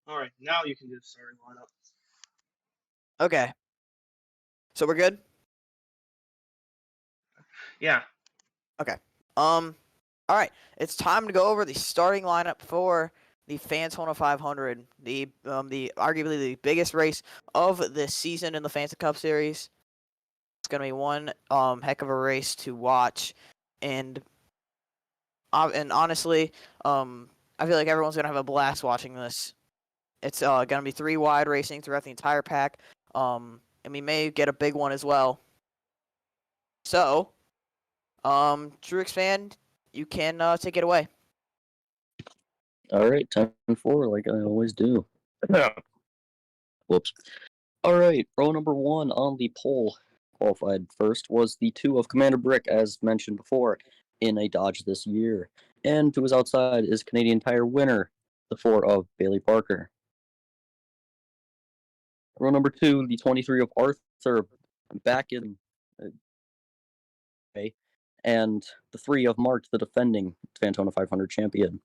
All right, now you can do the starting lineup. Okay. So we're good? Yeah. Okay. All right. It's time to go over the starting lineup for the Fantona 500, the arguably the biggest race of this season in the Fanta Cup Series. It's gonna be one heck of a race to watch, and honestly, I feel like everyone's gonna have a blast watching this. It's gonna be 3 wide racing throughout the entire pack, and we may get a big one as well. So, Truex fan, you can take it away. All right, time for like I always do. Whoops. All right, row number 1 on the pole, qualified first, was the 2 of Commander Brick, as mentioned before, in a Dodge this year. And to his outside is Canadian Tire winner, the 4 of Bailey Parker. Row number 2, the 23 of Arthur, back in and the 3 of Mark, the defending Fantona 500 champion.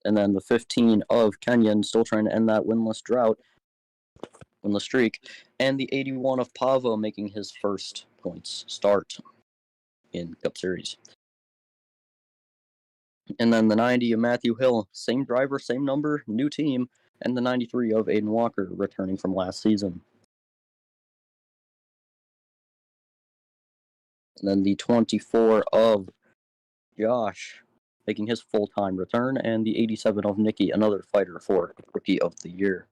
And then the 15 of Kenyon, still trying to end that winless streak. And the 81 of Pavo making his first points start in Cup Series. And then the 90 of Matthew Hill, same driver, same number, new team. And the 93 of Aiden Walker, returning from last season. And then the 24 of Josh, making his full-time return, and the 87 of Nikki, another fighter for Rookie of the Year.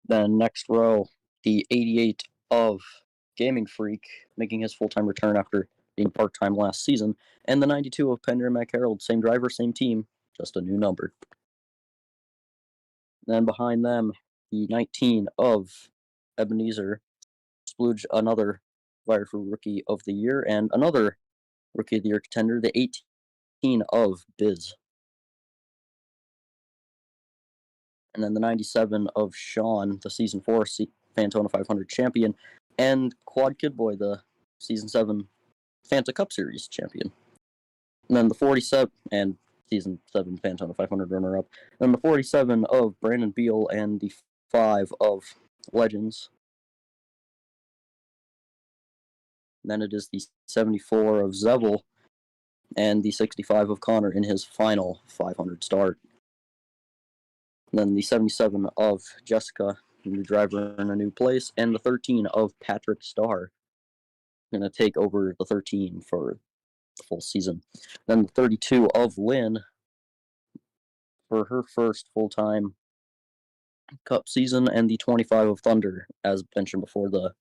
Then next row, the 88 of Gaming Freak, making his full-time return after being part-time last season, and the 92 of Pender and McHarrold, same driver, same team, just a new number. Then behind them, the 19 of Ebenezer, Splooge, another fighter for Rookie of the Year, and another Rookie of the Year contender, the 18 of Biz. And then the 97 of Sean, the Season 4 Fantona 500 champion, and Quad Kid Boy, the Season 7 Fanta Cup Series champion. And then the 47, and Season 7 Fantona 500 runner-up. And then the 47 of Brandon Beal, and the 5 of Legends. And then it is the 74 of Zevel, and the 65 of Connor in his final 500 start. And then the 77 of Jessica, new driver in a new place, and the 13 of Patrick Starr, going to take over the 13 for the full season. Then the 32 of Lynn for her first full-time Cup season, and the 25 of Thunder, as mentioned before, the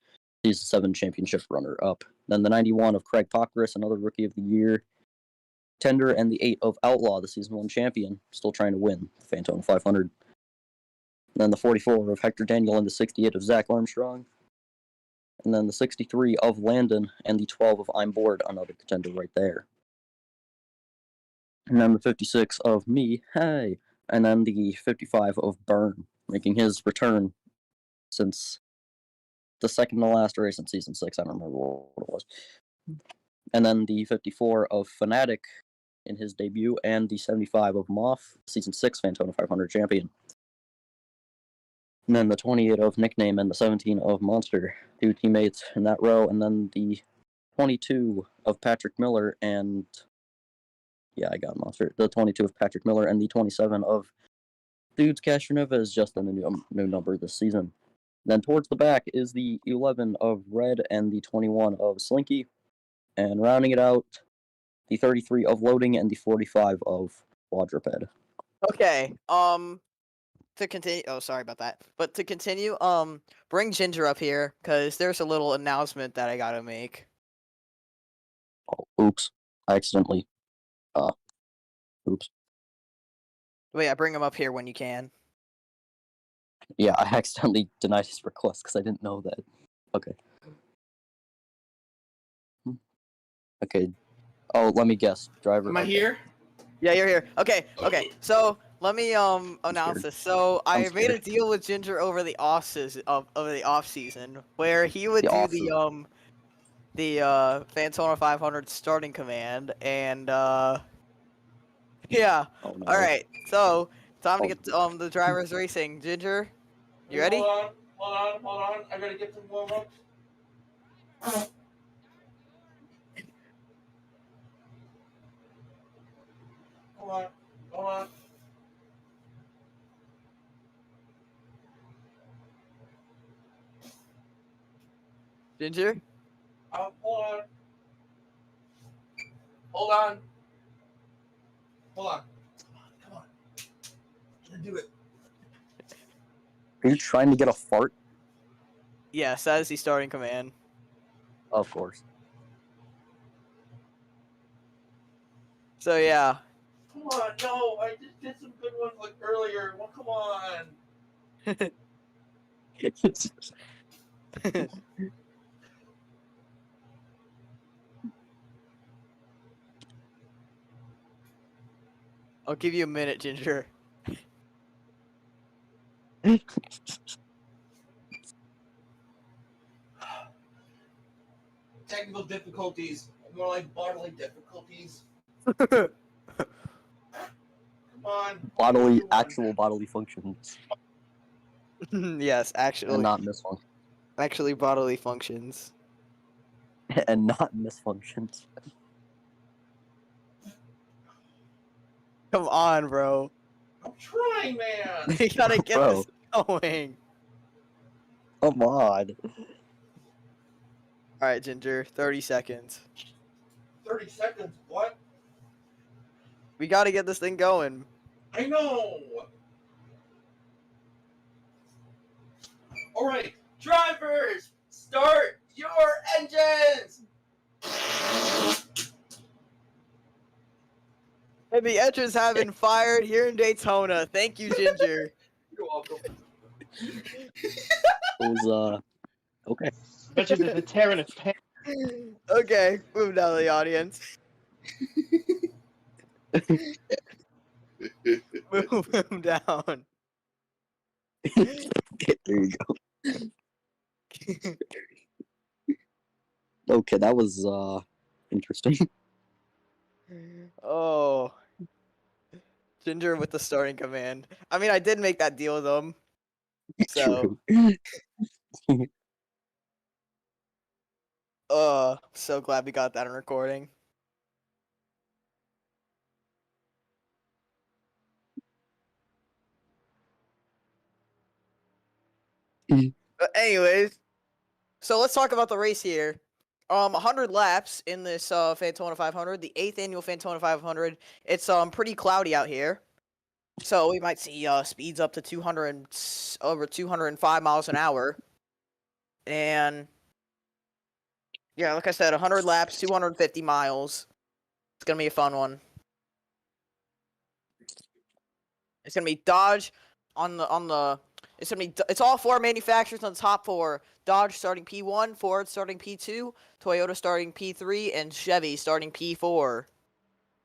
Season 7 championship runner-up. Then the 91 of Craig Pockris, another Rookie of the Year tender, and the 8 of Outlaw, the Season 1 champion, still trying to win the Fantona 500. And then the 44 of Hector Daniel, and the 68 of Zach Armstrong. And then the 63 of Landon, and the 12 of I'm Bored, another contender right there. And then the 56 of me, hey. And then the 55 of Byrne, making his return since the second to last race in Season 6. I don't remember what it was. And then the 54 of Fanatic in his debut, and the 75 of Moff, Season 6 Fantona 500 champion. And then the 28 of Nickname, and the 17 of Monster, 2 teammates in that row. And then the 22 of Patrick Miller, and yeah, I got Monster. The 22 of Patrick Miller, and the 27 of Dudes Castronova is just a new number this season. Then towards the back is the 11 of Red, and the 21 of Slinky. And rounding it out, the 33 of Loading, and the 45 of Quadruped. Okay. To continue. Oh, sorry about that. But to continue, bring Ginger up here because there's a little announcement that I gotta make. Oh, oops! I accidentally. Oops. Wait, I bring him up here when you can. Yeah, I accidentally denied his request because I didn't know that. Okay. Okay. Oh, let me guess. Driver. Am I here? Yeah, you're here. Okay. So let me announce this. So I made a deal with Ginger over the off season where he would do the Fantona 500 starting command, and yeah. Oh no. All right, so time to Oh. get the drivers racing. Ginger, you ready? Hold on. I gotta get some warm ups. Hold on. Ginger. Hold on. Come on. Can do it. Are you trying to get a fart? Yes, that is the starting command. Of course. So yeah. Come on, no, I just did some good ones like earlier. Well, come on. I'll give you a minute, Ginger. Technical difficulties, more like bodily difficulties. Yes, Come on. Actual bodily functions, and actually, not misfunctions. actually bodily functions. And not misfunctions. Come on, bro. I'm trying, man. We gotta get Bro. this going. Come on. All right, Ginger. 30 seconds. 30 seconds. What? We gotta get this thing going. I know. All right, drivers, start your engines. And the engines have been fired here in Daytona. Thank you, Ginger. You're welcome. It was okay. Bet you there's a tear in its pants. Okay, move down to the audience. Move him down. Okay, there you go. Okay, that was interesting. Oh. Ginger with the starting command. I mean, I did make that deal with him. So, True. so glad we got that in recording. But anyways, so let's talk about the race here. 100 laps in this Fantona 500, the 8th annual Fantona 500. It's pretty cloudy out here, so we might see speeds up to 200 over 205 miles an hour. And yeah, like I said, 100 laps, 250 miles. It's gonna be a fun one. It's gonna be Dodge on the. It's all four manufacturers on the top four. Dodge starting P1, Ford starting P2, Toyota starting P3, and Chevy starting P4.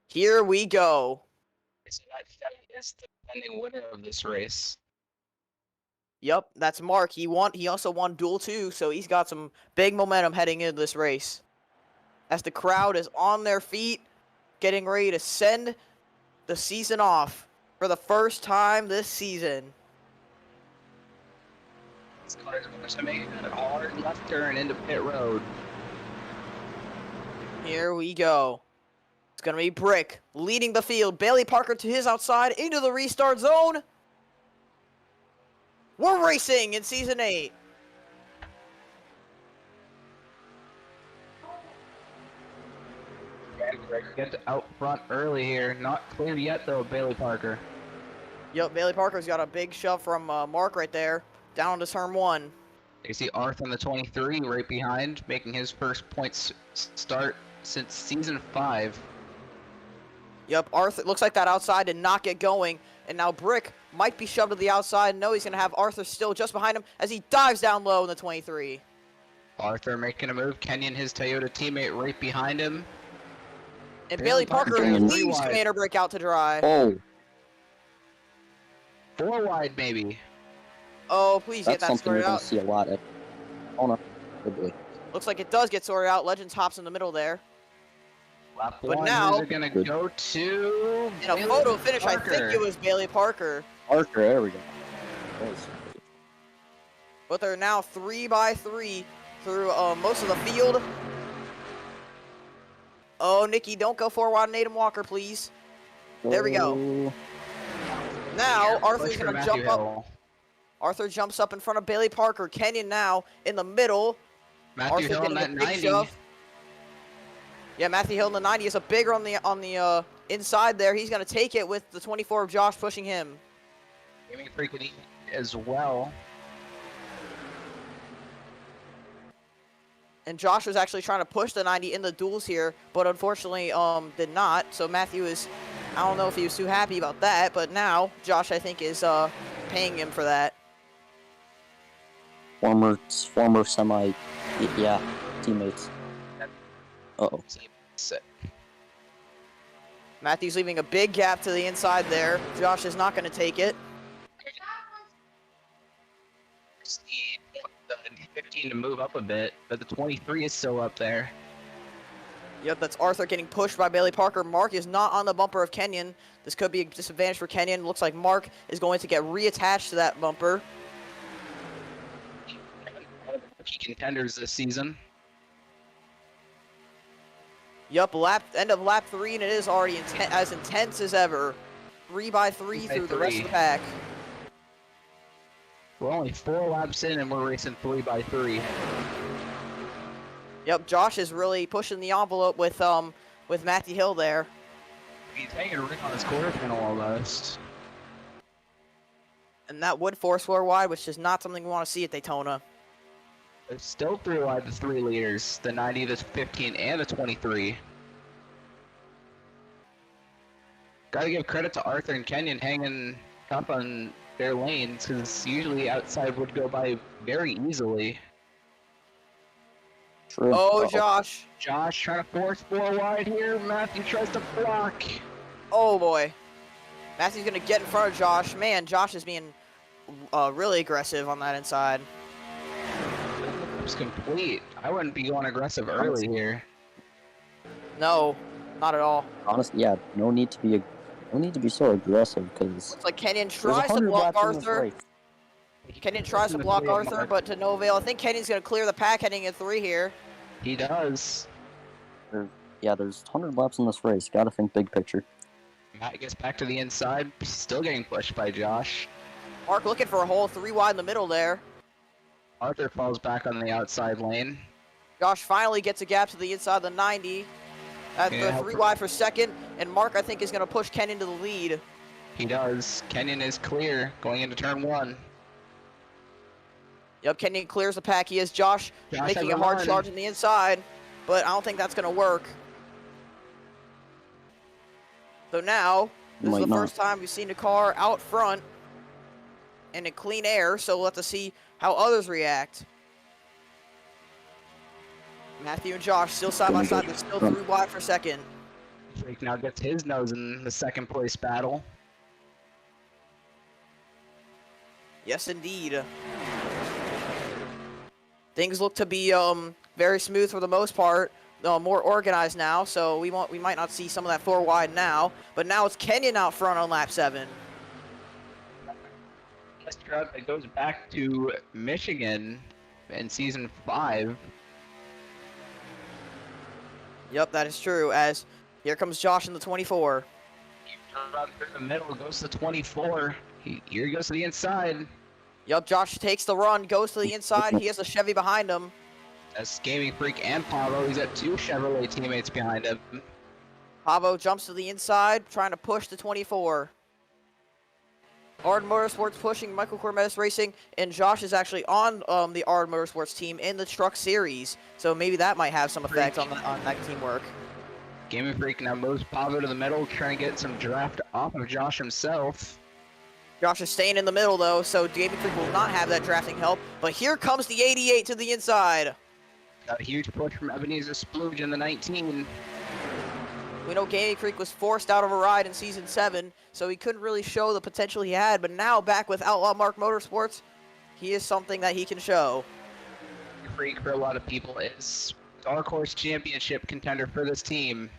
Here we go. So that Chevy is the defending winner of this race. Yep, that's Mark. He also won Duel 2, so he's got some big momentum heading into this race. As the crowd is on their feet, getting ready to send the season off for the first time this season. This car is going to make a hard left turn into pit road. Here we go. It's going to be Brick leading the field. Bailey Parker to his outside into the restart zone. We're racing in Season 8. Greg gets out front early here. Not clear yet, though, Bailey Parker. Yep, Bailey Parker's got a big shove from Mark right there. Down to turn 1. You see Arthur on the 23 right behind, making his first points start since Season 5. Yep, Arthur looks like that outside did not get going. And now Brick might be shoved to the outside. No, he's going to have Arthur still just behind him as he dives down low in the 23. Arthur making a move. Kenyon, his Toyota teammate, right behind him. And Bailey Parker going leaves wide. Commander Brick out to dry. Oh, 4 wide, maybe. Oh, please get that's that something you're started gonna out. see a lot at. Oh no, oh boy. Looks like it does get sorted out. Legends hops in the middle there. Lap But one, now- who's it gonna go to? In a Bailey photo finish, I think Parker. it was Bailey Parker. Parker, there we go. Nice. But they're now 3 by 3 through most of the field. Oh, Nikki, don't go forward on Naden Walker, please. There we go. Oh, Now, Push Arthur's for going to Matthew jump up. Hill. Arthur jumps up in front of Bailey Parker. Kenyon now in the middle. Matthew Arthur's Hill in getting that a big 90. shove. Yeah, Matthew Hill in the 90 is a bigger on the inside there. He's going to take it with the 24 of Josh pushing him. Gaming freaking as well. And Josh was actually trying to push the 90 in the duels here, but unfortunately did not. So Matthew is, I don't know if he was too happy about that, but now Josh, I think, is paying him for that. former semi, yeah, teammates. Uh-oh. Sit. Matthew's leaving a big gap to the inside there. Josh is not going to take it. The 15 to move up a bit, but the 23 is still up there. Yep, that's Arthur getting pushed by Bailey Parker. Mark is not on the bumper of Kenyon. This could be a disadvantage for Kenyon. Looks like Mark is going to get reattached to that bumper. Key contenders this season. Yup, end of lap 3, and it is already as intense as ever. 3 by 3 through the rest of the pack. We're only 4 laps in and we're racing 3 by 3. Yep, Josh is really pushing the envelope with Matthew Hill there. He's hanging a ring on his quarter panel almost. And that would force 4 wide, which is not something we want to see at Daytona. It's still through the 3 leaders, the 90, the 15, and the 23. Gotta give credit to Arthur and Kenyon hanging up on their lanes, because usually outside would go by very easily. True. Oh, Uh-oh. Josh. Josh trying to force 4 wide here. Matthew tries to block. Oh, boy. Matthew's going to get in front of Josh. Man, Josh is being really aggressive on that inside. It's complete. I wouldn't be going aggressive early here. No, not at all. Honestly, yeah, no need to be so aggressive because Looks like Kenyon there's tries to 100 block laps in this Arthur. race. Kenyon tries to block Arthur, but to no avail. I think Kenyon's going to clear the pack heading in 3 here. He does. Yeah, there's 100 laps in this race. Gotta think big picture. Matt gets back to the inside. Still getting pushed by Josh. Mark looking for a hole 3 wide in the middle there. Arthur falls back on the outside lane. Josh finally gets a gap to the inside of the 90. At Yeah. the 3 wide for second, and Mark, I think, is going to push Kenyon to the lead. He does. Kenyon is clear going into turn 1. Yep, Kenyon clears the pack. He is Josh making has a hard run. charge on the inside, but I don't think that's going to work. So now, this is Might the not. first time we've seen a car out front and in clean air, so we'll have to see how others react. Matthew and Josh still side by side, they're still 3 wide for second. Drake now gets his nose in the second place battle. Yes, indeed. Things look to be very smooth for the most part. More organized now, so we might not see some of that 4 wide now. But now it's Kenyon out front on lap 7. This truck that goes back to Michigan in season 5. Yep, that is true. As here comes Josh in the 24. Around through the middle, goes to 24. Here he goes to the inside. Yep, Josh takes the run, goes to the inside. He has a Chevy behind him. That's Gaming Freak and Pablo. He's got 2 Chevrolet teammates behind him. Pavo jumps to the inside, trying to push the 24. Ard Motorsports pushing Michael Cormetis Racing, and Josh is actually on the Ard Motorsports team in the Truck Series, so maybe that might have some effect on that teamwork. Gaming Freak now moves Pablo to the middle, trying to get some draft off of Josh himself. Josh is staying in the middle though, so Gaming Freak will not have that drafting help. But here comes the 88 to the inside. Got a huge push from Ebenezer Splooge in the 19. We know Gaming Freak was forced out of a ride in Season 7, so he couldn't really show the potential he had, but now back with Outlaw Mark Motorsports, he is something that he can show. Freak for a lot of people is dark horse championship contender for this team.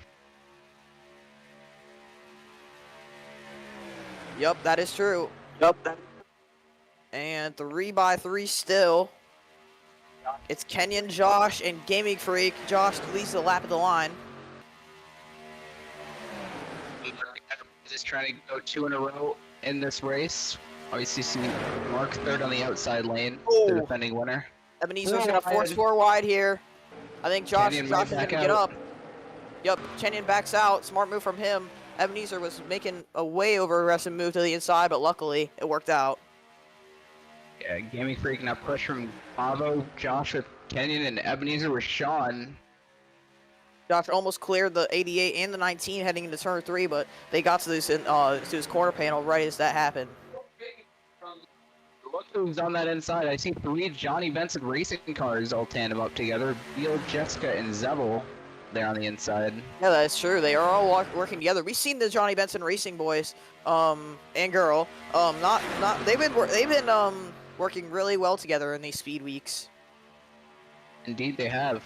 Yep, that is true. And 3x3 still. It's Kenyon, Josh, and Gaming Freak. Josh leads the lap of the line. Just trying to go 2 in a row in this race. Obviously, see Mark third on the outside lane, the defending winner. Ebenezer's going to force 4 wide here. I think Josh is going to get up. Yep, Kenyon backs out. Smart move from him. Ebenezer was making a way over aggressive move to the inside, but luckily it worked out. Yeah, Gaming Freak now push from Pavo, Josh with Kenyon, and Ebenezer with Sean. Josh almost cleared the 88 and the 19 heading into turn 3, but they got to his corner panel right as that happened. Look who's on that inside. I see 3 Johnny Benson racing cars all tandem up together. Beal, Jessica, and Zevel there on the inside. Yeah, that's true. They are all working together. We've seen the Johnny Benson racing boys, and girl, they've been working really well together in these speed weeks. Indeed, they have.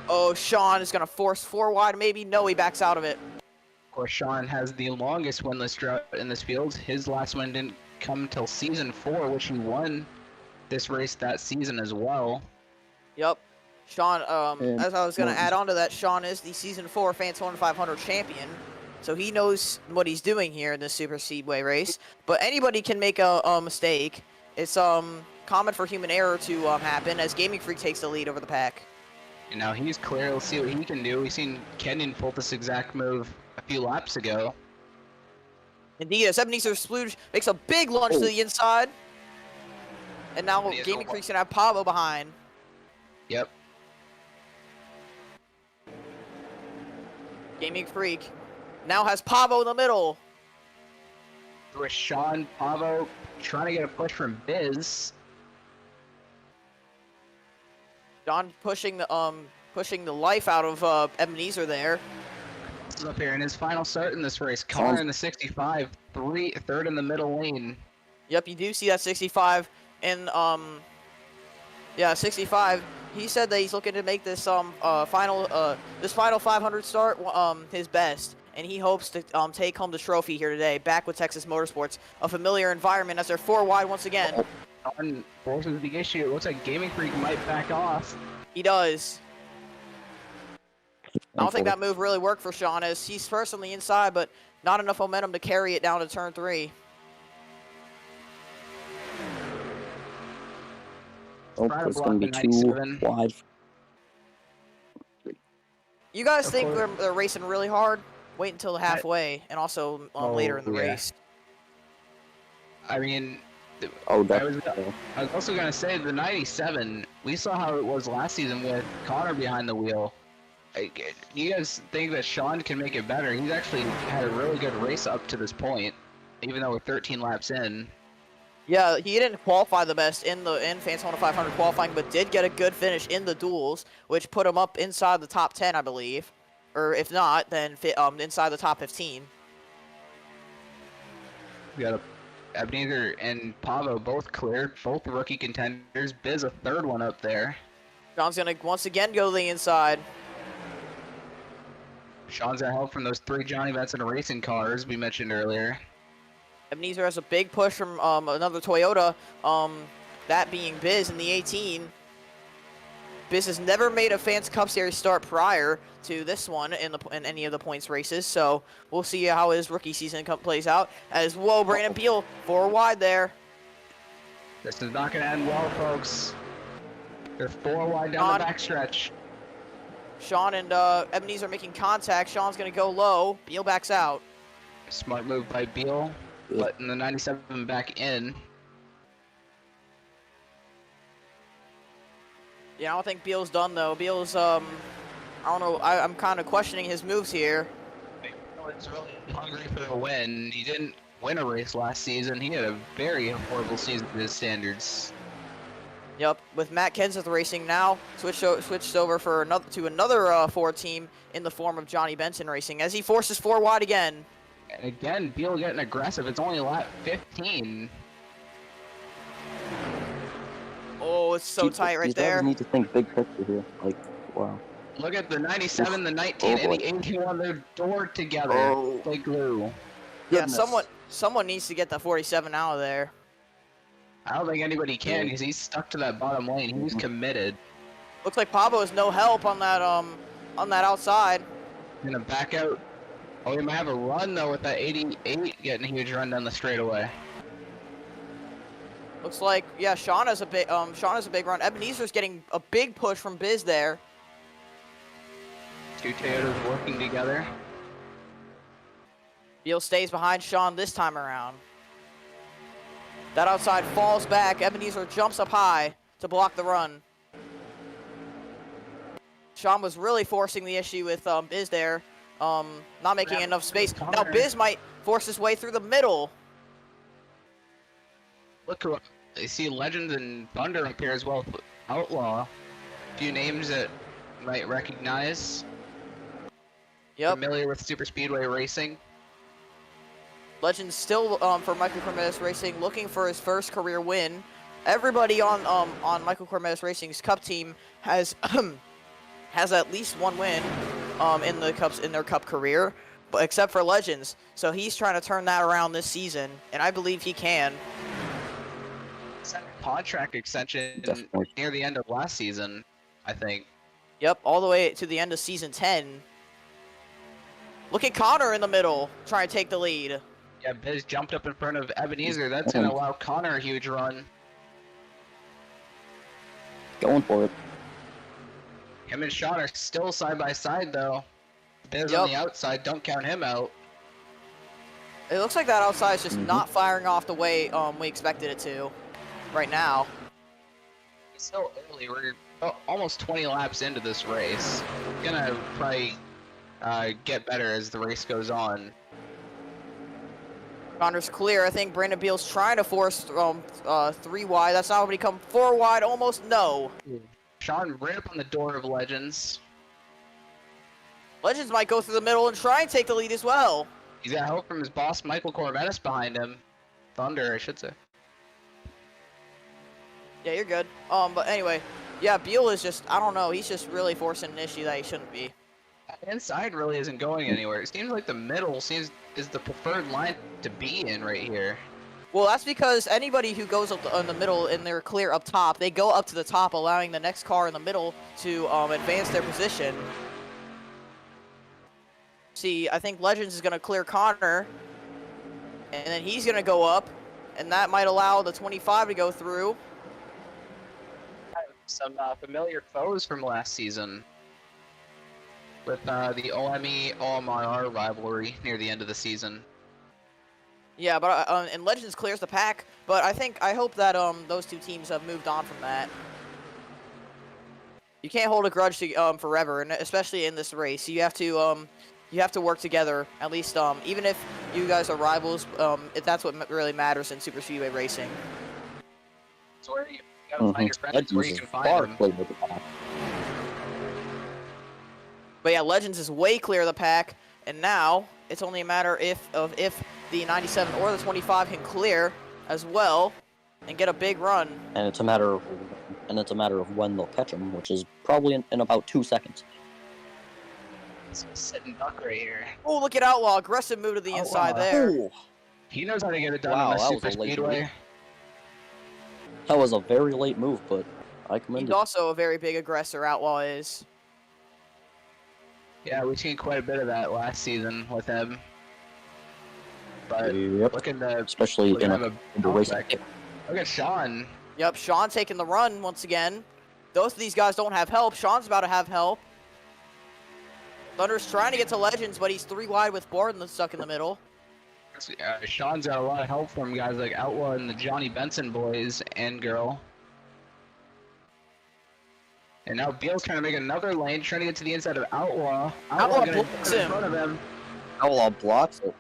Oh, Sean is gonna force 4 wide, maybe. No, he backs out of it. Of course, Sean has the longest winless drought in this field. His last win didn't come until season 4, which he won this race that season as well. Yep. Sean, as I was going to add on to that, Sean is the Season 4 Fantona 500 champion, so he knows what he's doing here in this Super Speedway race. But anybody can make a mistake. It's common for human error to happen as Gaming Freak takes the lead over the pack. And now he's clear. Let's see what he can do. We've seen Kenyon pull this exact move a few laps ago. Indeed, as Ebenezer Splooge makes a big lunge to the inside. And now Gaming Freak's going to have Pablo behind. Yep. Gaming Freak now has Pavo in the middle. With Sean, Pavo trying to get a push from Biz. John pushing the life out of Ebenezer there. This is up here in his final start in this race. Connor in the 65, third in the middle lane. Yep, you do see that 65 and 65. He said that he's looking to make this final 500 start his best, and he hopes to take home the trophy here today. Back with Texas Motorsports, a familiar environment as they're 4 wide once again. On forces the issue. It looks like Gaming Freak might back off. He does. I don't think that move really worked for Sean, as he's personally inside, but not enough momentum to carry it down to turn 3. Oh, it's going to be 2 wide. You guys think they're racing really hard? Wait until halfway, and also later in the race. I mean, I was also going to say, the 97, we saw how it was last season with Connor behind the wheel. You guys think that Sean can make it better? He's actually had a really good race up to this point, even though we're 13 laps in. Yeah, he didn't qualify the best in Fantona 500 qualifying, but did get a good finish in the duels, which put him up inside the top 10, I believe. Or if not, then inside the top 15. We got Ebenezer and Pavo both cleared, both rookie contenders. Biz a third one up there. Sean's going to once again go to the inside. Sean's got help from those 3 Johnny Benson racing cars we mentioned earlier. Ebenezer has a big push from another Toyota, that being Biz in the 18. Biz has never made a Fans Cup Series start prior to this one in any of the points races, so we'll see how his rookie season plays out. As Brandon Beal 4 wide there. This is not going to end well, folks. They're 4 wide down the backstretch. Sean and Ebenezer making contact. Sean's going to go low. Beal backs out. Smart move by Beal, letting the 97 back in. Yeah, I don't think Beal's done, though. Beal's, I don't know, I'm kind of questioning his moves here. He's really hungry for the win. He didn't win a race last season. He had a very horrible season to his standards. Yep, with Matt Kenseth Racing now switched over for another Ford team in the form of Johnny Benson Racing as he forces 4 wide again. And again, Beal getting aggressive. It's only lap 15. Oh, Oh, it's so tight right these there. drivers need to think big picture here. Like, wow. Look at the 97, the 19, Oh, and boy. the 81. They're doored together Oh. like glue. Yeah, Goodness. someone needs to get the 47 out of there. I don't think anybody can because he's stuck to that bottom lane. He was committed. Looks like Pablo has no help on that outside. Gonna back out. Oh, he might have a run though with that 88 getting a huge run down the straightaway. Looks like yeah, Sean has a big run. Ebenezer's getting a big push from Biz there. Two Toyotas working together. Beal stays behind Sean this time around. That outside falls back. Ebenezer jumps up high to block the run. Sean was really forcing the issue with Biz there, not making enough space. Now Biz might force his way through the middle. Look, I see Legends and Thunder up here as well. Outlaw. A few names that you might recognize. Yep. Familiar with Super Speedway racing. Legends still for Michael Cormedes Racing looking for his first career win. Everybody on Michael Cormedes Racing's Cup team has has at least one win in their Cup career, but except for Legends. So he's trying to turn that around this season, and I believe he can. Contract extension Definitely. near the end of last season, I think. Yep, all the way to the end of season 10. Look at Connor in the middle, trying to take the lead. Yeah, Biz jumped up in front of Ebenezer. That's gonna allow Connor a huge run. Going for it. Him and Sean are still side by side though. Biz on the outside, don't count him out. It looks like that outside is just not firing off the way we expected it to right now. It's still early. We're almost 20 laps into this race. Gonna probably get better as the race goes on. Connor's clear. I think Brandon Beal's trying to force 3 wide. That's not going to become 4 wide. Almost no. Sean right up on the door of Legends. Legends might go through the middle and try and take the lead as well. He's got help from his boss, Michael Cormedes, behind him. Thunder, I should say. Yeah, you're good. But anyway, yeah, Beal is just, I don't know, he's just really forcing an issue that he shouldn't be. Inside really isn't going anywhere. It seems like the middle is the preferred line to be in right here. Well, that's because anybody who goes up in the middle and they're clear up top, they go up to the top, allowing the next car in the middle to advance their position. See, I think Legends is going to clear Connor, and then he's going to go up, and that might allow the 25 to go through. Some familiar foes from last season with the OME-OMRR rivalry near the end of the season. Yeah, but and Legends clears the pack, but I hope that those two teams have moved on from that. You can't hold a grudge to, forever, and especially in this race, you have to work together. At least even if you guys are rivals, if that's what really matters in super speedway racing. So where you gotta find your friends where you can find them. But yeah, Legends is way clear of the pack, and now it's only a matter if the 97 or the 25 can clear as well and get a big run. And it's a matter of when they'll catch him, which is probably in about 2 seconds. It's a sitting duck right here. Oh, look at Outlaw, aggressive move to the inside there. Ooh. He knows how to get it done Wow, on the that was super a late speedway. move. That was a very late move, but I commend He's it. also a very big aggressor, Outlaw is. Yeah, we've seen quite a bit of that last season with him. But Yep. looking to Especially in have a race. Look at Sean. Yep, Sean taking the run once again. Both of these guys don't have help. Sean's about to have help. Thunder's trying to get to Legends, but he's 3 wide with Borden that's stuck in the middle. Sean's got a lot of help from guys like Outlaw and the Johnny Benson boys and girl. And now Beal's trying to make another lane, trying to get to the inside of Outlaw. Outlaw gonna blocks get in him. front of him. Outlaw blocks it.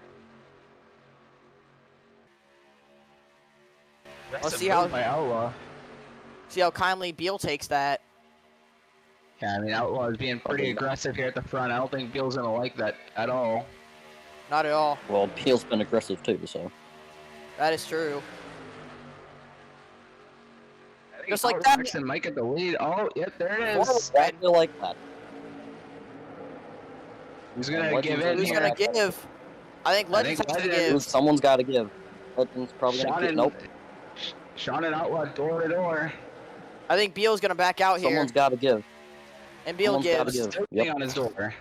Let's see how by Outlaw. kindly Beal takes that. Yeah, I mean Outlaw is being pretty aggressive here at the front. I don't think Beal's gonna like that at all. Not at all. Well, Peel's been aggressive too, so. That is true. I think Just like that. Jackson might get the lead. Oh, yep, there it What is. I feel like that. Who's gonna Legends give are in Who's here? gonna give? I think Legends has to Legends- give. Someone's got to give. Legends probably Sean gonna give. and, Nope. Sean and Outlaw door to door. I think Beal's gonna back out here, Someone's got to give. and Beal someone's gotta gives. give. Still Yep. on his door.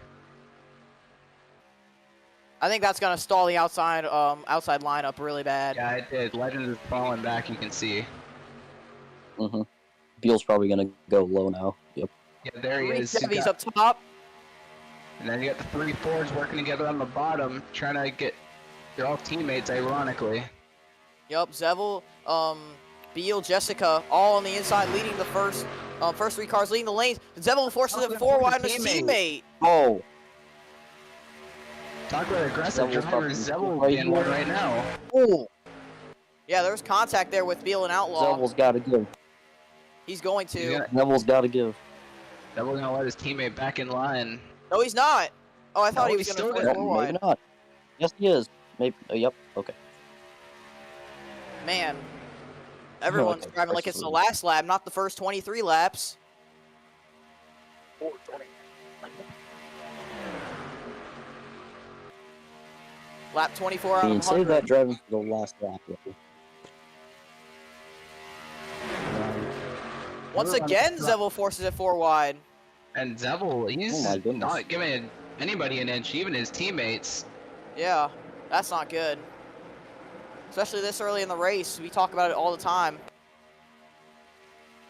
I think that's gonna stall the outside lineup really bad. Yeah, it did. Legends is falling back. You can see. Mm-hmm. Beal's probably gonna go low now. Yep. Yeah, there he Three is. He's Chevys got- up top. And then you got the 3 Fords working together on the bottom, trying to get. They're all teammates, ironically. Yup, Zevel, Beal, Jessica, all on the inside, leading the first 3 cars, leading the lanes. Zevel forces it 4 wide on his teammate. Oh. Talk about aggressive Zevel's drivers. fucking Zevel right getting one here. right now. Oh. Yeah, there's contact there with Beal and Outlaw. Zevel's got to give. He's going to. He's gonna- Zevel's got to give. Zevel gonna let his teammate back in line. No, he's not. Oh, I thought No, he was he's gonna still force gonna- 4 Nope, maybe wide. not. Yes, he is. Maybe. Yep. Okay. Man, everyone's Okay, driving like it's the last lap, not the first 23 laps. Lap 24 out of Dean, 100. save that driving for the last lap. Really. Once We're on again, the front. Zevel forces it 4 wide. And Zevel, he's Oh my goodness. not giving anybody an inch, even his teammates. Yeah, that's not good. Especially this early in the race. We talk about it all the time.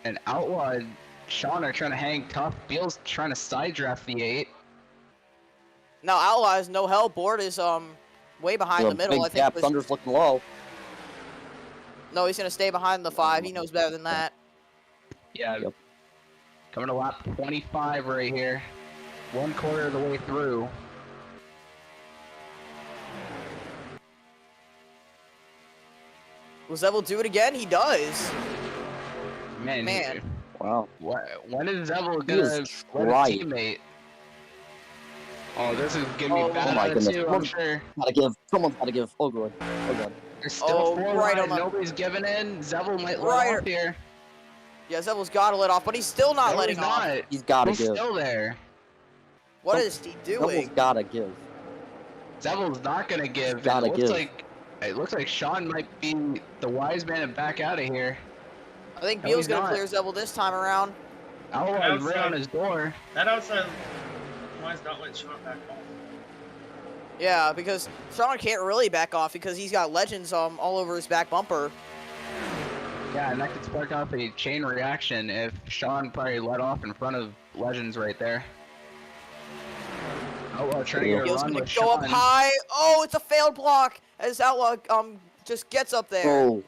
And Outlaw and Sean are trying to hang tough. Beal's trying to side draft the 8. Now Outlaw has no help. Board is way behind The the middle. big I think. gap. Thunder's looking low. No, he's gonna stay behind the 5. He knows better than that. Yeah. Yep. Coming to lap 25 right here. 1/4 of the way through. Will Zevel do it again? He does. Man. Man. Wow. When is Zevel He gonna is let a right. teammate? Oh, this is giving me Oh bad my goodness. attitude, I'm sure. Gotta give. Someone's gotta give. Oh good. Oh god. There's still Oh, 4 right wide, on the- nobody's giving in. Zevel might Right. let off here. Yeah, Zevel's got to let off, but he's still not No, letting he's off. not. He's gotta He's give. still there. What is he Zevel's doing? gotta give. Zevel's not gonna give. Gotta give. It looks like Sean might be the wise man and back out of here. I think No, Beal's he's gonna not. clear Zevel this time around. Outlaw is right on his door. That outside line's not letting Sean back off. Yeah, because Sean can't really back off because he's got Legends all over his back bumper. Yeah, and that could spark off a chain reaction if Sean probably let off in front of Legends right there. Outlaw trying to get a Beal's run gonna with go up Sean. high. Oh, it's a failed block as Outlaw just gets up there. Oh.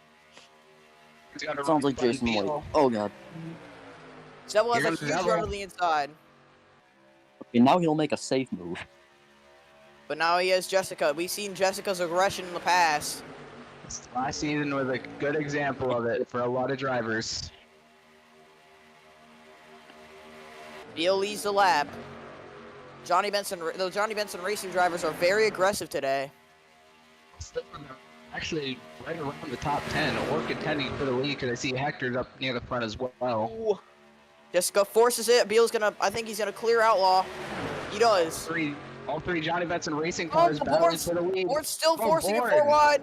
He's got a Sounds run like from Jason Beal. White. Oh god. Zevel Here has a comes huge Zevel. run to the inside. Okay, now he'll make a safe move. But now he has Jessica. We've seen Jessica's aggression in the past. Last season was a good example of it for a lot of drivers. Beal leads the lap. Those Johnny Benson racing drivers are very aggressive today. Still actually right around the top 10 or contending for the lead because I see Hector's up near the front as well. Ooh. Jessica forces it. I think he's gonna clear Outlaw. He does. All three Johnny Benson racing Oh, cars the battling board's- for the lead. Board's still Oh, forcing it Board. 4 wide.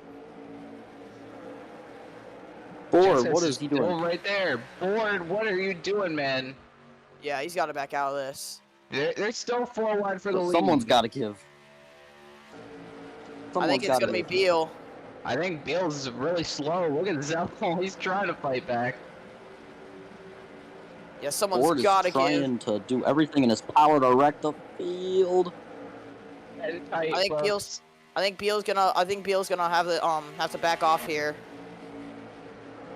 Board, Jess what is is he still doing? right there. Board, what are you doing, man? Yeah, he's got to back out of this. They're still 4 wide for the lead. Someone's gotta give. I think it's Someone's gonna be give. Beal. I think Beal's really slow. Look at Zevel. He's trying to fight back. Yeah, Board someone's is got to give. trying to do everything in his power to wreck the field. Tight, I think folks. Beal's. I think Beal's gonna have to back off here.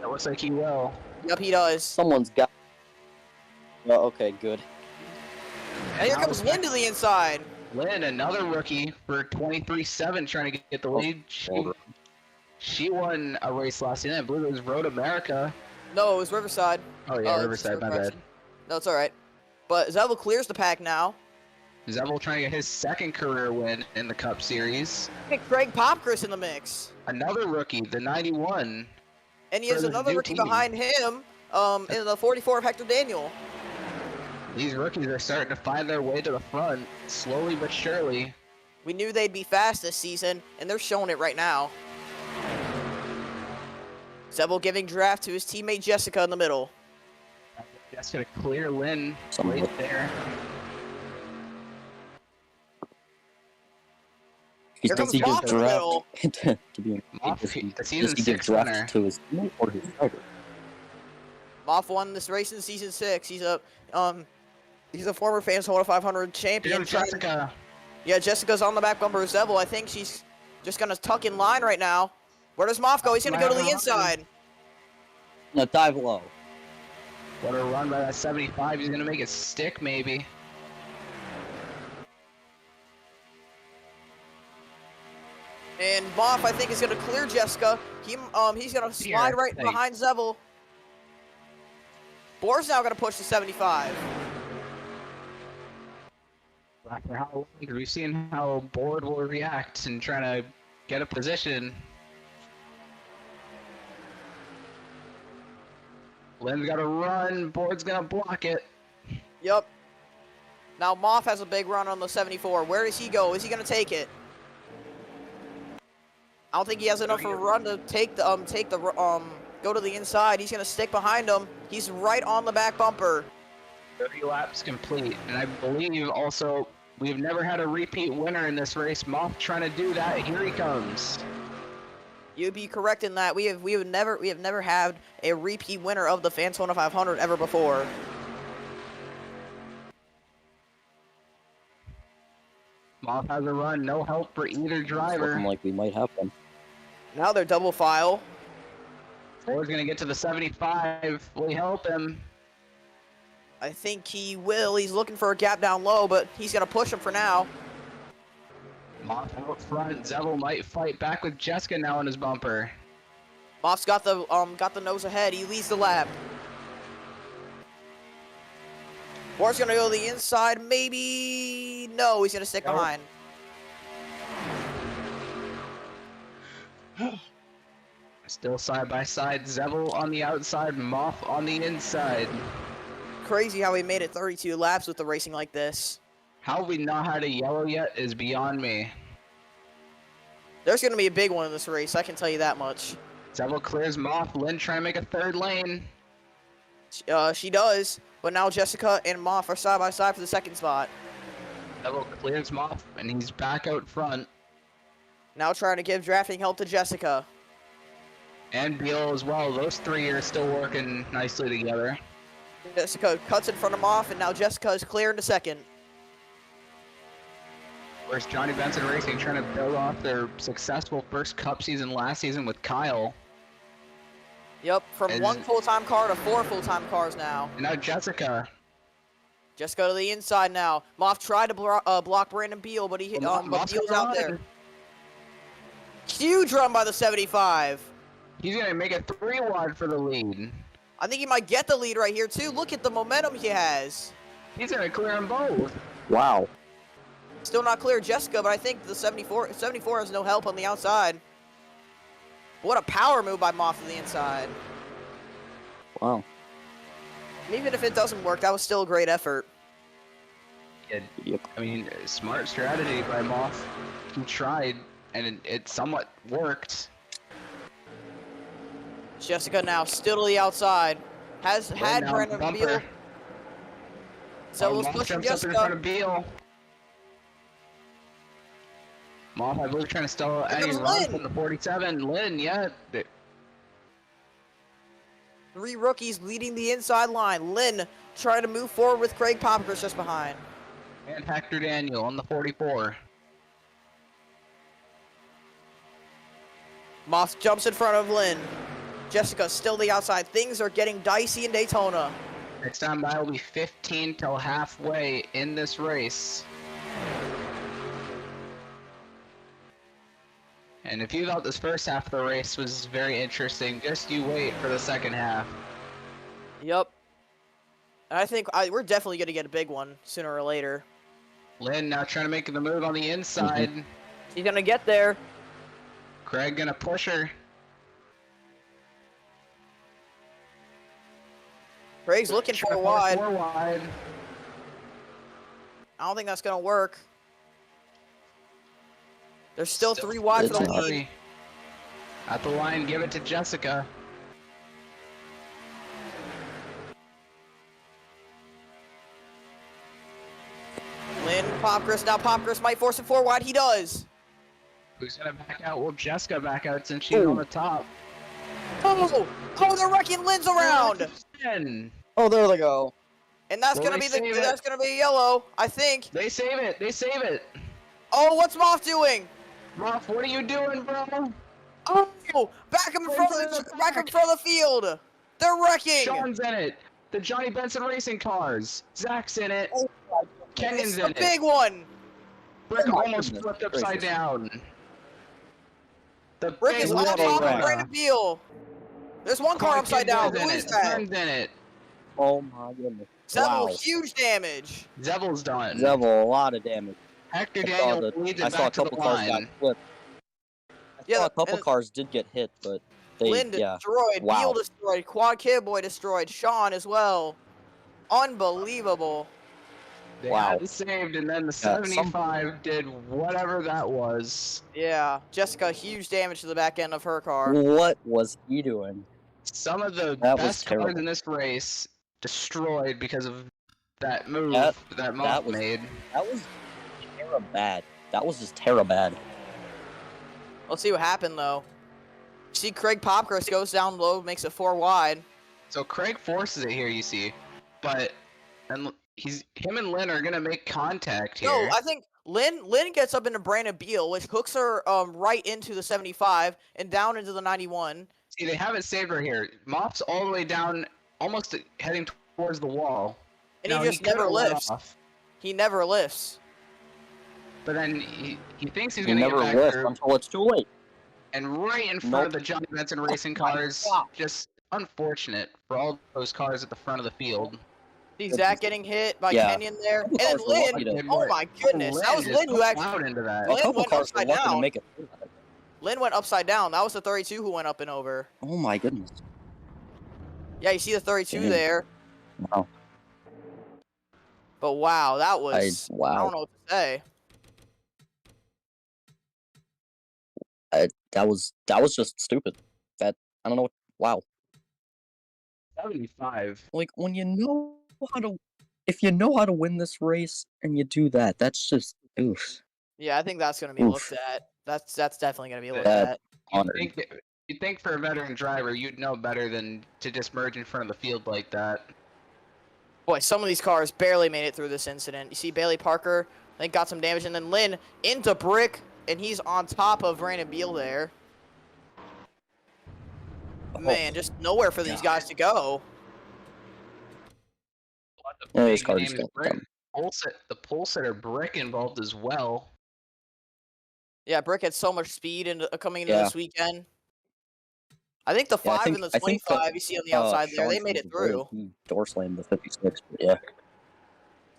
It looks like he will. Yep, he does. Someone's got. Oh, okay, good. And here now comes it's Lynn to the inside. Lynn, another rookie for 23-7, trying to get the lead. She won a race last season. I believe it was Road America. No, it was Riverside. Oh yeah, Oh, Riverside. it's My bad. correction. No, it's all right. But Zevel clears the pack now. Zevel trying to get his second career win in the Cup Series. Get Craig Popchris in the mix. Another rookie, the 91. And he For has this another new rookie team. behind him. in the 44 of Hector Daniel. These rookies are starting to find their way to the front, slowly but surely. We knew they'd be fast this season, and they're showing it right now. Zeble giving draft to his teammate Jessica in the middle. Just gonna clear Lynn right there. Here comes Moff in the middle. To be Moff, the does season he give 6 draft winner. to his teammate or his driver? Moff won this race in season 6. He's a former Fantona 500 champion. Here's Jessica. Yeah, Jessica's on the back bumper of Zeble. I think she's just gonna tuck in line right now. Where does Moff go? He's gonna go to the inside. No, dive low. What a run by that 75. He's gonna make it stick, maybe. And Moff, I think, is gonna clear Jessica. He's gonna slide right behind Zeble. Boar's now gonna push the 75. After how long, we've seen how Board will react and trying to get a position. Lynn's got to run. Board's gonna block it. Yep. Now Moff has a big run on the 74. Where does he go? Is he gonna take it? I don't think he has enough of a run to go to the inside. He's gonna stick behind him. He's right on the back bumper. 30 laps complete, and I believe also we've never had a repeat winner in this race. Moff trying to do that. Here he comes. You'd be correct in that we have never had a repeat winner of the Fantona 500 ever before. Moff has a run, no help for either driver. Looking like we might have one. Now they're double file. Ford's gonna get to the 75. Will he help him? I think he will. He's looking for a gap down low, but he's gonna push him for now. Moff out front. Zeble might fight back with Jessica now on his bumper. Moff's got the nose ahead. He leads the lap. Ford's gonna go to the inside. Maybe no. He's gonna stick behind. Still side by side. Zeble on the outside. Moff on the inside. Crazy how we made it 32 laps with the racing like this. How we not had a yellow yet is beyond me. There's going to be a big one in this race, I can tell you that much. Zeble clears Moff. Lynn trying to make a third lane. She does, but now Jessica and Moff are side by side for the second spot. Zeble clears Moff, and he's back out front. Now trying to give drafting help to Jessica. And Beal as well. Those three are still working nicely together. Jessica cuts in front of Moff, and now Jessica is clear into second. Where's Johnny Benson Racing trying to build off their successful first Cup season last season with Kyle. Yep, from one full-time car to 4 full-time cars now. And now Jessica. Jessica to the inside now. Moff tried to block Brandon Beal, but but Beal's out there. Huge run by the 75. He's gonna make a 3 wide for the lead. I think he might get the lead right here too. Look at the momentum he has. He's gonna clear them both. Wow. Still not clear Jessica, but I think the 74 has no help on the outside. What a power move by Moff to the inside. Wow. Even if it doesn't work, that was still a great effort. Yep. I mean, smart strategy by Moff. He tried, and it somewhat worked. Jessica now still to the outside. Had Brandon Beal. So let's push Jessica. In front of Beal. Moff, I believe, trying to steal any run from the 47. Lynn, yeah. 3 rookies leading the inside line. Lynn trying to move forward with Craig Poppers just behind. And Hector Daniel on the 44. Moff jumps in front of Lynn. Jessica still the outside. Things are getting dicey in Daytona. Next time by will be 15 till halfway in this race. And if you thought this first half of the race was very interesting, just you wait for the second half. Yep. And I think we're definitely going to get a big one sooner or later. Lynn now trying to make the move on the inside. She's going to get there. Craig gonna push her. Craig's looking for a Four wide. wide. I don't think that's gonna work. There's still 3 wide for the It's not. lead. At the line, give it to Jessica. Lynn, Popcris. Now Popcris might force it 4 wide. He does. Who's gonna back out? Well, Jessica back out since she's on the top. Oh, they're wrecking Lynn's around. And Oh, there they go. And that's Will gonna they be save it? that's gonna be yellow, I think. they save it. They save it. Oh, what's Moth doing? Ruff, what are you doing, bro? Oh, back in front of the field. They're wrecking. Sean's in it. The Johnny Benson racing cars. Zach's in it. Oh, Kenyon's It's in the it. big one. Brick Oh my almost goodness flipped upside gracious. down. The Brick big is on what a top of wreck. Brandon Beal. There's one car upside down. Who is that? Vern's in it. Oh my goodness. Several Wow. huge damage. Zevel's done. Zevel, a lot of damage. Hector I saw Daniel the- leads I it saw a back to the couple cars got line. flipped. Yeah, A couple and- cars did get hit, but they, Lynn yeah. destroyed. Wow. Beal destroyed. Quad Kid Boy destroyed. Sean as well. Unbelievable. They Wow. had it saved, and then the Yeah, some- 75 did whatever that was. Yeah, Jessica, huge damage to the back end of her car. What was he doing? Some of the That was best cars terrible. in this race destroyed because of that move that Moth that was- made. That was bad. That was just bad. Let's see what happened though. See, Craig Popcris goes down low, makes it 4 wide. So Craig forces it here, you see, but him and Lynn are gonna make contact here. No, I think Lynn gets up into Brandon Beal, which hooks her right into the 75 and down into the 91. See, they haven't saved her here. Moth's all the way down, almost heading towards the wall. And Now, he just never could've let lifts. off, He never lifts. but then he thinks he's He gonna never get back lifts through, until it's too late. and right in front Nope. of the Johnny Benson racing my cars. God. Just unfortunate for all those cars at the front of the field. See Zach getting hit by Yeah. Kenyon there. And Couple then cars were lucky Lynn. to- Oh my goodness. That was Lynn Lynn who actually. plowed into that. A Lynn couple went cars were upside lucky to down. make it. Lynn went upside down. That was the 32 who went up and over. Oh my goodness. Yeah, you see the 32 Damn. there. Wow. But wow, that was. I don't Wow. know what to say. That was just stupid. I don't know. Wow. 75. Like when you know if you know how to win this race and you do that, that's just oof. Yeah, I think that's going to be Oof. looked at. That's definitely going to be looked That- at. Honored. You'd think for a veteran driver, you'd know better than to just merge in front of the field like that. Boy, some of these cars barely made it through this incident. You see Bailey Parker, I think got some damage, and then Lynn into Brick, and he's on top of Brandon Beal there. Man, just nowhere for these guys to go. Yeah, these Big cars names, got Brick. done. The pole setter Brick involved as well. Yeah, Brick had so much speed coming into Yeah. this weekend. I think the Yeah, I 5 think- and the I think 25 you see on the outside there, they Sean made it Sanders through. He door slammed the 56, but yeah.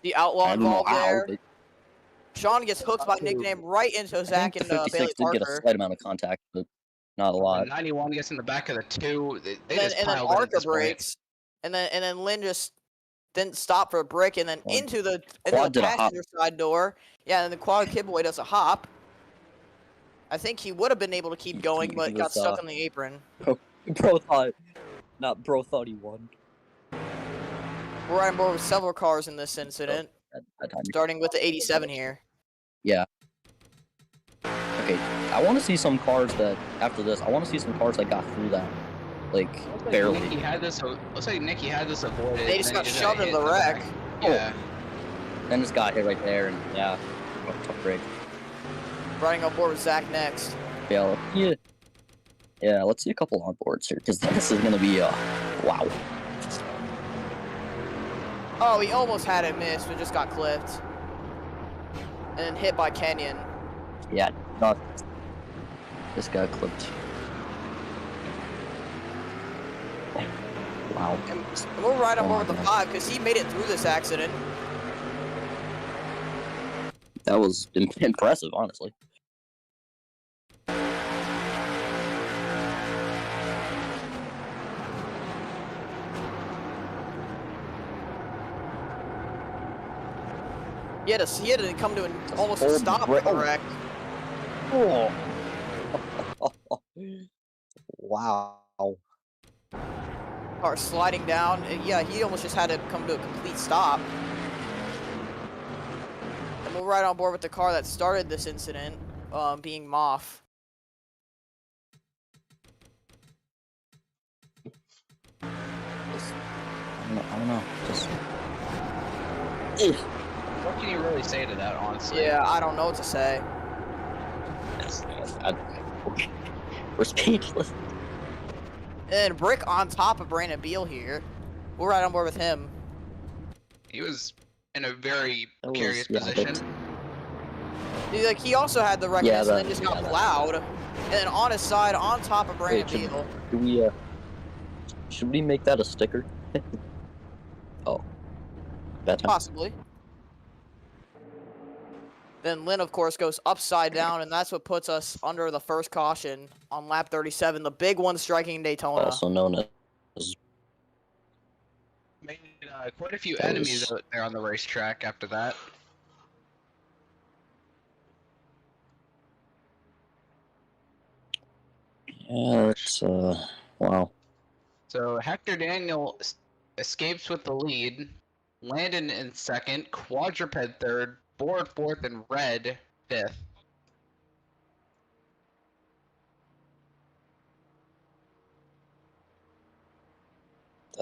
The Outlaw I don't know involved how, there. but Sean gets hooked by nickname right into I Zach think and the Bailey 56 did get a Parker. slight amount of contact, but not a The lot. 91 gets in the back of the 2. They And just then piled in at Arca this point. breaks, and then Lynn just didn't stop for a brick, and then Quad- into the Quad did a hop. passenger side door. Yeah, and the Quad Kid Boy does a hop. I think he would have been able to keep going, He but got was, stuck on the apron. Bro thought he won. We're on board with several cars in this incident, That time. starting with the 87 here. Okay, I want to see some cars that after this. I want to see some cars that got through that, like Looks like barely. Nicky had this. Looks like Nicky had this avoided. They and just then got he shoved hit into the in wreck. back. Oh. Yeah. Then just got hit right there, and yeah, tough break. Running on board with Zach next. Yeah, let's see a couple on boards here because this is gonna be wow. Oh, he almost had it missed, but just got clipped. And then hit by Kenyon. Yeah, not this got clipped. Wow. And we're right on Oh board my with the gosh. 5 because he made it through this accident. That was impressive, honestly. he had to come to almost a Oh, stop for the oh. wreck. Oh. Wow. Car sliding down. Yeah, he almost just had to come to a complete stop. And we're right on board with the car that started this incident, being Moff. I don't know. Just. What can you really say to that, honestly? Yeah, I don't know what to say. We're speechless. And Brick on top of Brandon Beal here. We're right on board with him. He was in a very That was- precarious yeah, position. Like, he also had the wreck Yeah, and then just got that- plowed. And then on his side, on top of Brandon Wait, Beal. should we make that a sticker? Oh. Bad time. Possibly. Then Lynn, of course, goes upside down, and that's what puts us under the first caution on lap 37, the big one striking Daytona. Also known as. Made quite a few That enemies was- out there on the racetrack after that. Yeah, it's wow. So Hector Daniel escapes with the lead. Landon in second, Quadruped third, Board fourth, and Red fifth.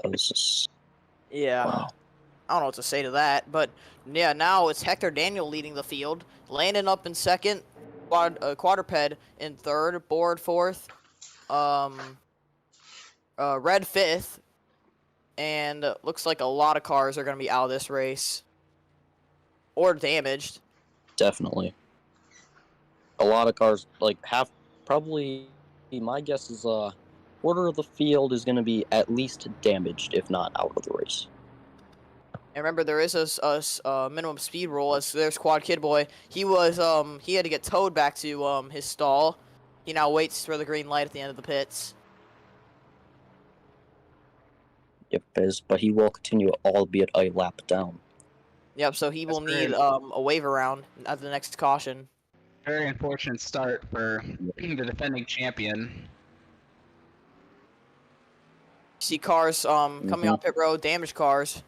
That was just. Yeah. Wow. I don't know what to say to that, but yeah, now it's Hector Daniel leading the field. Landon up in second, Quadruped in third, Board fourth, Red fifth, and looks like a lot of cars are going to be out of this race. Or damaged. Definitely. A lot of cars, like probably, my guess is quarter of the field is going to be at least damaged, if not out of the race. And remember, there is a minimum speed rule. As there's Quad Kid Boy. He was he had to get towed back to his stall. He now waits for the green light at the end of the pits. Yep, but he will continue, albeit a lap down. Yep. So he will That's need great. a wave around at the next caution. Very unfortunate start for the defending champion. See cars coming off pit road, damaged cars,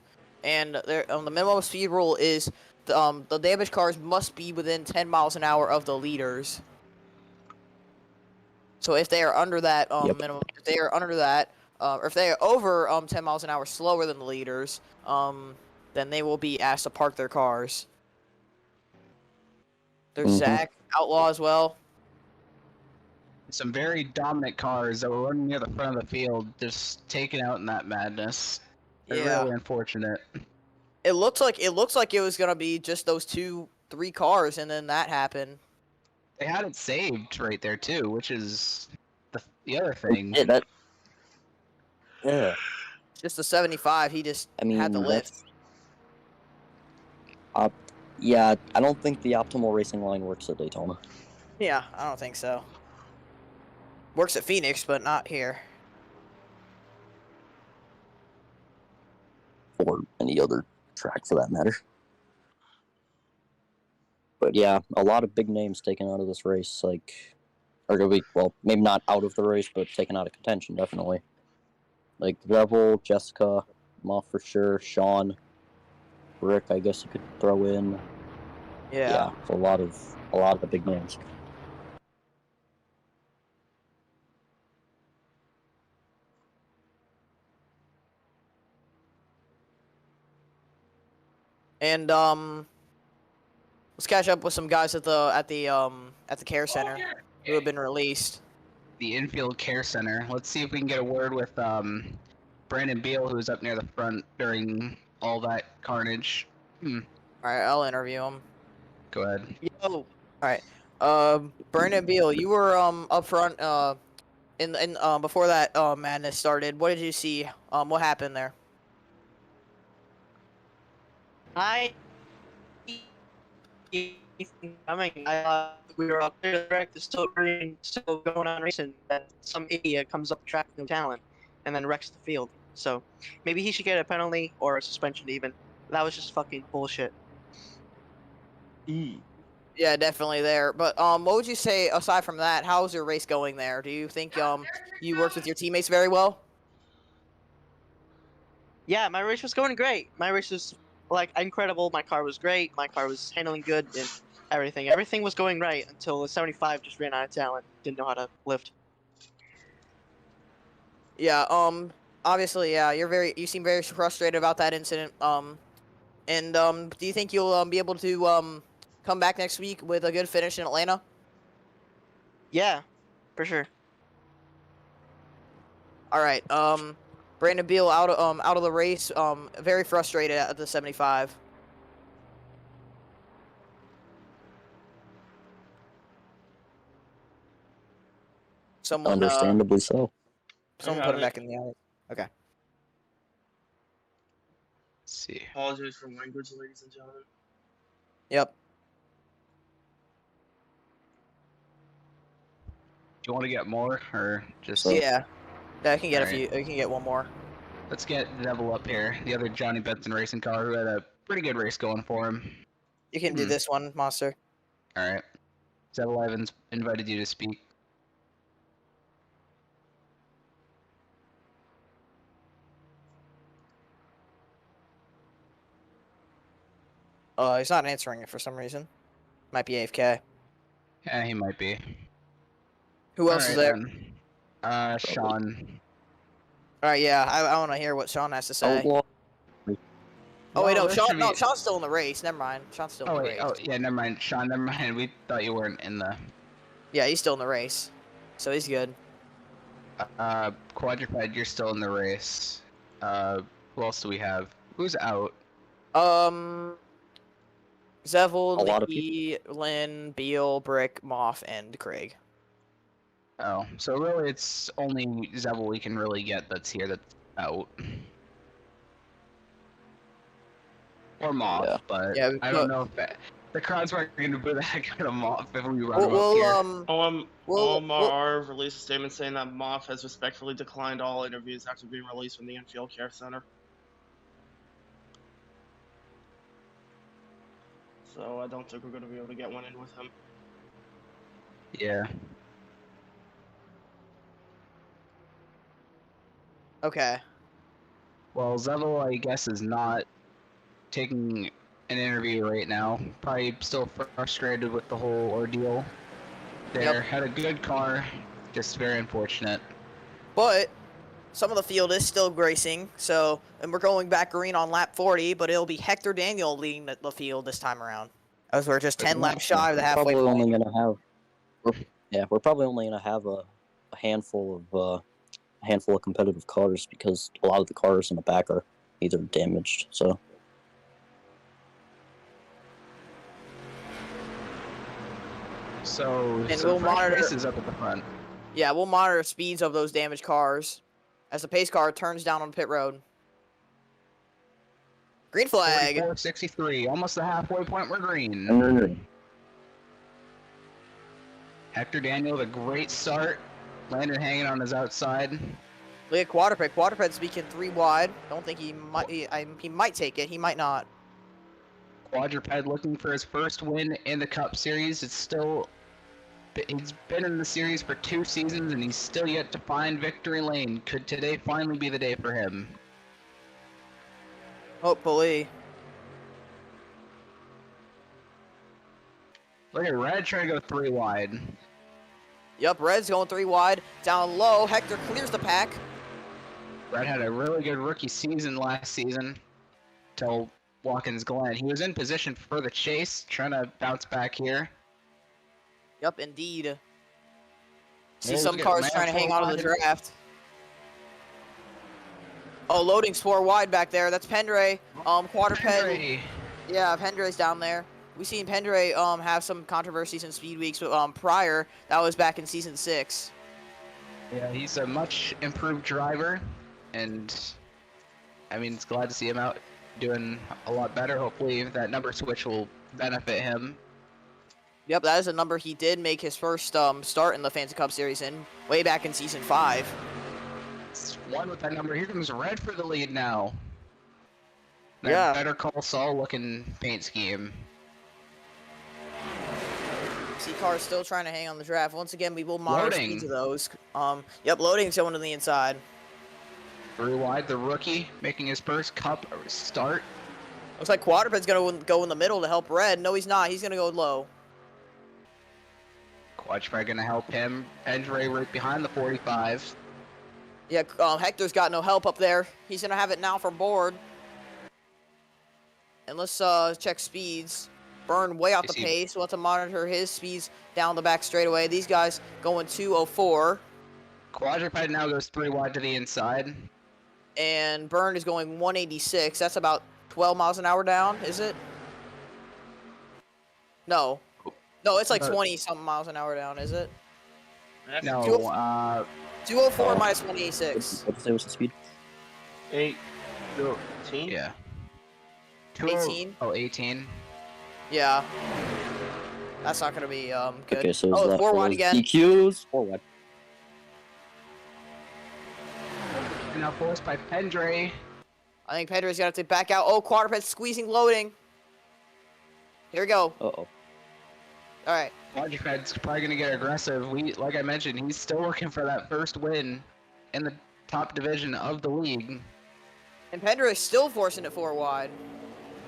and there the minimum speed rule is the damaged cars must be within 10 miles an hour of the leaders. So if they are under that Yep. minimum, if they are under that, or if they are over 10 miles an hour slower than the leaders, then they will be asked to park their cars. There's Zach Outlaw as well. Some very dominant cars that were running near the front of the field, just taken out in that madness. Yeah. Really unfortunate. It looks like it was gonna be just those 3 cars, and then that happened. They had it saved right there too, which is the other thing. Yeah, yeah. Just the 75, he just I mean, had to lift. Yeah, I don't think the optimal racing line works at Daytona. Yeah, I don't think so. Works at Phoenix, but not here. Or any other track for that matter. But yeah, a lot of big names taken out of this race, like, are gonna be, well, maybe not out of the race, but taken out of contention, definitely. Like Revel, Jessica, Moff for sure, Sean, Rick, I guess you could throw in. Yeah. A lot of big names. And let's catch up with some guys at the care center who have been released. The infield care center. Let's see if we can get a word with Brandon Beal, who was up near the front during all that carnage. All right, I'll interview him. Go ahead. Yo. All right. Brandon Beal, you were up front in before that madness started. What did you see? What happened there? Coming. We were up there, the track is still going on racing. That some idiot comes up the track with no talent, and then wrecks the field. So maybe he should get a penalty or a suspension even. That was just fucking bullshit. E. Yeah, definitely there. But what would you say aside from that? How's your race going there? Do you think you worked with your teammates very well? Yeah, my race was going great. My race was like incredible. My car was great. My car was handling good and everything. Everything was going right until the 75 just ran out of talent. Didn't know how to lift. Yeah. Obviously, yeah. You seem very frustrated about that incident. And do you think you'll be able to come back next week with a good finish in Atlanta? Yeah, for sure. All right. Brandon Beal out of the race. Very frustrated at the 75. Someone Understandably so. someone I put him got it. back in the alley. Okay. Let's see. Apologize for language, ladies and gentlemen. Yep. Do you want to get more, or just? So- Yeah. Yeah, I can get a Alright. few. I can get one more. Let's get Neville up here, the other Johnny Benson racing car, who had a pretty good race going for him. You can do this one, Monster. All right. Neville, I've invited you to speak. He's not answering it for some reason. Might be AFK. Yeah, he might be. Who else is there? Then. Sean. All right, yeah. I want to hear what Sean has to say. Outlaw. Oh wait, no, there Sean. should No, be- Sean's still in the race. Never mind. Sean's still Oh in the wait. race. Oh yeah. Never mind, Sean. Never mind. We thought you weren't in the. Yeah, he's still in the race, so he's good. Quadruped, you're still in the race. Who else do we have? Who's out? Zevel, A lot of Nikki, Lynn, Beal, Brick, Moff, and Craig. Oh, so really it's only Zevel we can really get that's here that's out. Or Moth, Yeah. but Yeah, I don't know if the crowds weren't going to boo the heck out of Moth if we run him up We'll here. OMR released a statement saying that Moff has respectfully declined all interviews after being released from the Infield Care Center. So I don't think we're going to be able to get one in with him. Yeah. Okay. Well, Zevel, I guess, is not taking an interview right now. Probably still frustrated with the whole ordeal. There, Yep. had a good car, just very unfortunate. But some of the field is still racing, so and we're going back green on lap 40, but it'll be Hector Daniel leading the field this time around. As we're just 10 laps shy of the halfway Probably point. only gonna have. We're probably only gonna have a handful of competitive cars because a lot of the cars in the back are either damaged. So So, And some we'll fresh monitor- faces up at the front. Yeah, we'll monitor speeds of those damaged cars as the pace car turns down on pit road. Green flag. 44.63, almost the halfway point. We're green. Hector Daniel, a great start. Landon hanging on his outside. Look at Quadruped. Quadruped's speaking 3 wide. Don't think he might. He might take it. He might not. Quadruped looking for his first win in the Cup Series. He's been in the series for 2 seasons and he's still yet to find victory lane. Could today finally be the day for him? Hopefully. Look at Red trying to go 3 wide. Yep, Red's going 3 wide. Down low. Hector clears the pack. Red had a really good rookie season last season till Watkins Glen. He was in position for the chase, trying to bounce back here. Yep, indeed. See There's some good cars man trying to hang on to the forward. draft. Oh, loading's 4 wide back there. That's Pendre. Quadruped. Henry. Yeah, Pendre's down there. We seen Pendre have some controversies in speed weeks prior. That was back in season 6. Yeah, he's a much improved driver, and I mean, it's glad to see him out doing a lot better. Hopefully, that number switch will benefit him. Yep, that is a number he did make his first start in the Fantasy Cup Series in way back in season 5. It's one with that number. Here comes Red for the lead now. That Yeah. Better Call Saul looking paint scheme. See cars still trying to hang on the draft. Once again, we will monitor Loading. speeds of those. Yep, loading's going to the inside. 3 wide, the rookie making his first cup start. Looks like Quadruped's going to go in the middle to help Red. No, he's not. He's going to go low. Quadruped gonna help him. Andre right behind the 45. Yeah, Hector's got no help up there. He's going to have it now for board. And let's check speeds. Burn way out the pace. We'll have to monitor his speeds down the back straightaway. These guys going 204. Quadruped now goes 3 wide to the inside. And Burn is going 186. That's about 12 miles an hour down, is it? No. No, it's like 20-something miles an hour down, is it? No, 204 minus 186. What did you say was the speed? 18? yeah. 18? Oh, 18. Yeah. That's not going to be good. Okay, so oh, that 4 wide was again. DQs, 4 wide. And now forced by Pendre. I think Pedro's got to back out. Oh, Quadruped squeezing loading. Here we go. Uh-oh. All right. Quadruped's probably gonna get aggressive. Like I mentioned, he's still looking for that first win in the top division of the league. And Pedro is still forcing it 4 wide.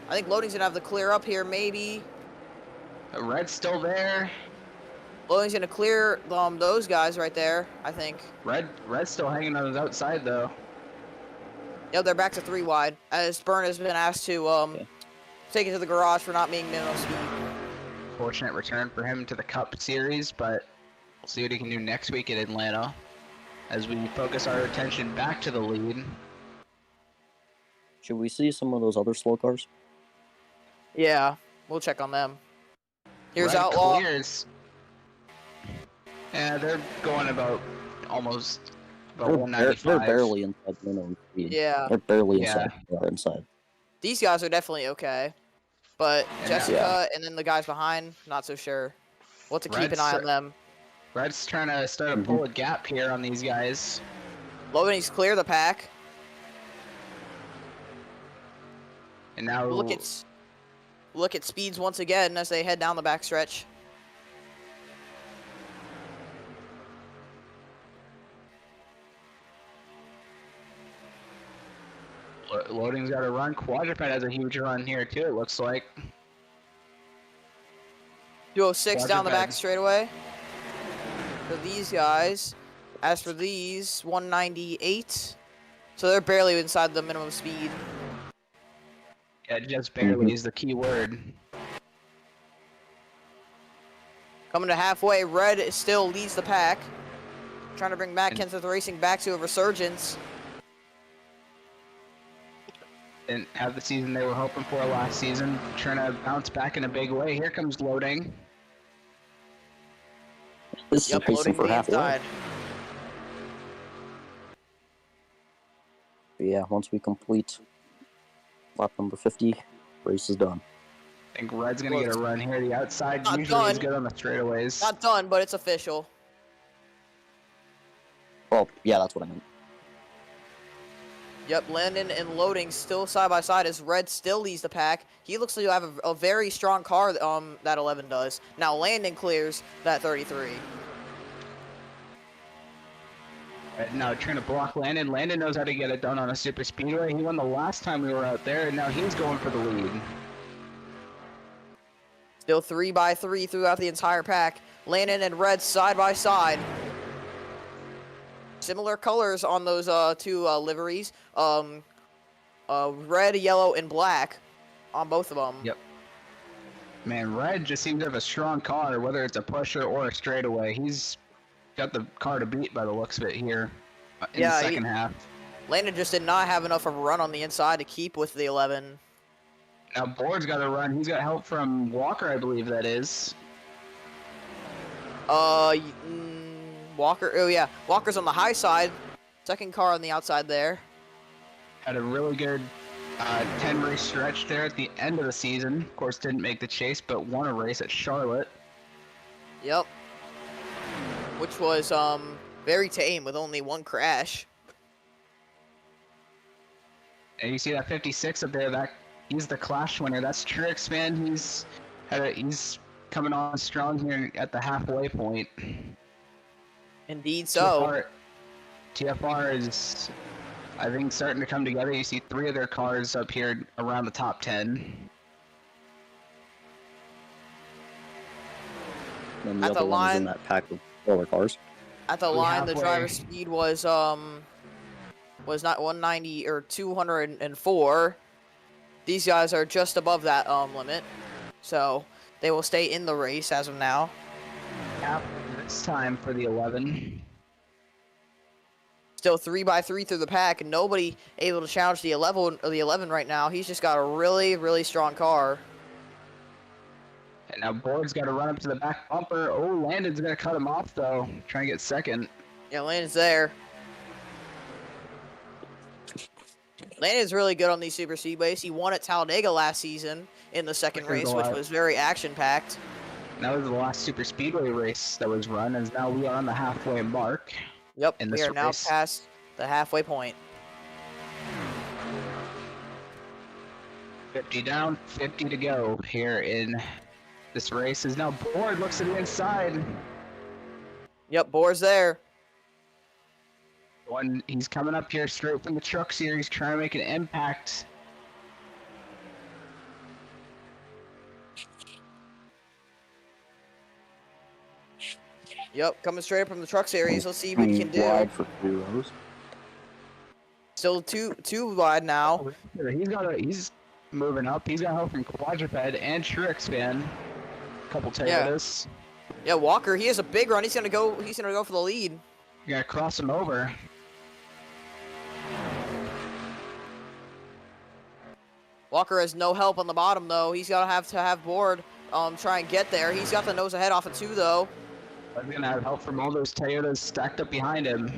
I think loading's going to have the clear up here, maybe. Red's still there. Loading's going to clear those guys right there, I think. Red's still hanging on his outside though. Yep, they're back to 3 wide, as Burn has been asked to take it to the garage for not being minimum speed. Fortunate return for him to the Cup Series, but we'll see what he can do next week at Atlanta as we focus our attention back to the lead. Should we see some of those other slow cars? Yeah, we'll check on them. Here's Red Outlaw. Clears. Yeah, they're going about almost about They're 195. barely inside the minimum speed. Yeah, They're barely Yeah. inside. They're inside. these guys are definitely okay. But Yeah. Jessica and then the guys behind, not so sure. We'll have to keep an eye on them. Red's trying to start to pull a gap here on these guys. Loading's clear the pack. And now Look at speeds once again as they head down the backstretch. Loading's got a run. Quadruped has a huge run here too, it looks like. 206 down the back Quadruped. straightaway. For these guys. As for these, 198. So they're barely inside the minimum speed. Yeah, just barely is the key word. Coming to halfway, Red still leads the pack. Trying to bring Matt Kenseth Racing back to a resurgence. Didn't have the season they were hoping for last season. Trying to bounce back in a big way. Here comes Loading. This is Yep, racing loading for the halfway. inside. But yeah, once we complete lap number 50, race is done. I think Red's gonna get a run here. The outside Not usually is done. good on the straightaways. Not done, but it's official. Well, yeah, that's what I meant. Yep, Landon and Loading still side by side as Red still leads the pack. He looks like he'll have a very strong car, that 11 does. Now Landon clears that 33. Right now trying to block Landon. Landon knows how to get it done on a super speedway. He won the last time we were out there, and now he's going for the lead. Still 3 by 3 throughout the entire pack. Landon and Red side by side. Similar colors on those two liveries. Red, yellow, and black on both of them. Yep. Man, Red just seems to have a strong car, whether it's a pusher or a straightaway. He's got the car to beat by the looks of it here in the second half. Landon just did not have enough of a run on the inside to keep with the 11. Now Board's got a run. He's got help from Walker, I believe that is. Walker. Oh yeah, Walker's on the high side. Second car on the outside there. Had a really good 10-race stretch there at the end of the season. Of course, didn't make the chase, but won a race at Charlotte. Yep. Which was very tame with only one crash. And you see that 56 up there. He's the Clash winner. That's Trix, man. He's coming on strong here at the halfway point. Indeed so. TFR is, I think, starting to come together. You see 3 of their cars up here around the top 10. And the At the other one is in line- that pack of slower cars. At the We line, the halfway. driver's speed was not 190 or 204. These guys are just above that limit, so they will stay in the race as of now. This time for the 11. Still 3x3 through the pack, and nobody able to challenge the 11 right now. He's just got a really strong car. And now Board's got to run up to the back bumper. Oh, Landon's going to cut him off, though. Trying to get second. Yeah, Landon's there. Landon's really good on these super speedways. He won at Talladega last season in the second race, which was very action-packed. That was the last super speedway race that was run, and now we are on the halfway mark. Yep, in we this are now race. past the halfway point. 50 down, 50 to go here in this race. Is now Board looks to the inside. Yep, Boar's there. He's coming up here straight from the truck series, trying to make an impact. Yep, coming straight up from the truck series. Let's see what he can do. Wide for 3 rows. Still two wide now. He's moving up. He's got help from Quadruped and Trix fan. Couple Toyotas. Yeah, Walker, he has a big run. He's gonna go for the lead. You gotta cross him over. Walker has no help on the bottom though. He's gotta have Board try and get there. He's got the nose ahead off of 2 though. He's gonna have help from all those Toyotas stacked up behind him.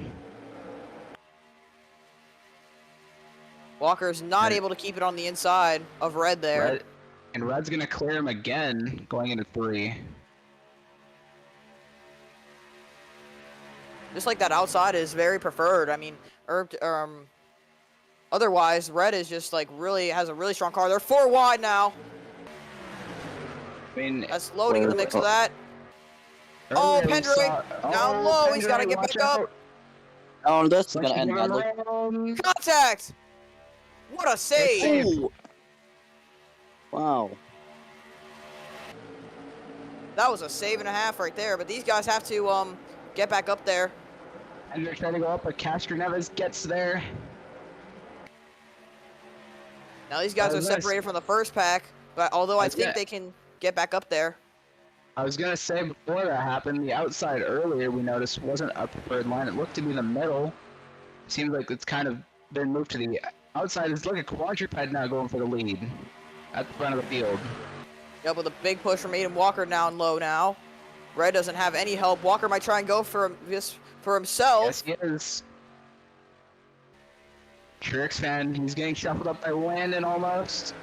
Walker's not able to keep it on the inside of Red there. Red's gonna clear him again, going into 3. Just like that outside is very preferred. I mean, otherwise, Red is just like has a really strong car. They're 4 wide now. I mean, That's loading in the mix of that. Oh, Pendray down low. He's got to get back up. Oh, this is going to end badly. Contact. What a save. Ooh. Wow. That was a save and a half right there. But these guys have to get back up there. And they're trying to go up, but Castro Neves gets there. Now these guys are separated from the first pack. But although I think they can get back up there. I was gonna say before that happened, the outside earlier we noticed wasn't a preferred line. It looked to be the middle. Seems like it's kind of been moved to the outside. It's like a Quadruped now going for the lead at the front of the field. Yep, with a big push from Aiden Walker down low now. Red doesn't have any help. Walker might try and go for himself. Yes, he is. Trix fan, he's getting shuffled up by Landon almost.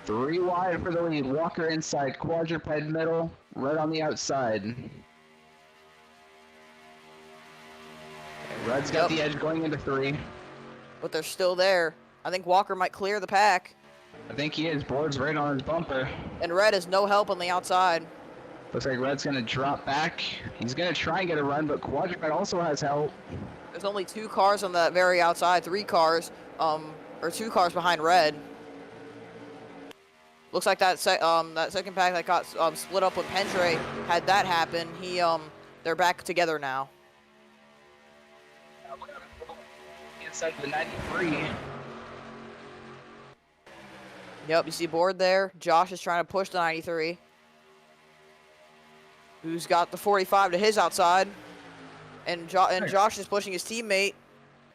Three wide for the lead. Walker inside, Quadruped middle, Red on the outside. Red's got the edge going into 3. But they're still there. I think Walker might clear the pack. I think he is. Board's right on his bumper. And Red has no help on the outside. Looks like Red's going to drop back. He's going to try and get a run, but Quadruped also has help. There's only 2 cars on the very outside, 3 cars, or 2 cars behind Red. Looks like that second pack that got split up with Pendray had that happen. They're back together now. Inside the 93. Yep, you see Board there. Josh is trying to push the 93. Who's got the 45 to his outside. And Josh is pushing his teammate.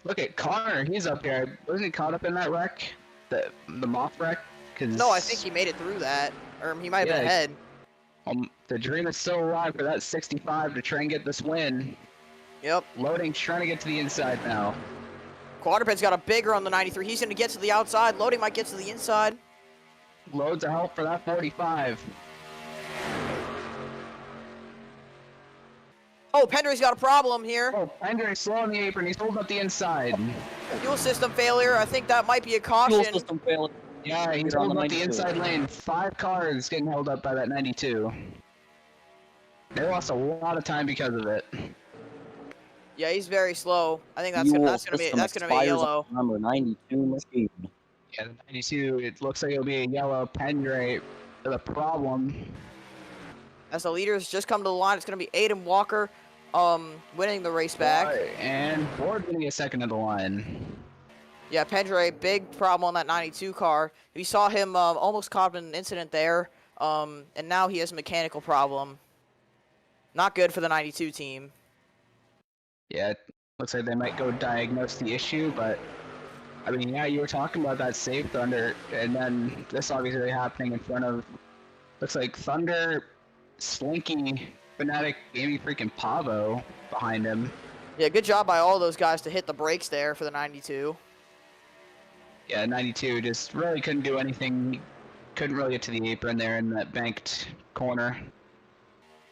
Look at Connor. He's up here. Wasn't he caught up in that wreck? The moth wreck? No, I think he made it through that. Or he might have been ahead. The dream is still alive for that 65 to try and get this win. Yep. Loading, trying to get to the inside now. Quadruped's got a bigger on the 93. He's going to get to the outside. Loading might get to the inside. Loads of help for that 45. Oh, Pendry's got a problem here. Oh, Andre's slow on the apron. He's holding up the inside. Fuel system failure. I think that might be a Fuel caution. system failure. Yeah, he's Here on holding the up the 92. inside lane. 5 cars getting held up by that 92. They lost a lot of time because of it. Yeah, he's very slow. I think that's Fuel gonna be system expires yellow. on number 92 machine. Yeah, the 92, it looks like it'll be a yellow Pendray with a problem. As the leaders just come to the line, it's gonna be Aiden Walker, winning the race back. And Ford getting a second of the line. Yeah, Pendray, big problem on that 92 car. We saw him almost caught in an incident there, and now he has a mechanical problem. Not good for the 92 team. Yeah, it looks like they might go diagnose the issue, but I mean, yeah, you were talking about that save Thunder, and then this obviously happening in front of, looks like Thunder, Slinky, Fnatic, Amy freaking Pavo behind him. Yeah, good job by all those guys to hit the brakes there for the 92. Yeah, 92 just really couldn't do anything. Couldn't really get to the apron there in that banked corner.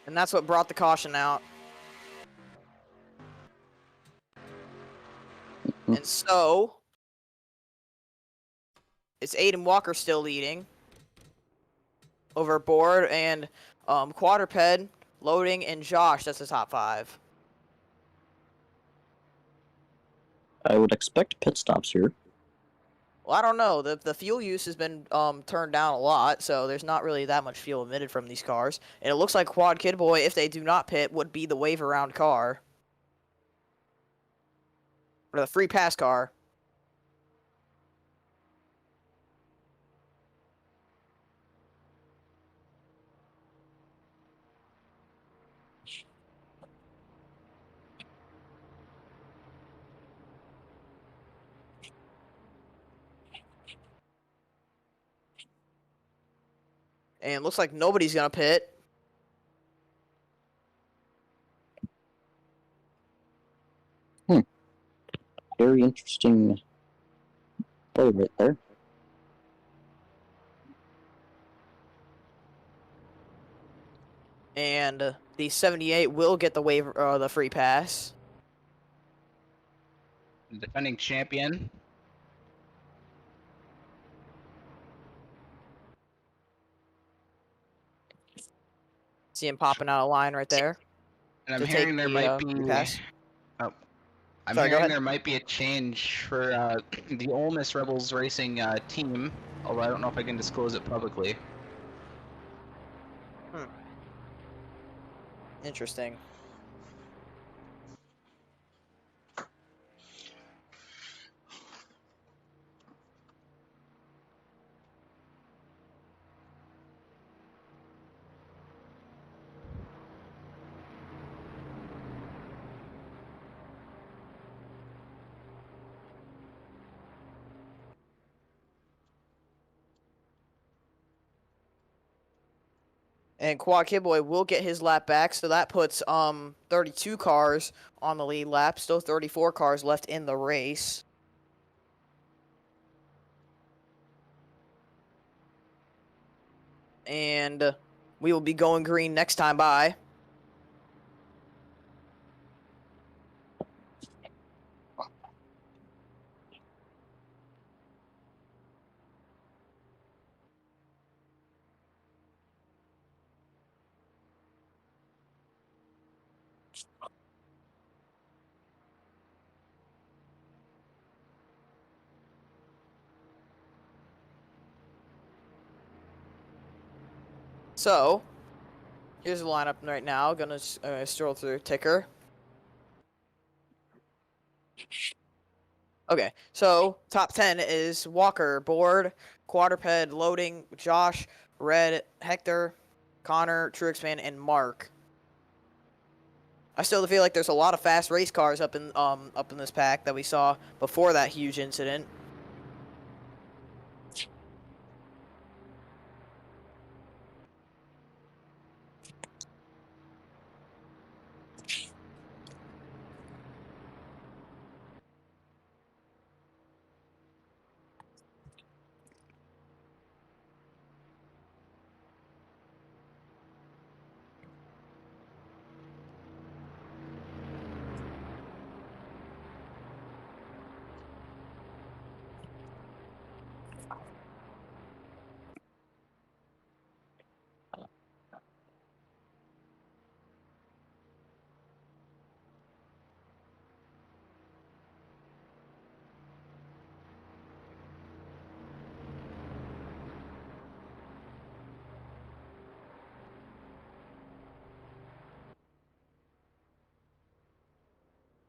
And that's what brought the caution out. And so, it's Aiden Walker still leading over Board and Quadruped, Loading, and Josh. That's the top 5. I would expect pit stops here. Well, I don't know. The fuel use has been turned down a lot, so there's not really that much fuel emitted from these cars. And it looks like Quad Kid Boy, if they do not pit, would be the wave around car. Or the free pass car. And it looks like nobody's going to pit. Very interesting play right there. And the 78 will get the waiver, the free pass. Defending champion. See him popping out a line right there. And I'm To hearing take there the, might be. free pass. Oh, I'm Sorry, go hearing ahead. there might be a change for the Ole Miss Rebels Racing team. Although I don't know if I can disclose it publicly. Interesting. And Quad Kid Boy will get his lap back, so that puts 32 cars on the lead lap. Still 34 cars left in the race. And we will be going green next time by. So, here's the lineup right now. Gonna stroll through ticker. Okay, so top 10 is Walker, Board, Quadruped, Loading, Josh, Red, Hector, Connor, Truexpan, and Mark. I still feel like there's a lot of fast race cars up in this pack that we saw before that huge incident.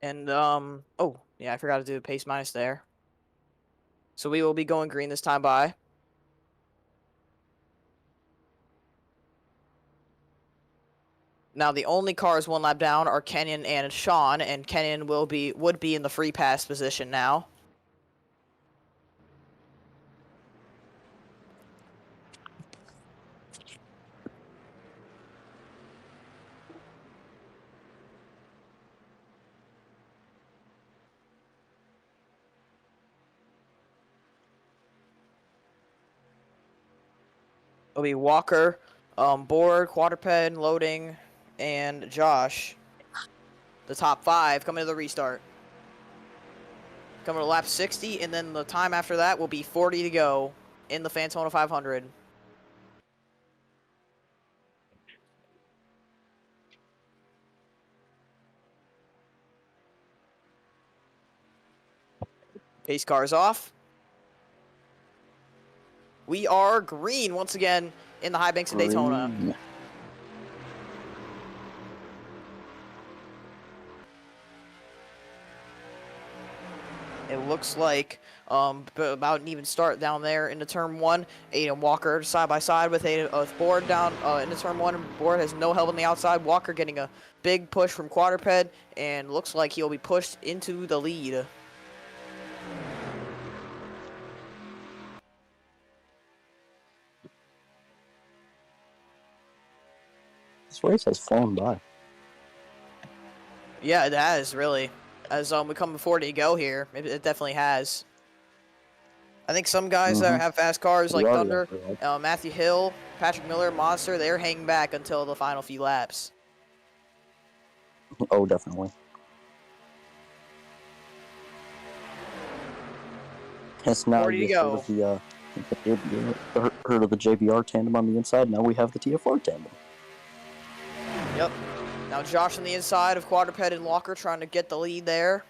And, oh, yeah, I forgot to do the pace minus there. So we will be going green this time by. Now, the only cars one lap down are Kenyon and Sean, and Kenyon would be in the free pass position now. It'll be Walker, Board, Quadruped, Loading, and Josh. The top 5 coming to the restart. Coming to lap 60, and then the time after that will be 40 to go in the Fantona 500. Pace cars off. We are green once again in the high banks of Daytona. Green. It looks like about an even start down there into turn 1. Aiden Walker side by side with Board down into turn 1. Board has no help on the outside. Walker getting a big push from Quadruped, and looks like he'll be pushed into the lead. This race has flown by. Yeah, it has, really. As we come to 40 to go here, it definitely has. I think some guys that have fast cars like Thunder, Matthew Hill, Patrick Miller, Monster, they're hanging back until the final few laps. Oh, definitely. It's now Ready to go. Heard of the JBR tandem on the inside. Now we have the TFR tandem. Yep. Now Josh on the inside of Quadruped and Walker trying to get the lead there.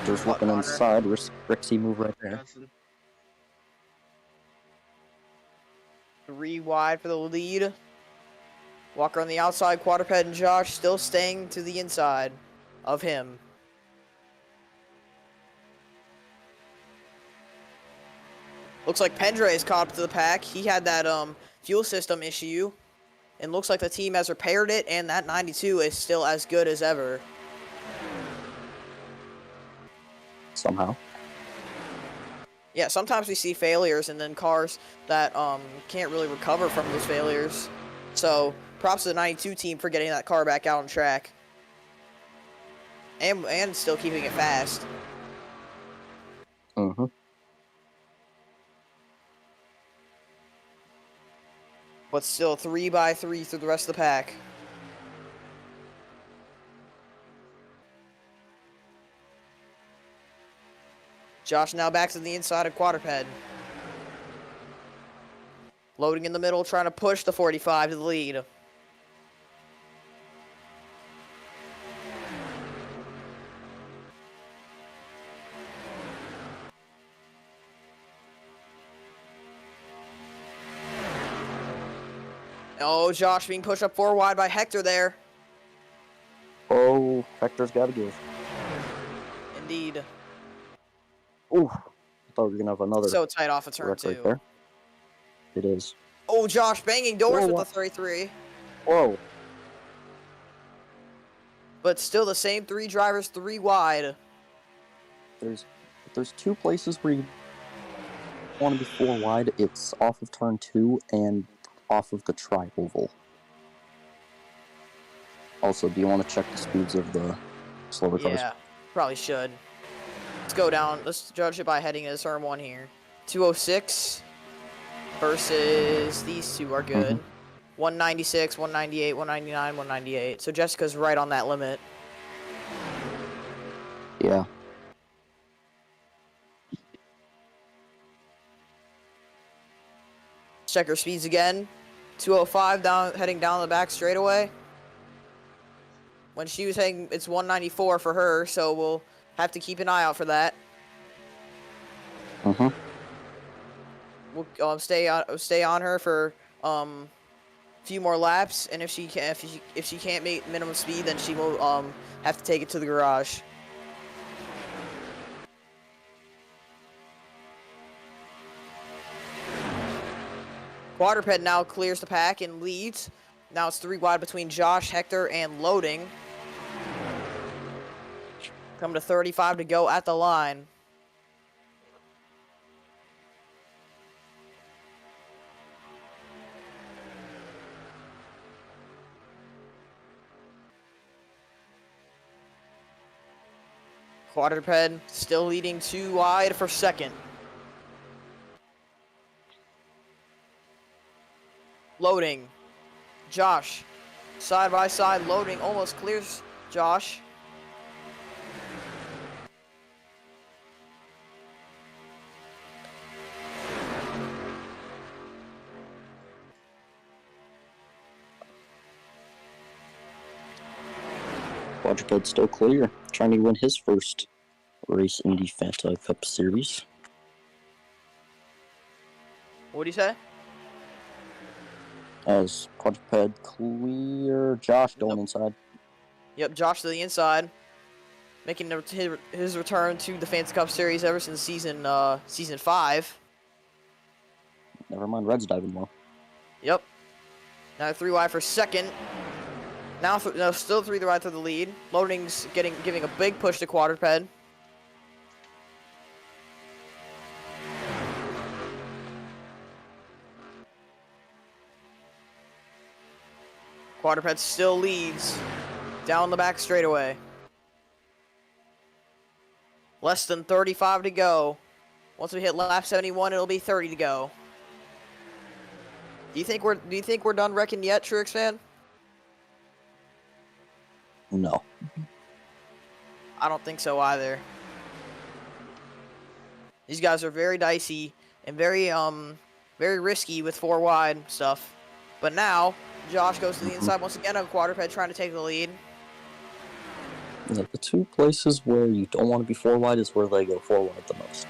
Just looking inside. Rixie move right there. 3 wide for the lead. Walker on the outside, Quadruped and Josh still staying to the inside of him. Looks like Pendre is caught up to the pack. He had that fuel system issue. And looks like the team has repaired it, and that 92 is still as good as ever. Somehow. Yeah, sometimes we see failures and then cars that can't really recover from those failures. So props to the 92 team for getting that car back out on track. And still keeping it fast. Mm-hmm. But still 3 by 3 through the rest of the pack. Josh now back to the inside of Quadruped. Loading in the middle, trying to push the 45 to the lead. Oh, Josh being pushed up 4 wide by Hector there. Oh, Hector's got to give. Indeed. Ooh, I thought we were going to have another So tight off of turn wreck 2. right there. It is. Oh, Josh banging doors with the 33. Whoa. But still the same 3 drivers, 3 wide. There's 2 places where you want to be 4 wide. It's off of turn 2 and off of the tri-oval. Also, do you want to check the speeds of the slower cars? Yeah, probably should. Let's go down. Let's judge it by heading into turn 1 here. 206 versus these two are good. 196, 198, 199, 198. So Jessica's right on that limit. Yeah. Check her speeds again. 205 down, heading down the back straightaway. When she was heading, it's 194 for her, so we'll have to keep an eye out for that. Mm-hmm. We'll stay on her for few more laps, and if she can't make minimum speed, then she will have to take it to the garage. Quadruped now clears the pack and leads. Now it's 3 wide between Josh, Hector, and Loading. Come to 35 to go at the line. Quadruped still leading 2 wide for second. Loading. Josh. Side by side. Loading almost clears Josh. Quadruped still clear, trying to win his first race in the Fanta Cup Series. What do you say? As Quadruped clear, Josh going inside. Yep, Josh to the inside, making his return to the Fantasy Cup Series ever since season 5. Never mind, Red's diving well. Yep. Now 3 wide for second. Now still 3 wide to the lead. Loading's giving a big push to Quadruped. Quadruped still leads down the back straightaway. Less than 35 to go. Once we hit lap 71, it'll be 30 to go. Do you think we're done wrecking yet, Trix fan? No. I don't think so either. These guys are very dicey and very risky with 4 wide stuff. But now Josh goes to the inside once again on Quadruped, trying to take the lead. Yeah, the 2 places where you don't want to be 4 wide is where they go 4 wide the most.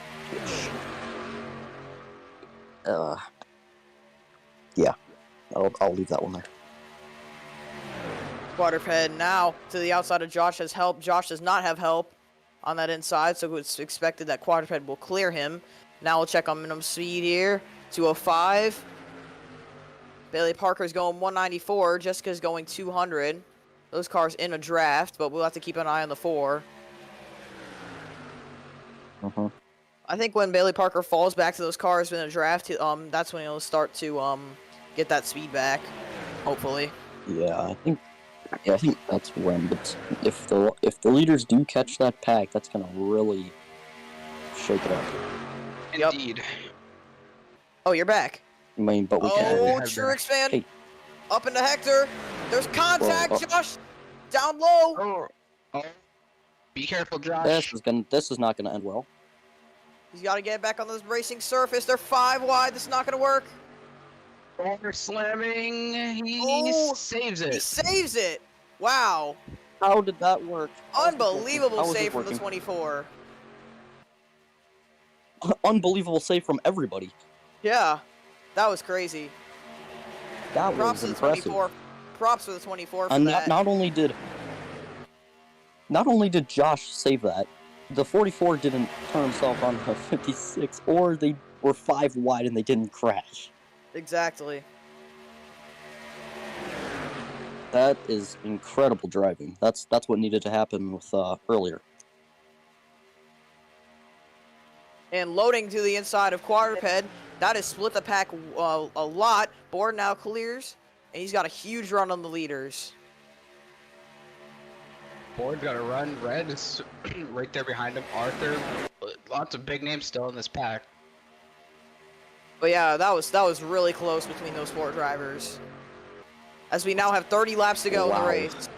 Yeah, I'll leave that one there. Quadruped now to the outside of Josh has help. Josh does not have help on that inside, so it's expected that Quadruped will clear him. Now we'll check on minimum speed here. 205. Bailey Parker's going 194. Jessica's going 200. Those cars in a draft, but we'll have to keep an eye on the 4. I think when Bailey Parker falls back to those cars in a draft, that's when he'll start to get that speed back. Hopefully. Yeah, I think that's when. But if the leaders do catch that pack, that's gonna really shake it up. Indeed. Oh, you're back. I mean, but we Oh, can. Truex fan. Hey. Up into Hector. There's contact, Whoa, Josh. Down low. Oh. Be careful, Josh. This is not gonna end well. He's got to get back on this racing surface. They're 5 wide. This is not going to work. Over slamming. He saves it. He saves it. Wow. How did that work? Unbelievable save from the 24. Unbelievable save from everybody. Yeah. That was crazy. That Props was to the impressive. 24. Props to the 24 for And that. not only did Josh save that, the 44 didn't turn himself on the 56, or they were 5 wide and they didn't crash. Exactly. That is incredible driving. That's what needed to happen with earlier. And loading to the inside of Quadruped. That has split the pack a lot. Board now clears, and he's got a huge run on the leaders. Board got a run. Red is right there behind him. Arthur. Lots of big names still in this pack. But yeah, that was really close between those 4 drivers. As we now have 30 laps to go in the race.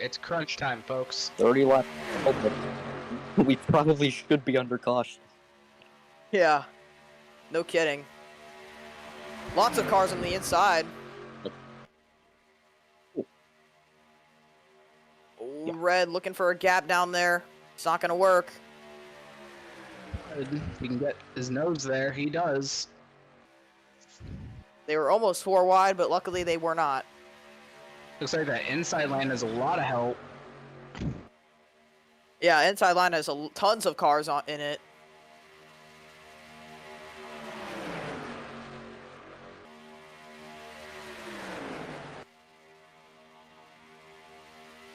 It's crunch time, folks. 30 laps. We probably should be under caution. Yeah. No kidding. Lots of cars on the inside. Oh, Red looking for a gap down there. It's not going to work. He can get his nose there. He does. They were almost 4 wide, but luckily they were not. Looks like that inside line has a lot of help. Yeah, inside line has tons of cars in it.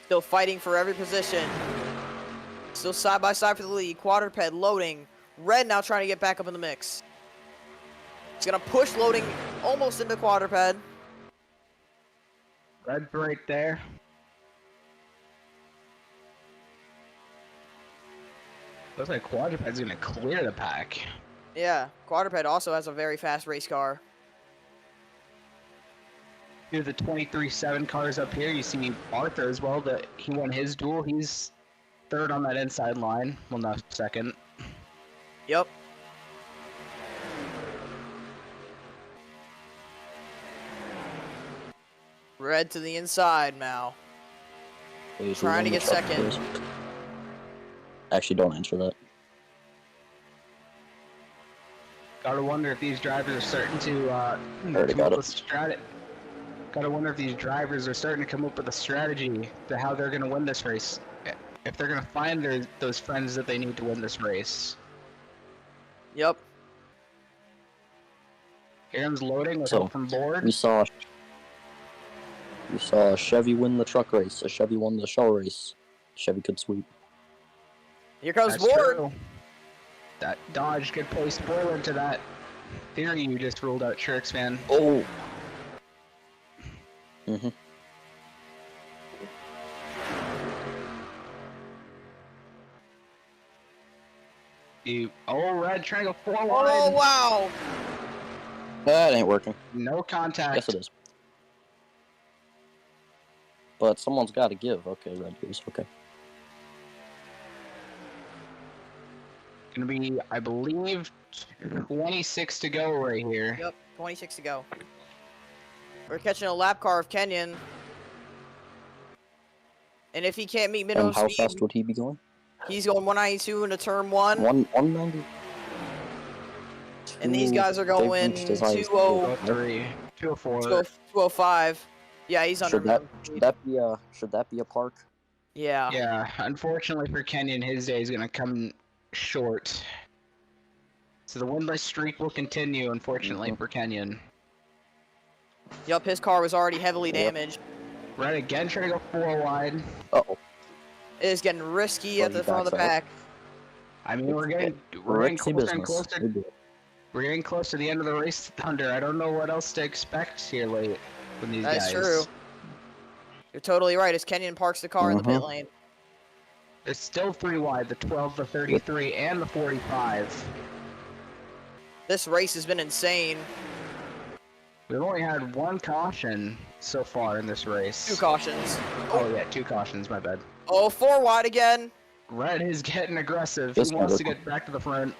Still fighting for every position. Still side by side for the lead. Quadruped loading. Red now trying to get back up in the mix. He's gonna push loading almost into quadruped. Red's right there. Looks like Quadruped's gonna clear the pack. Yeah, quadruped also has a very fast race car. Here's the 23-7 cars up here. You see Arthur as well. That he won his duel. He's third on that inside line. Well, no, second. Yep. Red to the inside now. Trying to get second. Actually, don't answer that. Gotta wonder if these drivers are starting to Already got it. Gotta wonder if these drivers are starting to come up with a strategy to how they're gonna win this race. If they're gonna find those friends that they need to win this race. Yep. Here comes loading with So, help from board. We saw a Chevy win the truck race. A Chevy won the shell race. Chevy could sweep. Here comes That's Ward. true. That Dodge could play spoiler into that theory you just ruled out, Shirks fan. Oh. Mhm. Red trying to go 4 Oh, wide. wow. That ain't working. No contact. Yes, it is. But someone's got to give. Okay, red goes. Okay. Gonna be, I believe, 26 to go right here. Yep, 26 to go. We're catching a lap car of Kenyon. And if he can't meet minimum And how speed, fast would he be going? he's going 192 into turn 1. 190. And these guys are going 20, 203, 204. 205. Yeah, he's under minimum speed. Should that be a park? Yeah. Yeah, unfortunately for Kenyon, his day is gonna come short. So the winless streak will continue, unfortunately, for Kenyon. Yep, his car was already heavily damaged. Red again trying to go 4 wide. Uh-oh. It is getting risky at the front of the pack. I mean, we're getting closer and closer. We're getting close to the end of the race, Thunder. I don't know what else to expect here late from these guys. That's true. You're totally right, as Kenyon parks the car in the pit lane. It's still 3 wide, the 12, the 33, and the 45. This race has been insane. We've only had 1 caution so far in this race. 2 cautions. Oh yeah, 2 cautions, my bad. Oh, 4 wide again. Red is getting aggressive. This He wants to get back to the front.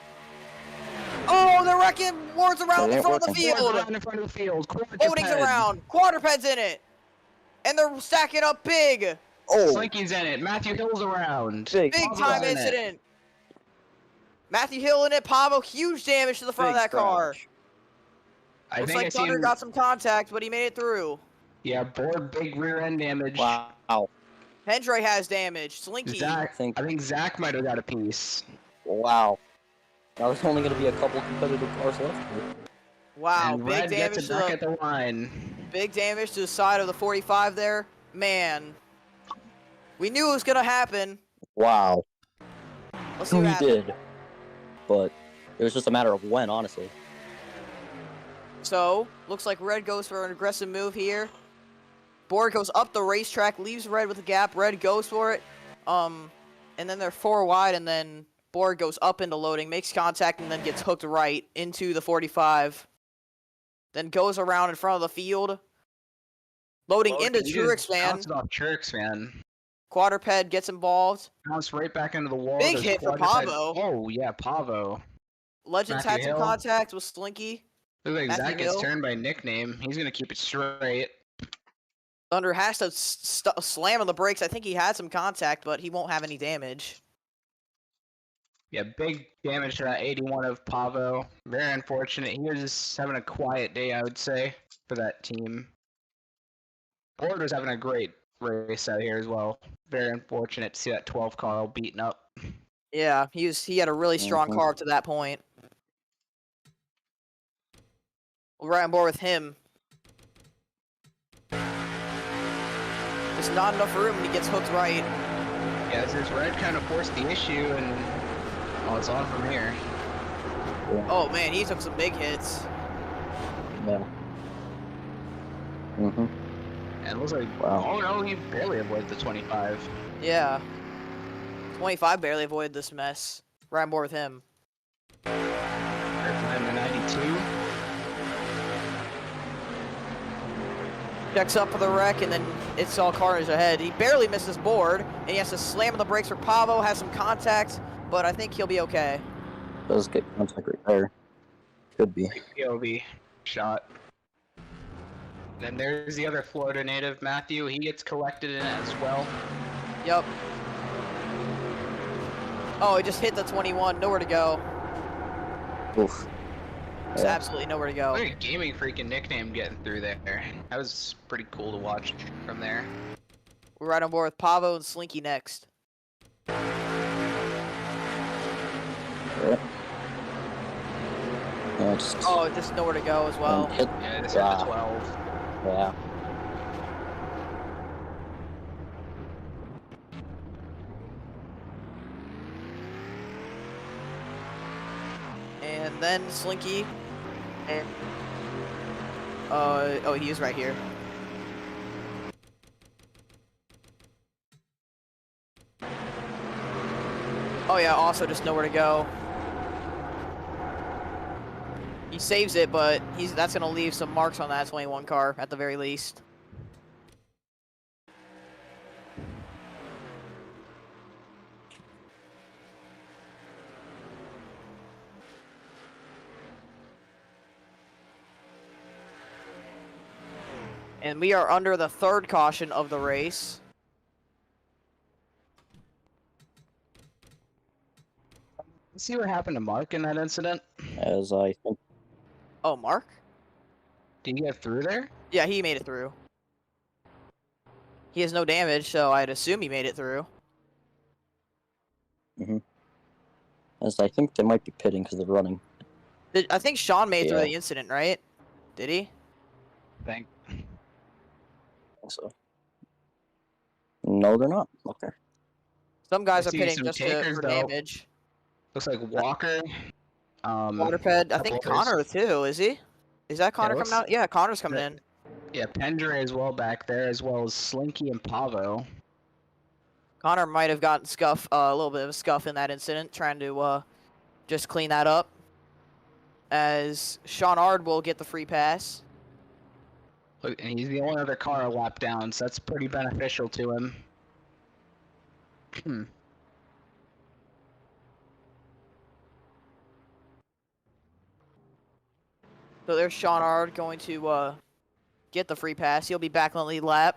Oh, they're wrecking Ward's around the front of the field. Around in front of the field. Loading's around. Quadruped's in it. And they're stacking up big. Oh, Slinky's in it. Matthew Hill's around. Big time incident. Matthew Hill in it. Pavo, huge damage to the front of that car. Looks like Thunder got some contact, but he made it through. Yeah, board big rear end damage. Wow. Hendry has damage. Slinky. Zach, I think Zach might have got a piece. Wow. Now there's only going to be a couple competitive cars left. Wow, And big Red damage gets to it back at the line. big damage to the side of the 45 there. Man. We knew it was gonna happen. Wow. Let's see what happens. did. But it was just a matter of when, honestly. So, looks like Red goes for an aggressive move here. Board goes up the racetrack, leaves Red with a gap. Red goes for it. And then they're 4 wide, and then Board goes up into loading, makes contact, and then gets hooked right into the 45. Then goes around in front of the field. Loading into Truex fan. Bounced off Truex fan. Quadruped gets involved. Bounced right back into the wall. Big There's hit for Quadruped. Pavo. Oh, yeah, Pavo. Legends Matthew had some Hill. contact with Slinky. Looks like Matthew Zach gets Hill. turned by nickname. He's going to keep it straight. Thunder has to slam on the brakes. I think he had some contact, but he won't have any damage. Yeah, big damage to that 81 of Pavo. Very unfortunate. He was just having a quiet day, I would say, for that team. Ford was having a great race out here as well. Very unfortunate to see that 12 car all beaten up. Yeah, he had a really strong Mhm. car up to that point. We're right on board with him. Just not enough room when he gets hooked right. Yeah, this red kind of forced the issue, and it's on from here. Oh man, he took some big hits. Yeah. Mhm. And it looks like, Wow. oh no, he barely avoided the 25. Yeah. 25 barely avoided this mess. Right on board with him. And the 92. Checks up for the wreck, and then it's all carnage ahead. He barely missed his board, and he has to slam on the brakes for Pavo, has some contact, but I think he'll be okay. Does get contact right there. Could be. POV shot. Then there's the other Florida native, Matthew. He gets collected in it as well. Yep. Oh, he just hit the 21. Nowhere to go. Oof. There's Yeah. absolutely nowhere to go. What a gaming freaking nickname getting through there. That was pretty cool to watch from there. We're right on board with Pavo and Slinky next. Yeah. Yeah, just Oh, just nowhere to go as well. hit. Yeah, this is Yeah. the 12. Yeah. And then Slinky. And oh, he is right here. Oh yeah, also just nowhere to go. He saves it, but that's gonna leave some marks on that 21 car at the very least. And we are under the third caution of the race. Let's see what happened to Mark in that incident. As I think. Oh, Mark? Did he get through there? Yeah, he made it through. He has no damage, so I'd assume he made it through. As I think they might be pitting because they're running. I think Sean made it through Yeah. the incident, right? Did he? Thank. So. No, they're not. Okay. Some guys I are see pitting some just takers, for though. damage. Looks like Walker. Waterped, I think couple others. Connor too, is he? Is that Connor looks- coming out? Yeah, Connor's coming Yeah. in. Yeah, Pendre as well back there, as well as Slinky and Pavo. Connor might have gotten a little bit of a scuff in that incident, trying to just clean that up. As Sean Ard will get the free pass. Look, and he's the only other car a lap down, so that's pretty beneficial to him. So there's Sean Ard going to get the free pass. He'll be back on the lead lap.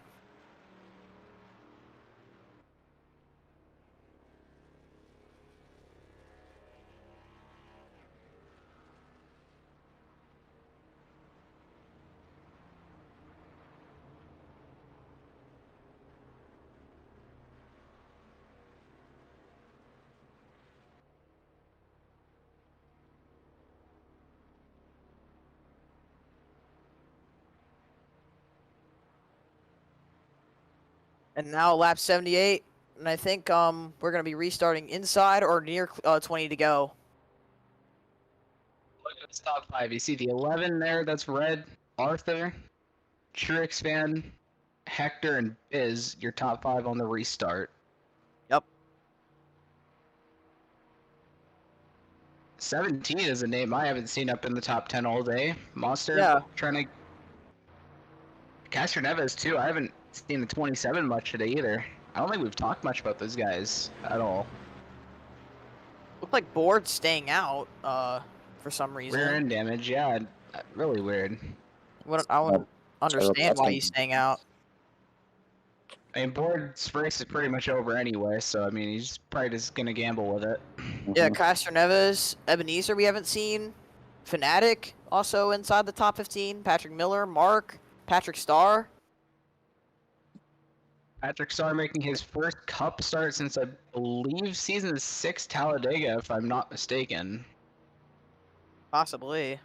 And now lap 78, and I think we're gonna be restarting inside or near 20 to go. Look at the top 5. You see the 11 there, that's red. Arthur, Trix fan, Hector, and Biz, your top 5 on the restart. Yep. 17 is a name I haven't seen up in the top 10 all day. Monster Yeah. trying to... Castro Neves too, I haven't seen the 27 much today either. I don't think we've talked much about those guys at all. Looked like Board's staying out for some reason. Rear end damage, yeah, really weird. I wouldn't understand that's why fine. he's staying out. I mean, Board's race is pretty much over anyway, so I mean, he's probably just gonna gamble with it. Yeah, Castro Neves, Ebenezer we haven't seen. Fnatic also inside the top 15. Patrick Miller, Mark, Patrick Starr. Patrick Starr making his first cup start since I believe season 6 Talladega, if I'm not mistaken. Possibly.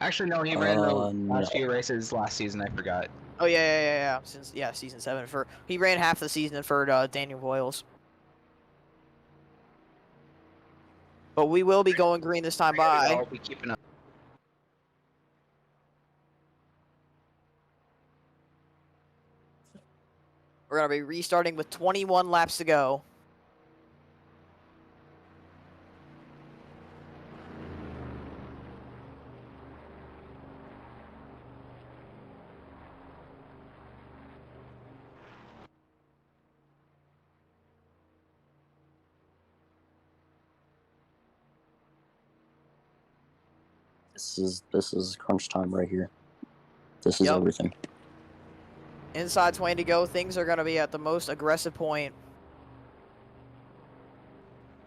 Actually, no, he ran the No. last few races last season. I forgot. Oh yeah. Since season 7 he ran half the season for Daniel Boyles. But we will be going green this time by. I'll be keeping up. We're gonna be restarting with 21 laps to go. This is crunch time right here. This is Yep. everything. Inside 20 to go. Things are gonna be at the most aggressive point.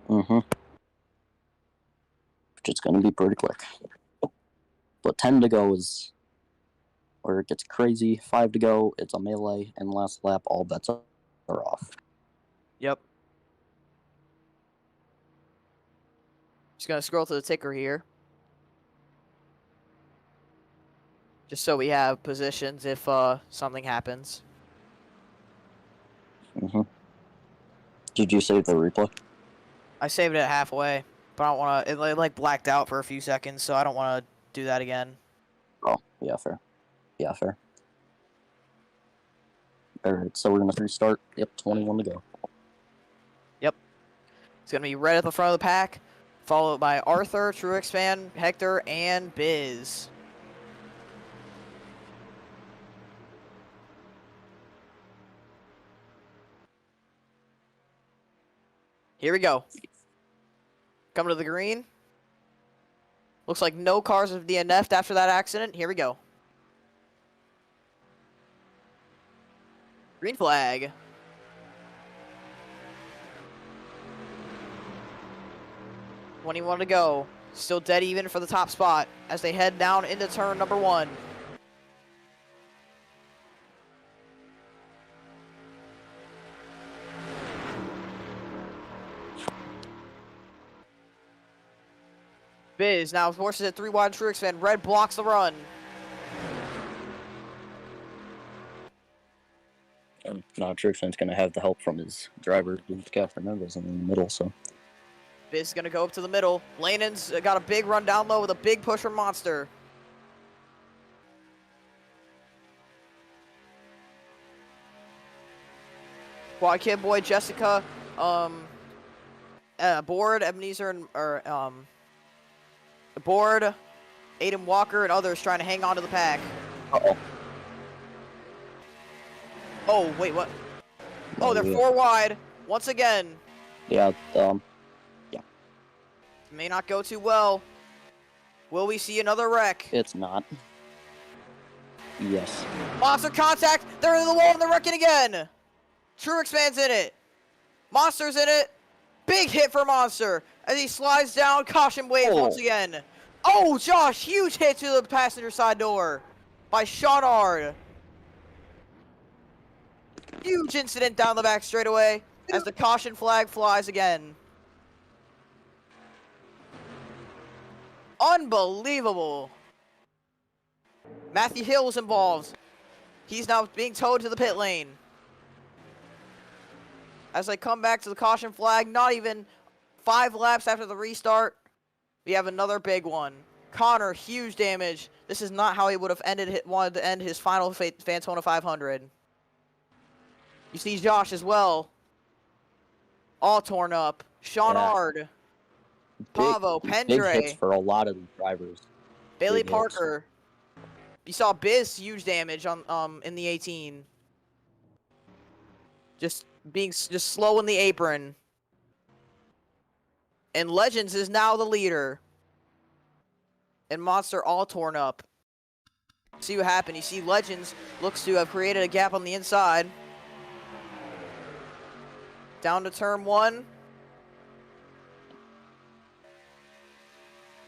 Mm-hmm. Which is going to be pretty quick. But 10 to go is where it gets crazy. 5 to go, it's a melee, and last lap, all bets are off. Yep. Just gonna scroll to the ticker here. Just so we have positions if something happens. Mm-hmm. Did you save the replay? I saved it halfway, but I don't want to. It like blacked out for a few seconds, so I don't want to do that again. Oh, yeah, fair. Yeah, fair. Alright, so we're going to restart. Yep, 21 to go. It's gonna be red at the front of the pack, followed by Arthur, Truexpan, Hector, and Biz. Here we go. Coming to the green. Looks like no cars have DNF'd after that accident. Here we go. Green flag. $21 to go. Still dead even for the top spot as they head down into turn number 1. Biz now forces it 3 wide. Truexpan. Red blocks the run. And now Trixon's going to have the help from his driver, Captain Neves, in the middle, so. Biz is going to go up to the middle. Lanon's got a big run down low with a big push from Monster. Quad Kid Boy, Jessica, Board, Ebenezer, and, Board, Aiden Walker, and others trying to hang on to the pack. Uh-oh. Oh, wait, what? Oh, they're 4 wide. Once again. Yeah, May not go too well. Will we see another wreck? it's not. Yes. Monster contact! They're in the wall and they're wrecking again! Truexpan's in it. Monster's in it. Big hit for Monster as he slides down. Caution waves once again. Oh, Josh! Huge hit to the passenger side door by Shawnard. Huge incident down the back straightaway as the caution flag flies again. Unbelievable. Matthew Hill was involved. He's now being towed to the pit lane. As they come back to the caution flag, not even 5 laps after the restart, we have another big one. Connor, huge damage. This is not how he would have wanted to end his final Fantona 500. You see Josh as well. All torn up. Shawnard. Pavo, Pendre. Big hits for a lot of the drivers. Bailey Big hits. Parker. You saw Biz huge damage on in the 18. Just slow in the apron. And Legends is now the leader. And Monster all torn up. See what happened. You see Legends looks to have created a gap on the inside. Down to turn 1.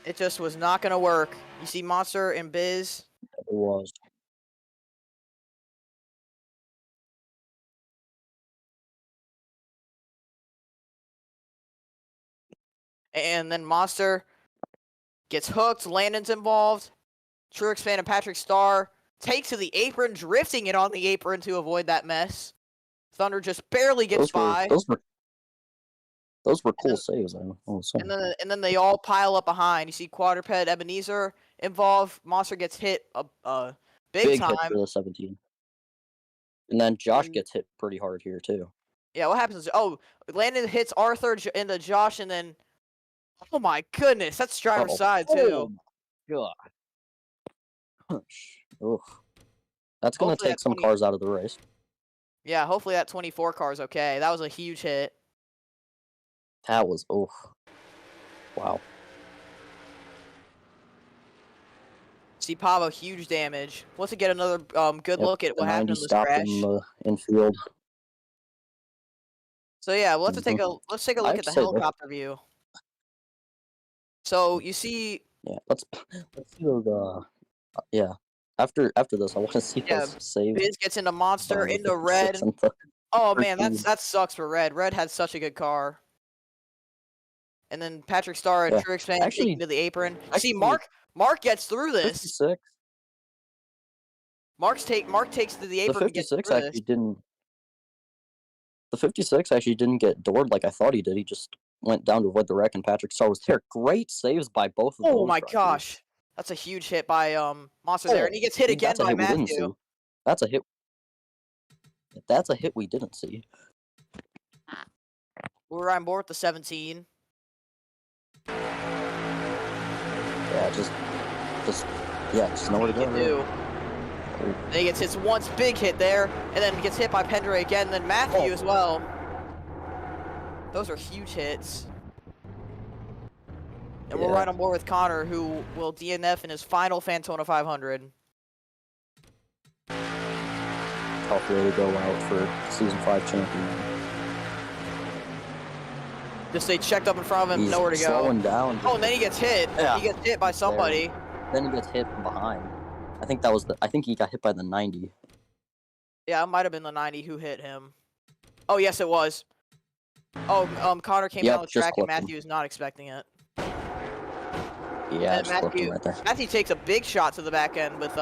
It just was not going to work. You see Monster and Biz. It was. And then Monster gets hooked. Landon's involved. Truex fan and Patrick Starr takes to the apron, drifting it on the apron to avoid that mess. Thunder just barely gets by. Those were cool saves. And then they all pile up behind. You see Quadruped, Ebenezer involved. Monster gets hit big time. Hit for the 17. And then Josh gets hit pretty hard here too. Yeah, what happens? Oh, Landon hits Arthur into Josh, and then oh my goodness, that's driver's side too. Oh God. Ugh. That's gonna Hopefully take some cars out of the race. Yeah, hopefully that 24 car's okay. That was a huge hit. That was wow. See Pavo, huge damage. Let's get another good look at what happened in this crash. In the infield. So yeah, let's take a look at the helicopter view. So you see. Yeah, let's see those. Yeah. After this, I want to see those saves. Biz gets into Monster, into Red. Oh man, that sucks for Red. Red had such a good car. And then Patrick Starr and Truex fan taking to the apron. I see Mark gets through this. 56. Mark takes to the apron. The 56 actually didn't. The 56 actually didn't get doored like I thought he did. He just went down to avoid the wreck, and Patrick Starr was there. Great saves by both of them. Oh my gosh. That's a huge hit by Monster there, and he gets hit again by Matthew. That's a hit. That's a hit we didn't see. We're on board with the 17. Yeah, just nowhere to go. Then he gets his once big hit there, and then gets hit by Pendre again, then Matthew as well. Those are huge hits. And we're right on board with Connor, who will DNF in his final Fantona 500. Tough way to go out for Season 5 champion. Just they checked up in front of him, nowhere to go. Slowing down. Oh, and then he gets hit. Yeah. He gets hit by somebody. Then he gets hit from behind. I think he got hit by the 90. Yeah, it might have been the 90 who hit him. Oh, yes, it was. Oh, Connor came down the track, and Matthew is not expecting it. Yeah, just clipped him right there. Matthew takes a big shot to the back end with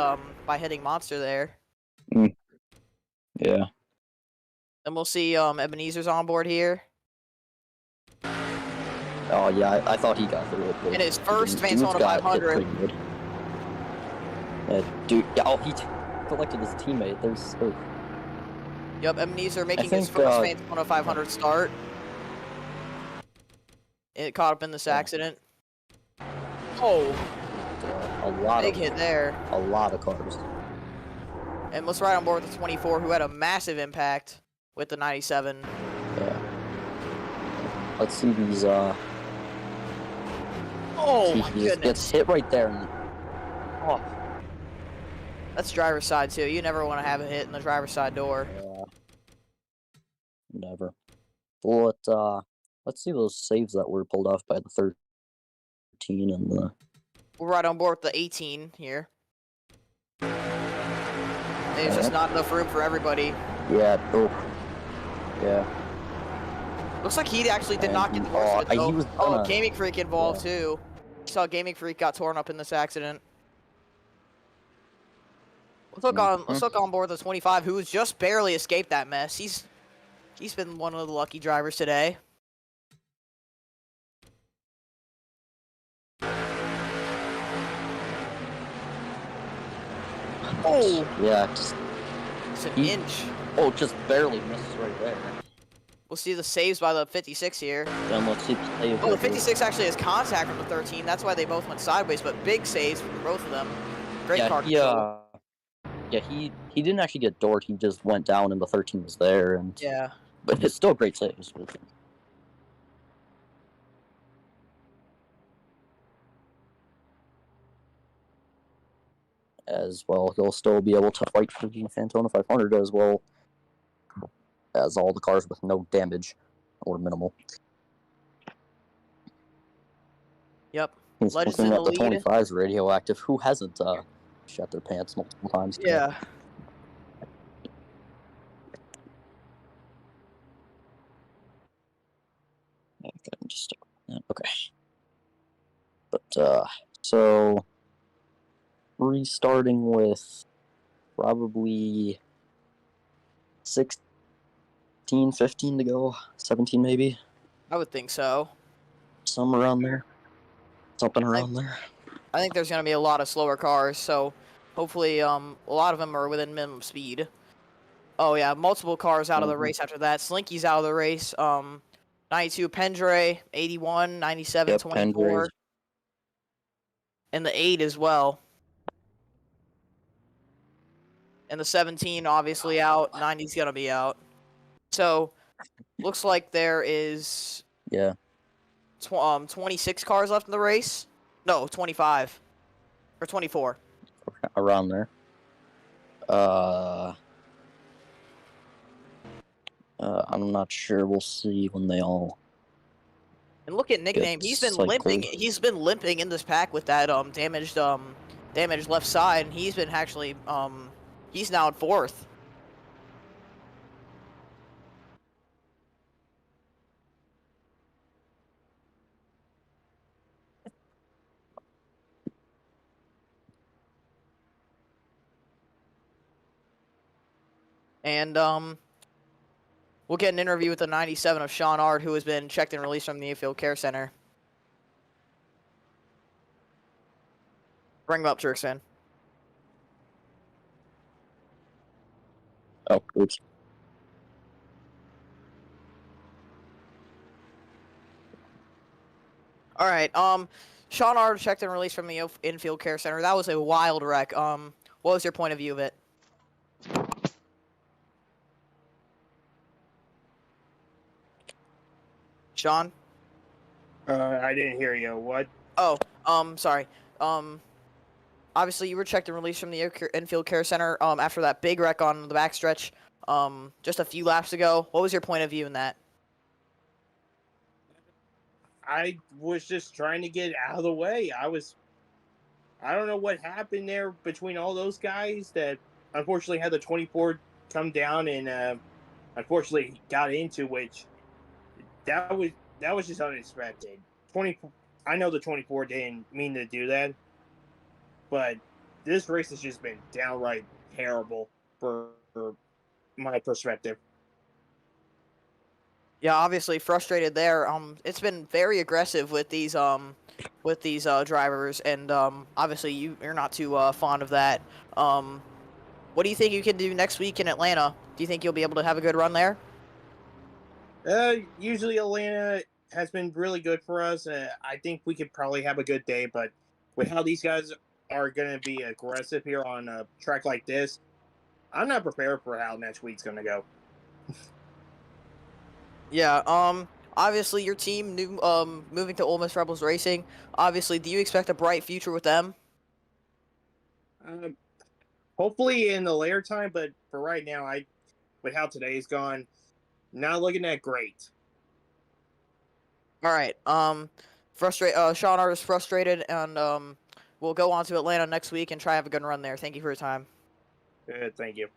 by hitting Monster there. Yeah. And we'll see Ebenezer's on board here. Oh yeah, I thought he got through it. In his first Fantona 500. Dude, he collected his teammate. Yep, Ebenezer making his first Fantona 500 start. It caught up in this accident. Oh, big hit there. A lot of cars. And let's ride on board with the 24, who had a massive impact with the 97. Yeah. Let's see these. Oh my goodness! Gets hit right there. And, that's driver's side too. You never want to have a hit in the driver's side door. Yeah. Never. But let's see those saves that were pulled off by the 13 and the. We're right on board with the 18 here. There's just not enough room for everybody. Yeah. Yeah. Looks like he actually did not get the worst of it, though. Gaming Freak involved too. You saw Gaming Freak got torn up in this accident. Let's look on board the 25, who has just barely escaped that mess. He's been one of the lucky drivers today. Oh! Yeah, it's an inch. Oh, just barely misses right there. We'll see the saves by the 56 here. Then let's see the save. Oh, the 56 actually has contact from the 13. That's why they both went sideways, but big saves from both of them. Great car control. Yeah, he didn't actually get doored. He just went down, and the 13 was there. And yeah, but it's still great saves. As well, he'll still be able to fight for the Fantona 500 as well as all the cars with no damage. or minimal. Yep. He's Legends looking in at the the lead. 25's radioactive. Who hasn't shut their pants multiple times? Today? Yeah. Okay, just okay. But so restarting with probably 16, 15 to go, 17 maybe, I would think so. somewhere around there, something around there. I think there's going to be a lot of slower cars, so hopefully a lot of them are within minimum speed. Oh yeah, multiple cars out of the race after that. Slinky's out of the race. 92 Pendray, 81, 97, Yep, 24. And the 8 as well. And the 17 obviously out. 90's going to be out. So looks like there is 26 cars left in the race. No, 25 or 24. Around there. I'm not sure. We'll see when they all. And look at nickname. He's been limping. He's been limping in this pack with that damaged left side, and he's been actually he's now in 4th. And we'll get an interview with the 97 of Sean Ard, who has been checked and released from the Infield Care Center. Bring him up, Jerkson. Oh, oops. All right. Sean Ard checked and released from the Infield Care Center. That was a wild wreck. What was your point of view of it? Sean? I didn't hear you. What? Oh, sorry. Obviously you were checked and released from the Infield Care Center after that big wreck on the backstretch just a few laps ago. What was your point of view in that? I was just trying to get out of the way. I don't know what happened there between all those guys that unfortunately had the 24 come down and unfortunately got into, which that was just unexpected. 20. I know the 24 didn't mean to do that, but this race has just been downright terrible for my perspective. Yeah, obviously frustrated there. It's been very aggressive with these drivers, and obviously you're not too fond of that. What do you think you can do next week in Atlanta? Do you think you'll be able to have a good run there? Usually Atlanta has been really good for us. I think we could probably have a good day, but with how these guys are going to be aggressive here on a track like this, I'm not prepared for how next week's going to go. Yeah. Obviously your team moving to Ole Miss Rebels Racing. Obviously, do you expect a bright future with them? Hopefully in the later time, but for right now, with how today's gone, not looking that great. All right. Sean Art is frustrated, and we'll go on to Atlanta next week and try to have a good run there. Thank you for your time. Thank you.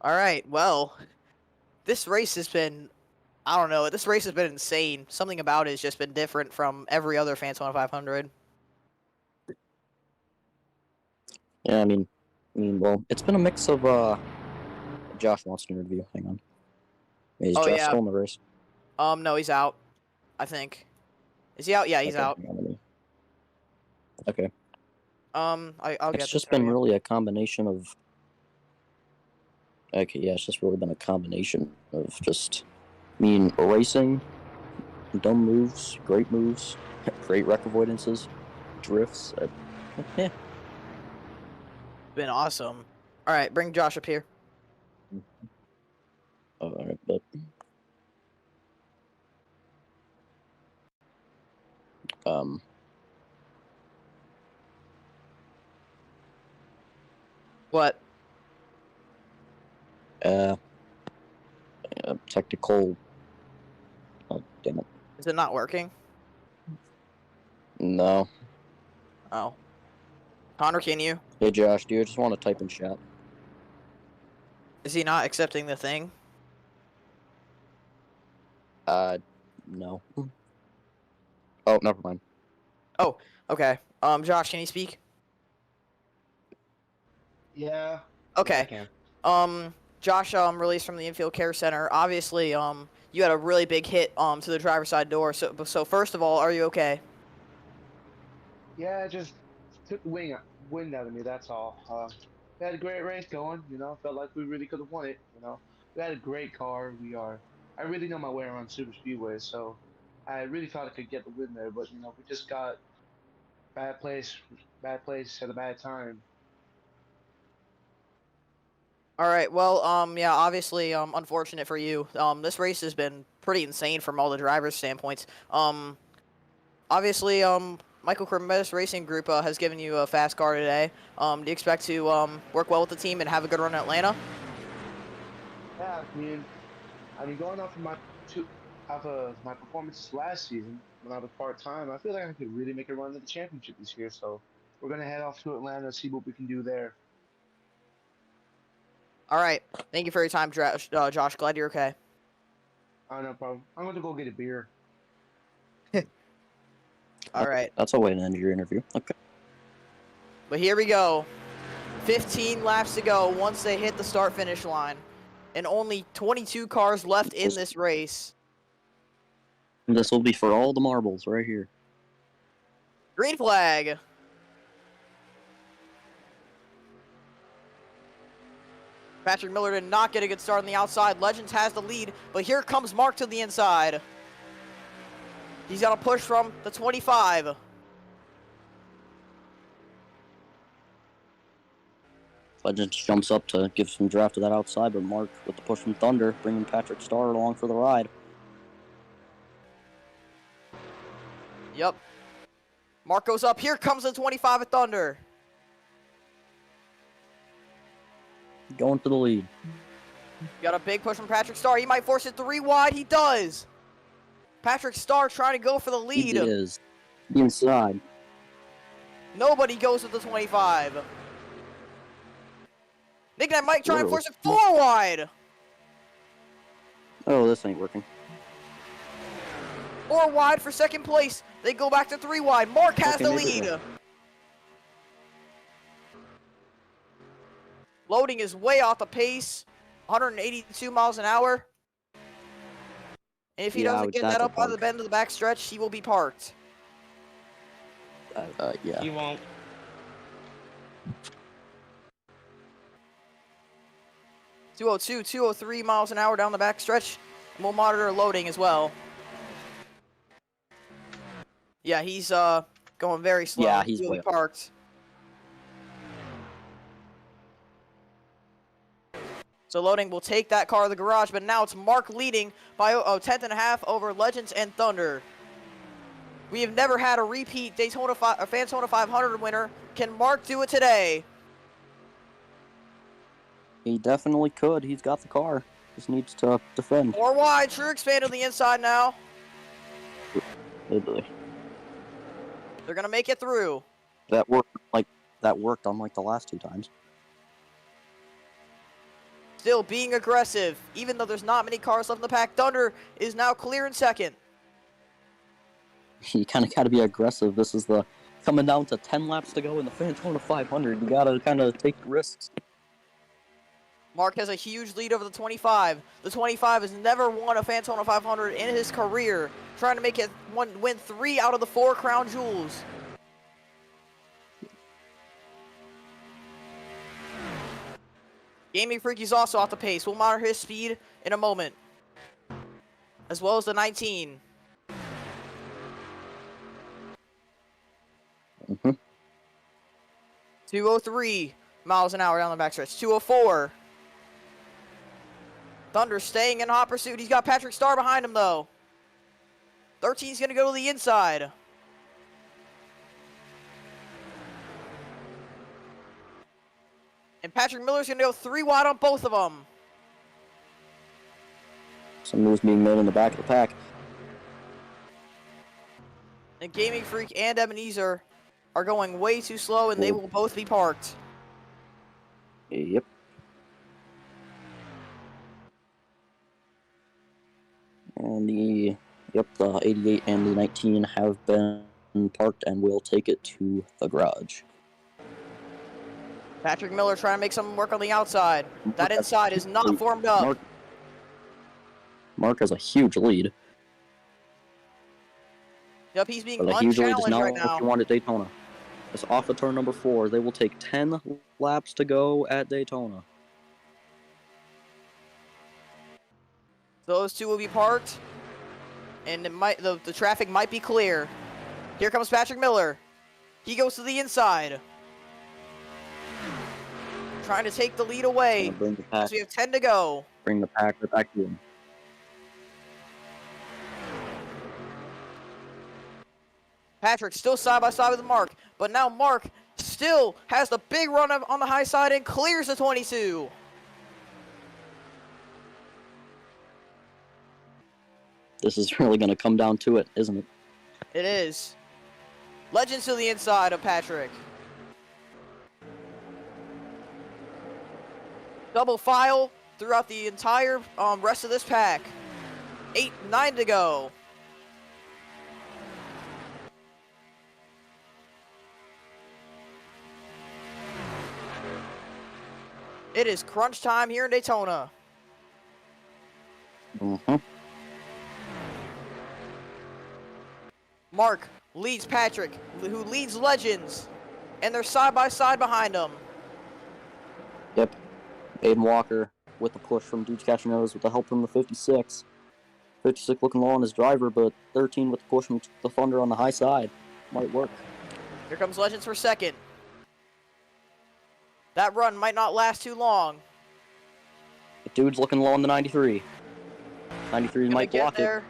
All right. Well, this race has been, I don't know. This race has been insane. Something about it has just been different from every other Fantona 500. Yeah, I mean, well, it's been a mix of Josh wants an interview. Hang on. Is Oh, Josh yeah. still in the race? No, he's out. I think. Is he out? Yeah, he's out. Okay. I'll get. It's just been really a combination of. Okay, yeah, it's just really been a combination of just, racing, dumb moves, great wreck avoidances, drifts. Yeah. Been awesome. All right, bring Josh up here. All right, but. What? Technical. Oh, damn it. Is it not working? No. Oh. Connor, can you? Hey, Josh, do you just want to type in chat? Is he not accepting the thing? No. Oh, never mind. Okay. Josh, can you speak? Yeah. Okay. Yeah, I can. Josh, released from the infield care center. Obviously, you had a really big hit, to the driver's side door. So first of all, are you okay? Yeah, it just took the wind out of me. That's all. We had a great race going. Felt like we really could have won it. We had a great car. I really know my way around super speedway, so I really thought I could get the win there. But we just got bad place, bad place at a bad time. All right. Well, yeah, obviously, unfortunate for you. This race has been pretty insane from all the drivers' standpoints. Obviously, Michael Kremetz Racing Group has given you a fast car today. Do you expect to work well with the team and have a good run in Atlanta? Yeah, I mean, going off of my performances last season when I was part time, I feel like I could really make a run at the championship this year. So we're gonna head off to Atlanta and see what we can do there. All right. Thank you for your time, Josh. Glad you're okay. No problem. I'm going to go get a beer. All right. That's a way to end your interview. Okay. But here we go. 15 laps to go once they hit the start-finish line. And only 22 cars left in this race. This will be for all the marbles right here. Green flag. Patrick Miller did not get a good start on the outside. Legends has the lead, but here comes Mark to the inside. He's got a push from the 25. Legends jumps up to give some draft to that outside, but Mark with the push from Thunder, bringing Patrick Starr along for the ride. Yep. Mark goes up. Here comes the 25 at Thunder. Going for the lead. Got a big push from Patrick Starr. He might force it 3 wide. He does. Patrick Starr trying to go for the lead. He is. The inside. Nobody goes with the 25. Nick and Mike trying to force it 4 wide. Oh, this ain't working. 4 wide for second place. They go back to 3 wide. Mark has the lead. Loading is way off the pace. 182 miles an hour. And if he doesn't get that up by the bend of the back stretch, he will be parked. Yeah. He won't. .202, 203 miles an hour down the back stretch. And we'll monitor loading as well. Yeah, he's going very slow. Yeah, he's really way parked. So loading will take that car to the garage, but now it's Mark leading by a tenth and a half over Legends and Thunder. We have never had a repeat Fantona 500 winner. Can Mark do it today? He definitely could. He's got the car. Just needs to defend. 4 wide. True expand on the inside now. Oh boy. They're gonna make it through. That worked unlike the last 2 times. Still being aggressive, even though there's not many cars left in the pack. Thunder is now clear in second. You kind of got to be aggressive. This is coming down to 10 laps to go in the Fantona 500. You got to kind of take risks. Mark has a huge lead over the 25. The 25 has never won a Fantona 500 in his career, trying to make it win 3 out of the 4 crown jewels. Gaming Freaky's also off the pace. We'll monitor his speed in a moment, as well as the 19. Mm-hmm. 203 miles an hour down the backstretch. 204. Thunder staying in hot pursuit. He's got Patrick Starr behind him, though. 13's going to go to the inside. And Patrick Miller's going to go 3 wide on both of them. Some moves being made in the back of the pack. And Gaming Freak and Ebenezer are going way too slow, and they will both be parked. Yep. And the 88 and the 19 have been parked and will take it to the garage. Patrick Miller trying to make some work on the outside. That inside is not formed up. Mark has a huge lead. Yep, he's being But a huge lead is unchallenged not right what now. you want at Daytona. It's off of turn number 4. They will take 10 laps to go at Daytona. Those two will be parked, and the traffic might be clear. Here comes Patrick Miller. He goes to the inside, trying to take the lead away. Bring the pack. So we have 10 to go. Bring the pack right back to him. Patrick still side by side with Mark, but now Mark still has the big run on the high side and clears the 22. This is really going to come down to it, isn't it? It is. Legends to the inside of Patrick. Double file throughout the entire rest of this pack. 9 to go. It is crunch time here in Daytona. Mark leads Patrick, who leads Legends, and they're side by side behind him. Yep. Aiden Walker with the push from Dudes Catching Nose with the help from the 56. 56 looking low on his driver, but 13 with the push from the Thunder on the high side. Might work. Here comes Legends for second. That run might not last too long. The Dude's looking low on the 93. 93 might block there. it.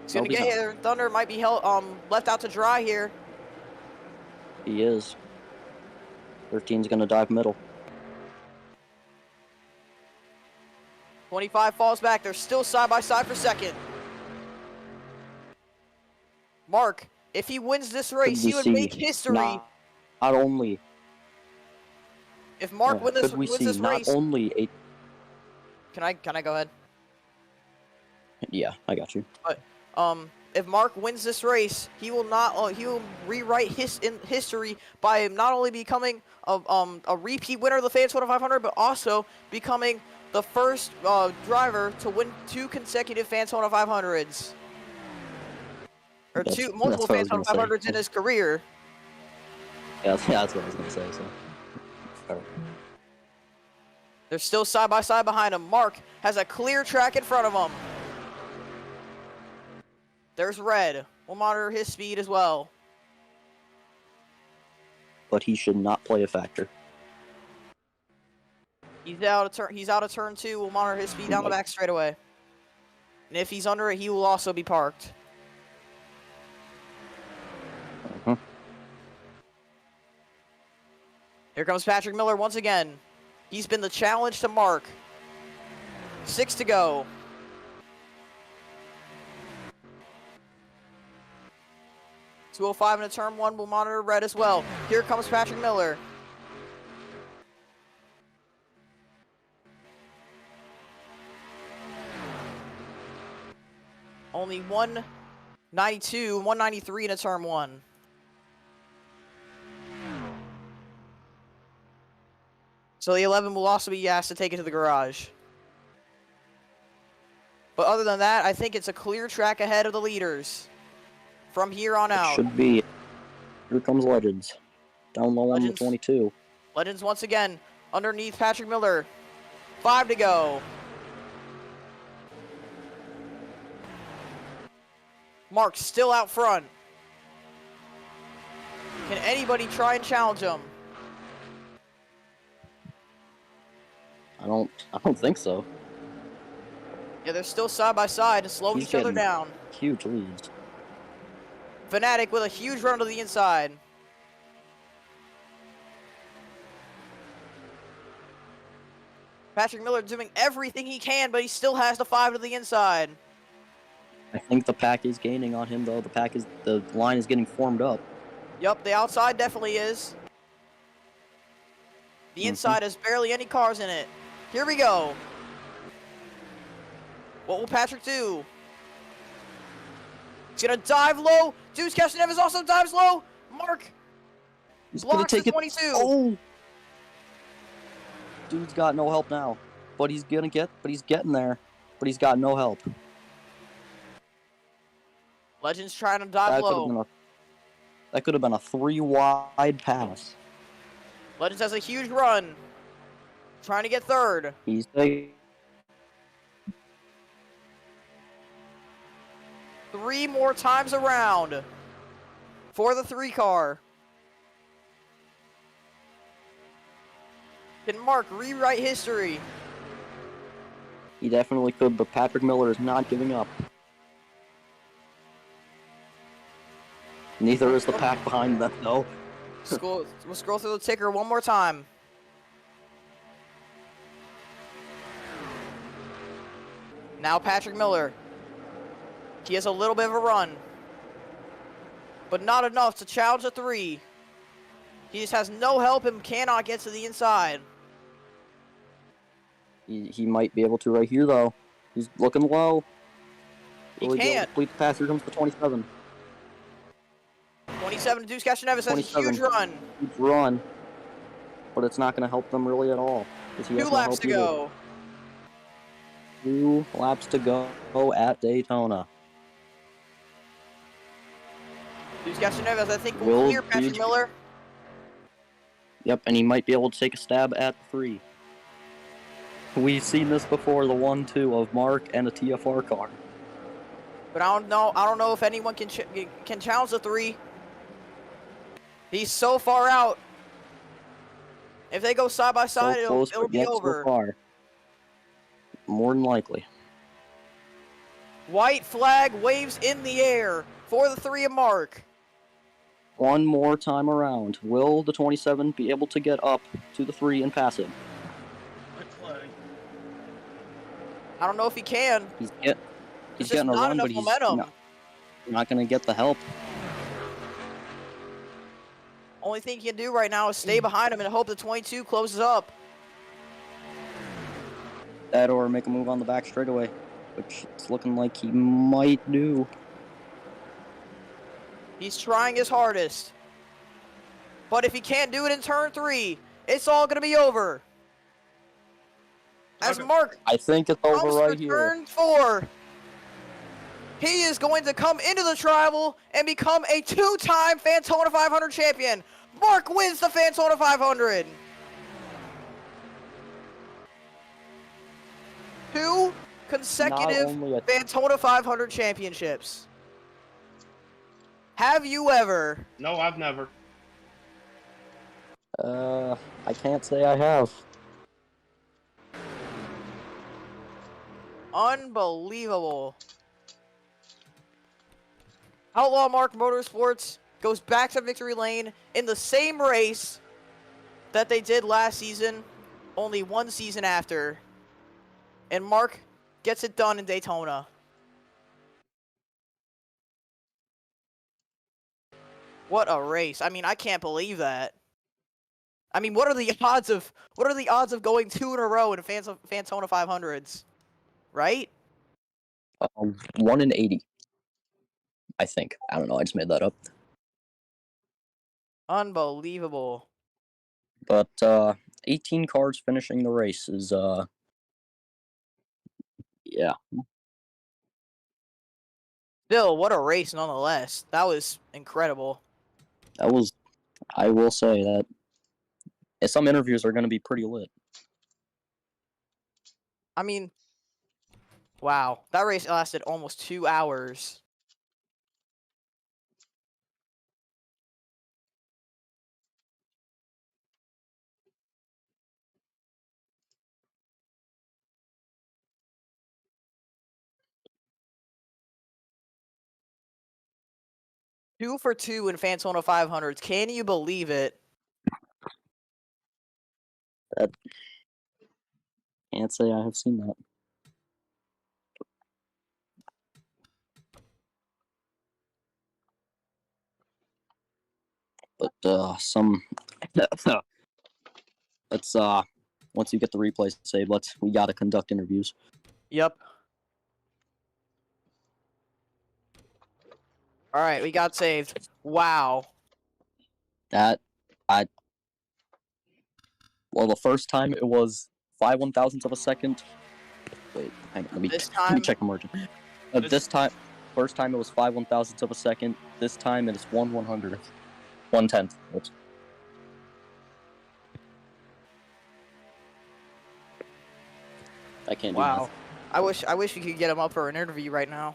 He's gonna get here. Thunder might be left out to dry here. He is. 13's gonna dive middle. 25 falls back. They're still side by side for second. Mark, if he wins this race, he would make history. Not only. If Mark wins this race, not only a. Can I go ahead? Yeah, I got you. But if Mark wins this race, he will rewrite history by not only becoming a repeat winner of the Fantona 500, but also becoming the first driver to win 2 consecutive Fantona 500s. Or multiple Fantona 500s in his career. Yeah, that's what I was gonna say. So. Right. They're still side by side behind him. Mark has a clear track in front of him. There's Red. We'll monitor his speed as well. But he should not play a factor. He's out of turn 2. We'll monitor his speed down the back straightaway. And if he's under it, he will also be parked. Here comes Patrick Miller once again. He's been the challenge to Mark. 6 to go. .205 into turn 1. We'll monitor Red as well. Here comes Patrick Miller. Only 192, 193 into turn 1. So the 11 will also be asked to take it to the garage. But other than that, I think it's a clear track ahead of the leaders from here on out. Should be. Here comes Legends. Down low on the 22. Legends once again underneath Patrick Miller. 5 to go. Mark still out front. Can anybody try and challenge him? I don't think so. Yeah, they're still side by side and slowing each other down. Huge leads. Fanatic with a huge run to the inside. Patrick Miller doing everything he can, but he still has the 5 to the inside. I think the pack is gaining on him, though. The line is getting formed up. Yup, the outside definitely is. The inside has barely any cars in it. Here we go. What will Patrick do? He's gonna dive low. Deuce Castroneves also dives low. Mark He's gonna blocks take the it. 22. Oh! Dude's got no help now. But he's getting there. But he's got no help. Legends trying to dive low. That could have been a 3-wide pass. Legends has a huge run. Trying to get third. He's taking. 3 more times around for the 3 car. Can Mark rewrite history? He definitely could, but Patrick Miller is not giving up. Neither is the pack behind them, though. We'll scroll through the ticker one more time. Now Patrick Miller. He has a little bit of a run, but not enough to challenge a 3. He just has no help and cannot get to the inside. He might be able to right here, though. He's looking low. He can't. Complete the pass. Here comes the 27. 27 to Deuce Castroneves has a huge run. Huge run. But it's not going to help them really at all. 2 laps to go. 2 laps to go at Daytona. Deuce Castroneves, I think, will clear Patrick Miller. Yep, and he might be able to take a stab at 3. We've seen this before, the 1-2 of Mark and a TFR car. But I don't know if anyone can challenge the 3. He's so far out. If they go side by side, it'll be over. So far. More than likely. White flag waves in the air for the 3 of Mark. One more time around. Will the 27 be able to get up to the 3 and pass him? I don't know if he can. He's getting a run, but he's not going to get the help. Only thing he can do right now is stay behind him and hope the 22 closes up. That or make a move on the back straightaway, which it's looking like he might do. He's trying his hardest. But if he can't do it in turn 3, it's all going to be over. As Mark I think it's over right here. Turn 4, he is going to come into the tribal and become a 2-time Fantona 500 champion. Mark wins the Fantona 500. 2 consecutive Fantona 500 championships. Have you ever? No, I've never. I can't say I have. Unbelievable. Outlaw Mark Motorsports goes back to victory lane in the same race that they did last season, only 1 season after. And Mark gets it done in Daytona. What a race. I mean, I can't believe that. I mean, what are the odds of going 2 in a row in Fantona 500s? Right? 1 in 80. I think. I don't know. I just made that up. Unbelievable. But 18 cars finishing the race is yeah. Still, what a race nonetheless. That was incredible. That was, I will say that some interviews are going to be pretty lit. I mean, wow. That race lasted almost 2 hours. Two for 2 in Fantona 500s. Can you believe it? can't say I have seen that. But some let's once you get the replay saved, we gotta conduct interviews. Yep. All right, we got saved. Wow. Well, the first time it was 5/1000ths of a second. Wait, hang on, let me check the margin. This time, first time it was 5/1000ths of a second. This time it is 1/100th, 1/10. Oops. I can't do Wow. math. I wish we could get him up for an interview right now.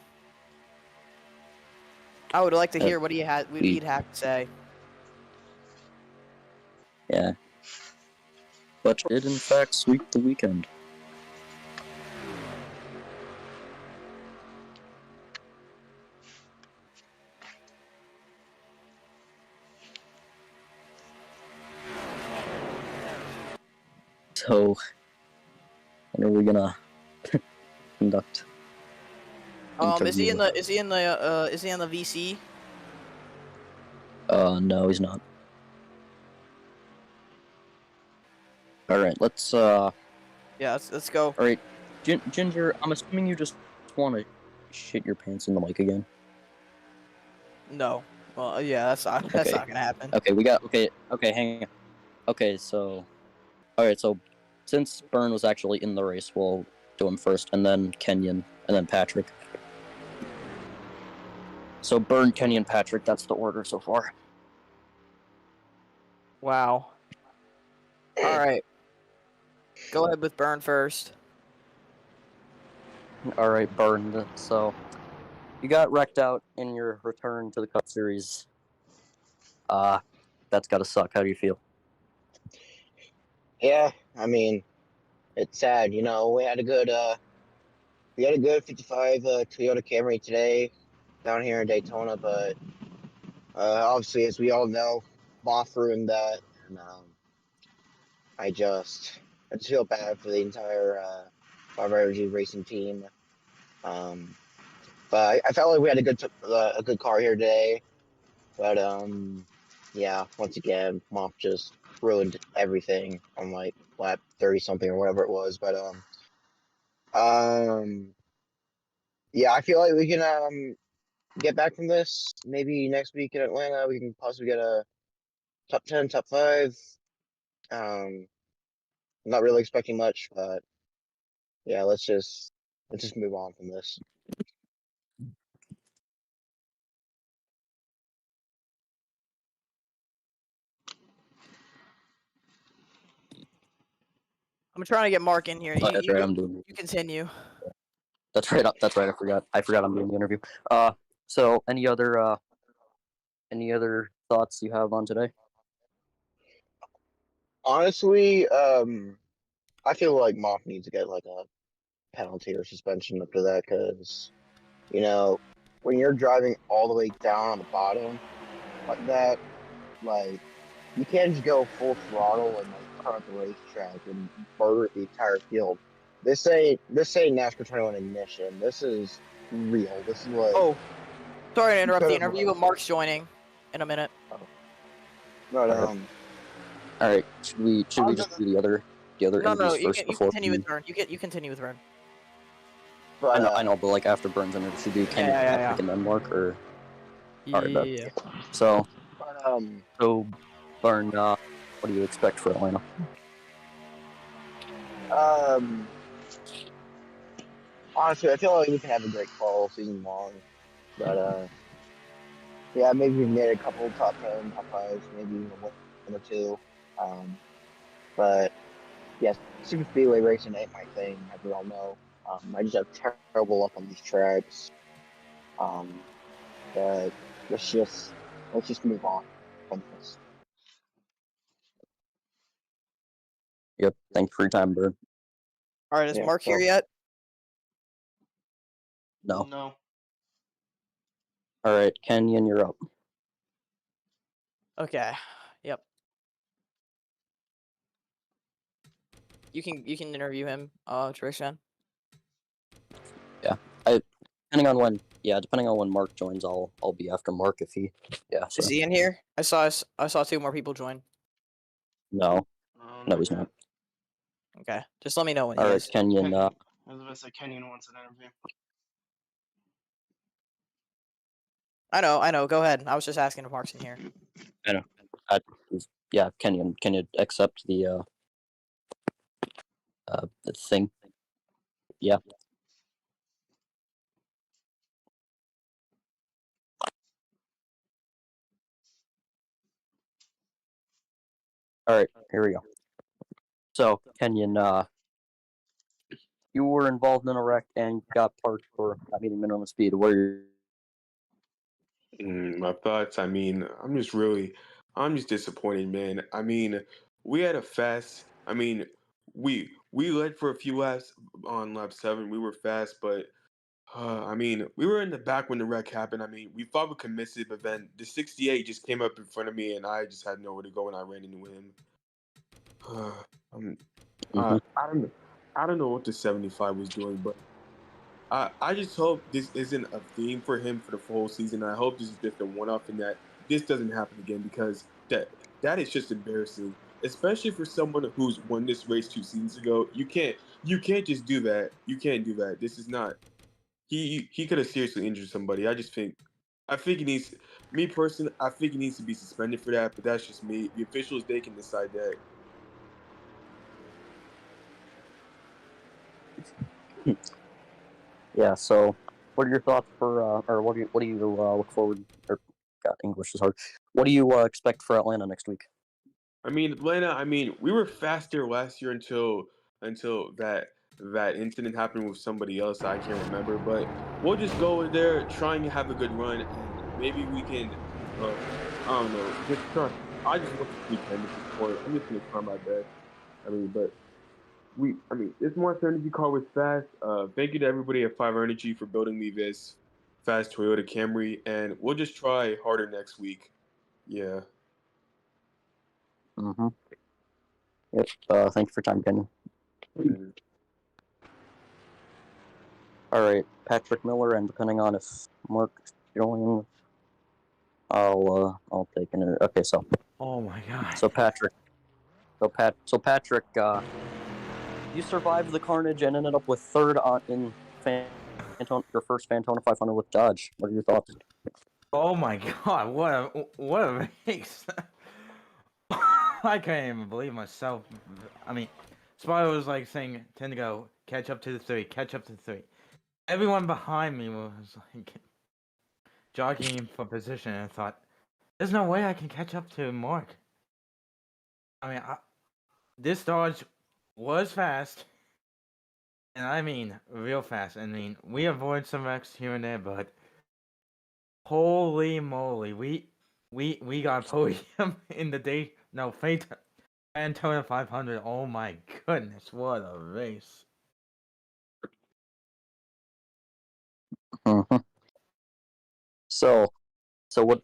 I would like to hear what he'd have to say. Yeah. But did in fact sweep the weekend. So, when are we gonna conduct? Is he in interview? is he in the VC? No, he's not. All right, let's Yeah, let's go. All right, Ginger. I'm assuming you just want to shit your pants in the mic again. No. Well, yeah, that's not gonna happen. Okay, hang on. Okay, so, all right, so since Byrne was actually in the race, we'll do him first, and then Kenyon, and then Patrick. So Byrne, Kenyon, Patrick. That's the order so far. Wow. All right. Go ahead with Byrne first. All right, Byrne. So you got wrecked out in your return to the Cup Series. That's gotta suck. How do you feel? Yeah, I mean, it's sad. You know, we had a good 55 Toyota Camry today down here in Daytona, but obviously, as we all know, Moth ruined that, and I just feel bad for the entire Five Energy Racing team. But I felt like we had a good car here today, but yeah, once again, Moth just ruined everything on like lap 30 something or whatever it was, but yeah, I feel like we can get back from this. Maybe next week in Atlanta, we can possibly get a top 10, top 5. Um, not really expecting much, but yeah, let's just move on from this. I'm trying to get Mark in here. Oh, that's right. I'm doing. You continue. That's right. That's right. I forgot. I'm doing the interview. So any other thoughts you have on today? Honestly, I feel like Moff needs to get like a penalty or suspension after that, because you know when you're driving all the way down on the bottom like that, like you can't just go full throttle and like cut the racetrack and murder the entire field. This ain't NASCAR 21 ignition. This is real. This is like. Oh, sorry to interrupt the interview, but Mark's joining in a minute. But All right. Should we just do the other interviews first before? Continue with Vern. You continue with Vern. But, I know, but like after Burns interview, should we do Kenny, Patrick, and then Mark, or? Yeah. So, but, so Burn, what do you expect for Atlanta? Honestly, I feel like we can have a great fall season long. But yeah, maybe we can get a couple top 10, top 5, maybe even one or two. But yes, super speedway racing ain't my thing, as we all know. I just have terrible luck on these tracks. But let's just move on from this. Yep. Thank you for your time, Burn. All right, is Yeah, Mark here well. yet? No. No. All right, Kenyon, you're up. Okay. Yep. you can interview him, Trishan. Depending on when Mark joins, I'll be after Mark if he. Yeah. So Is he in here? I saw 2 more people join. no, Oh, no, he's not. Okay, just let me know when All he right, is. Kenyon. I was gonna say Kenyon wants an interview. I know. Go ahead. I was just asking if Mark's in here. I know. Kenyon, can you accept the thing? Yeah. All right, here we go. So, Kenyon, you were involved in a wreck and got parked for not meeting minimum speed. What are My thoughts. I mean, I'm just disappointed, man. I mean, we had a fast. I mean, we led for a few laps on lap 7. We were fast, but I mean, we were in the back when the wreck happened. I mean, we thought we could miss it, but then the 68 just came up in front of me, and I just had nowhere to go, and I ran into him. um, Mhm. I don't know what the 75 was doing, but I just hope this isn't a theme for him for the full season. I hope this is just a one-off and that this doesn't happen again because that is just embarrassing, especially for someone who's won this race 2 seasons ago. You can't just do that. You can't do that. This is not. He could have seriously injured somebody. I think he needs. Me personally, I think he needs to be suspended for that. But that's just me. The officials they can decide that. Yeah. So, what are your thoughts for, or what do you look forward? Or, God, English is hard. What do you expect for Atlanta next week? I mean, Atlanta. I mean, we were faster last year until that incident happened with somebody else. I can't remember, but we'll just go in there, trying to have a good run, and maybe we can. Uh, I don't know. Just try. I just want to beat them at this point. I'm just gonna try my best. I mean, but I mean, this Monster Energy car was fast. Thank you to everybody at Five Energy for building me this fast Toyota Camry, and we'll just try harder next week. Yeah. Mm-hmm. Yep. Thank you for your time, Kenyon. Mhm. All right, Patrick Miller, and depending on if Mark's joins, I'll take an. Okay, so Oh my god. Patrick, Patrick, you survived the carnage and ended up with third in Fantona, your first Fantona 500 with Dodge. What are your thoughts? Oh my god, what a race. I can't even believe myself. I mean, Spider was like saying 10 to go, catch up to the 3, catch up to the 3. Everyone behind me was like jockeying for position, and I thought, there's no way I can catch up to Mark. I mean, this Dodge was fast, and I mean real fast. I mean, we avoid some wrecks here and there, but holy moly, we got podium in the day. No, Fantona 500. Oh my goodness, what a race! Mm-hmm. So what?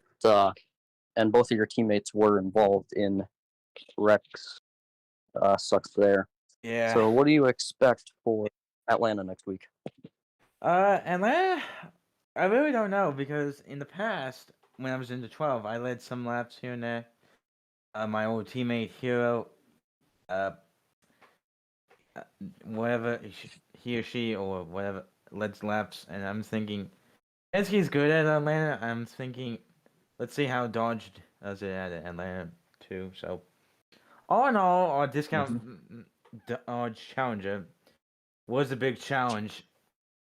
And both of your teammates were involved in wrecks. Sucks there. Yeah. So what do you expect for Atlanta next week? Atlanta, I really don't know because in the past, when I was in the 12, I led some laps here and there. My old teammate Hero, uh, whatever he or she or whatever led laps, and I'm thinking, as he's good at Atlanta, I'm thinking, let's see how Dodge does it at Atlanta too. So, all in all, our discount Dodge Challenger was a big challenge.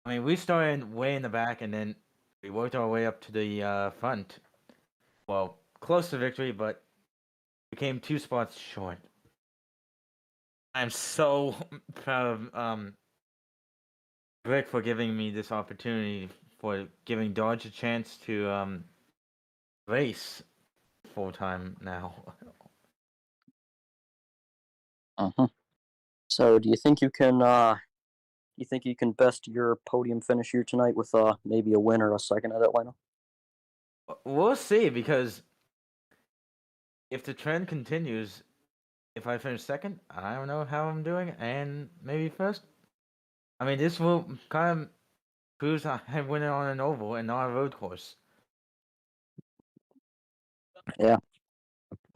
I mean, we started way in the back, and then we worked our way up to the front. Well, close to victory, but we came 2 spots short. I'm so proud of Rick for giving me this opportunity, for giving Dodge a chance to race full time now. Uh-huh. So do you think you can best your podium finish here tonight with maybe a win or a second at Atlanta? We'll see, because if the trend continues, If I finish second, I don't know how I'm doing, and maybe first. I mean, this will kind of proves I win it on an oval and not a road course. Yeah.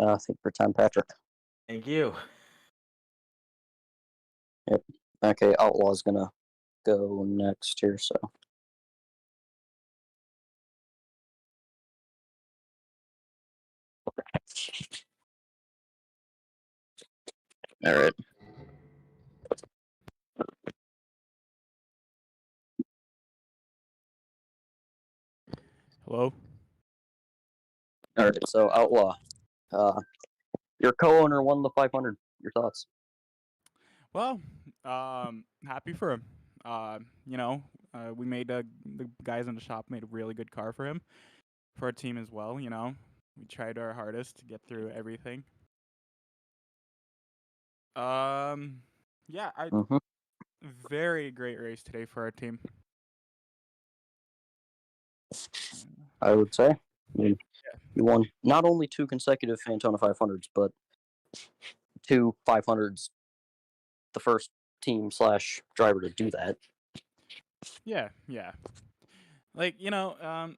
I think for time, Patrick. Thank you. Yep. Okay, Outlaw's gonna go next here, so. All right. Hello. All right. So Outlaw, your co-owner won the 500. Your thoughts? Well, happy for him. We made the guys in the shop made a really good car for him, for our team as well. We tried our hardest to get through everything. Yeah, Mm-hmm. very great race today for our team. I would say. I mean, you won not only 2 consecutive Fantona 500s, but 2 500s. The first team / driver to do that. Yeah. Like,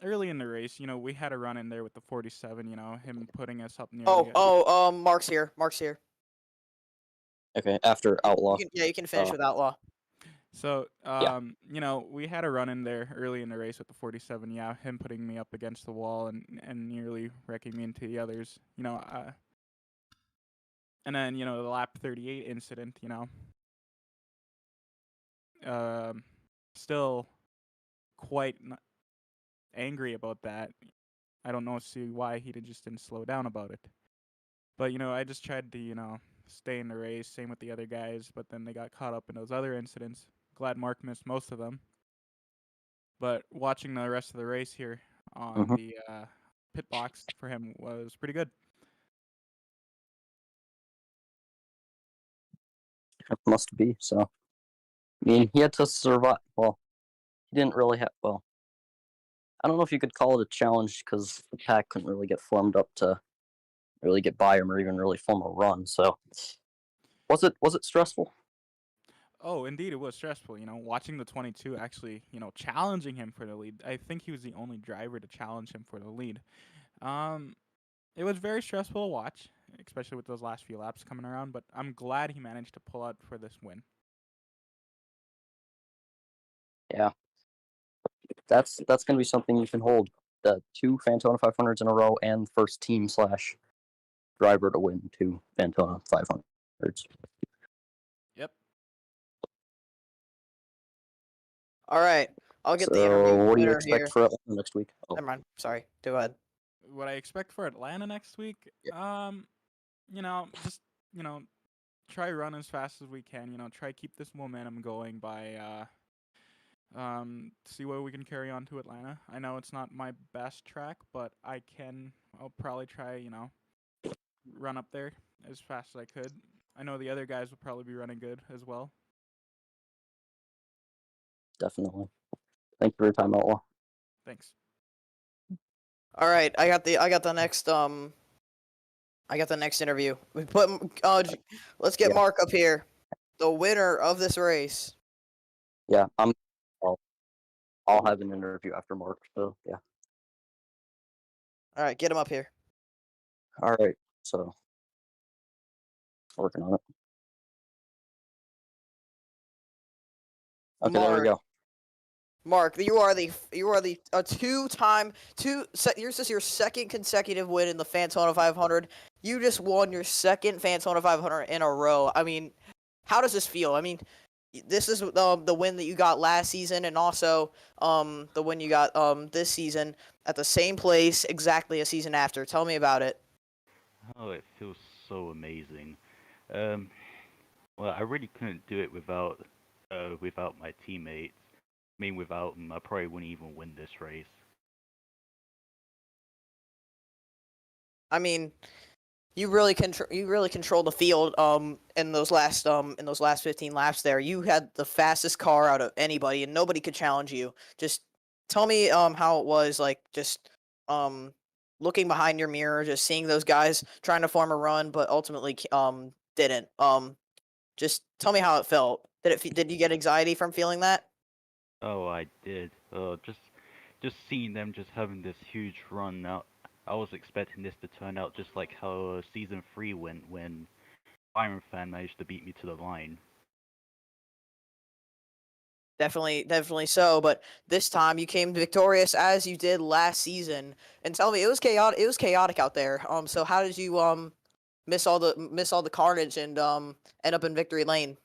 early in the race, we had a run in there with the 47, him putting us up near Mark's here. Mark's here. Okay, after Outlaw. You can finish with Outlaw. So, we had a run in there early in the race with the 47. Yeah, him putting me up against the wall and nearly wrecking me into the others. And then the lap 38 incident. Still quite angry about that. I don't know see why he just didn't slow down about it. But I just tried to stay in the race. Same with the other guys, but then they got caught up in those other incidents. Glad Mark missed most of them. But watching the rest of the race here on the pit box for him was pretty good. It must be, so. I mean, he had to survive. Well, he didn't really have. Well, I don't know if you could call it a challenge because the pack couldn't really get formed up to really get by him or even really form a run. So, was it stressful? Oh, indeed, it was stressful. Watching the 22 actually, challenging him for the lead. I think he was the only driver to challenge him for the lead. It was very stressful to watch, especially with those last few laps coming around. But I'm glad he managed to pull out for this win. Yeah, that's gonna be something you can hold. The 2 Fantona 500s in a row and first team / driver to win 2 Fantona 500s. Yep. All right, I'll get the So, interview what do you winner expect here. for Atlanta next week? Oh, Never mind. Sorry. Go ahead. What I expect for Atlanta next week, just try run as fast as we can. Try keep this momentum going by see what we can carry on to Atlanta. I know it's not my best track, but I'll probably try, run up there as fast as I could. I know the other guys will probably be running good as well. definitely. Thank you for your time, Outlaw. Thanks. All right, I got the next interview. We put let's get Mark up here, the winner of this race. Yeah, I'll have an interview after Mark. So yeah. All right, get him up here. All right. So working on it. Okay, there we go. Mark, you are the yours is your second consecutive win in the Fantona 500. You just won your second Fantona 500 in a row. I mean, how does this feel? I mean, this is the win that you got last season, and also the win you got this season at the same place exactly a season after. Tell me about it. Oh, it feels so amazing. Well, I really couldn't do it without my teammates. I mean, without them, I probably wouldn't even win this race. I mean, you really controlled the field in those last 15 laps there. You had the fastest car out of anybody, and nobody could challenge you. Just tell me how it was like just looking behind your mirror, just seeing those guys trying to form a run, but ultimately didn't. Just tell me how it felt. Did you get anxiety from feeling that? Oh, I did. Just seeing them just having this huge run now. I was expecting this to turn out just like how season 3 went when Byron fan managed to beat me to the line. Definitely so. But this time you came victorious as you did last season. And tell me, it was chaotic. It was chaotic out there. So how did you miss all the carnage and end up in victory lane?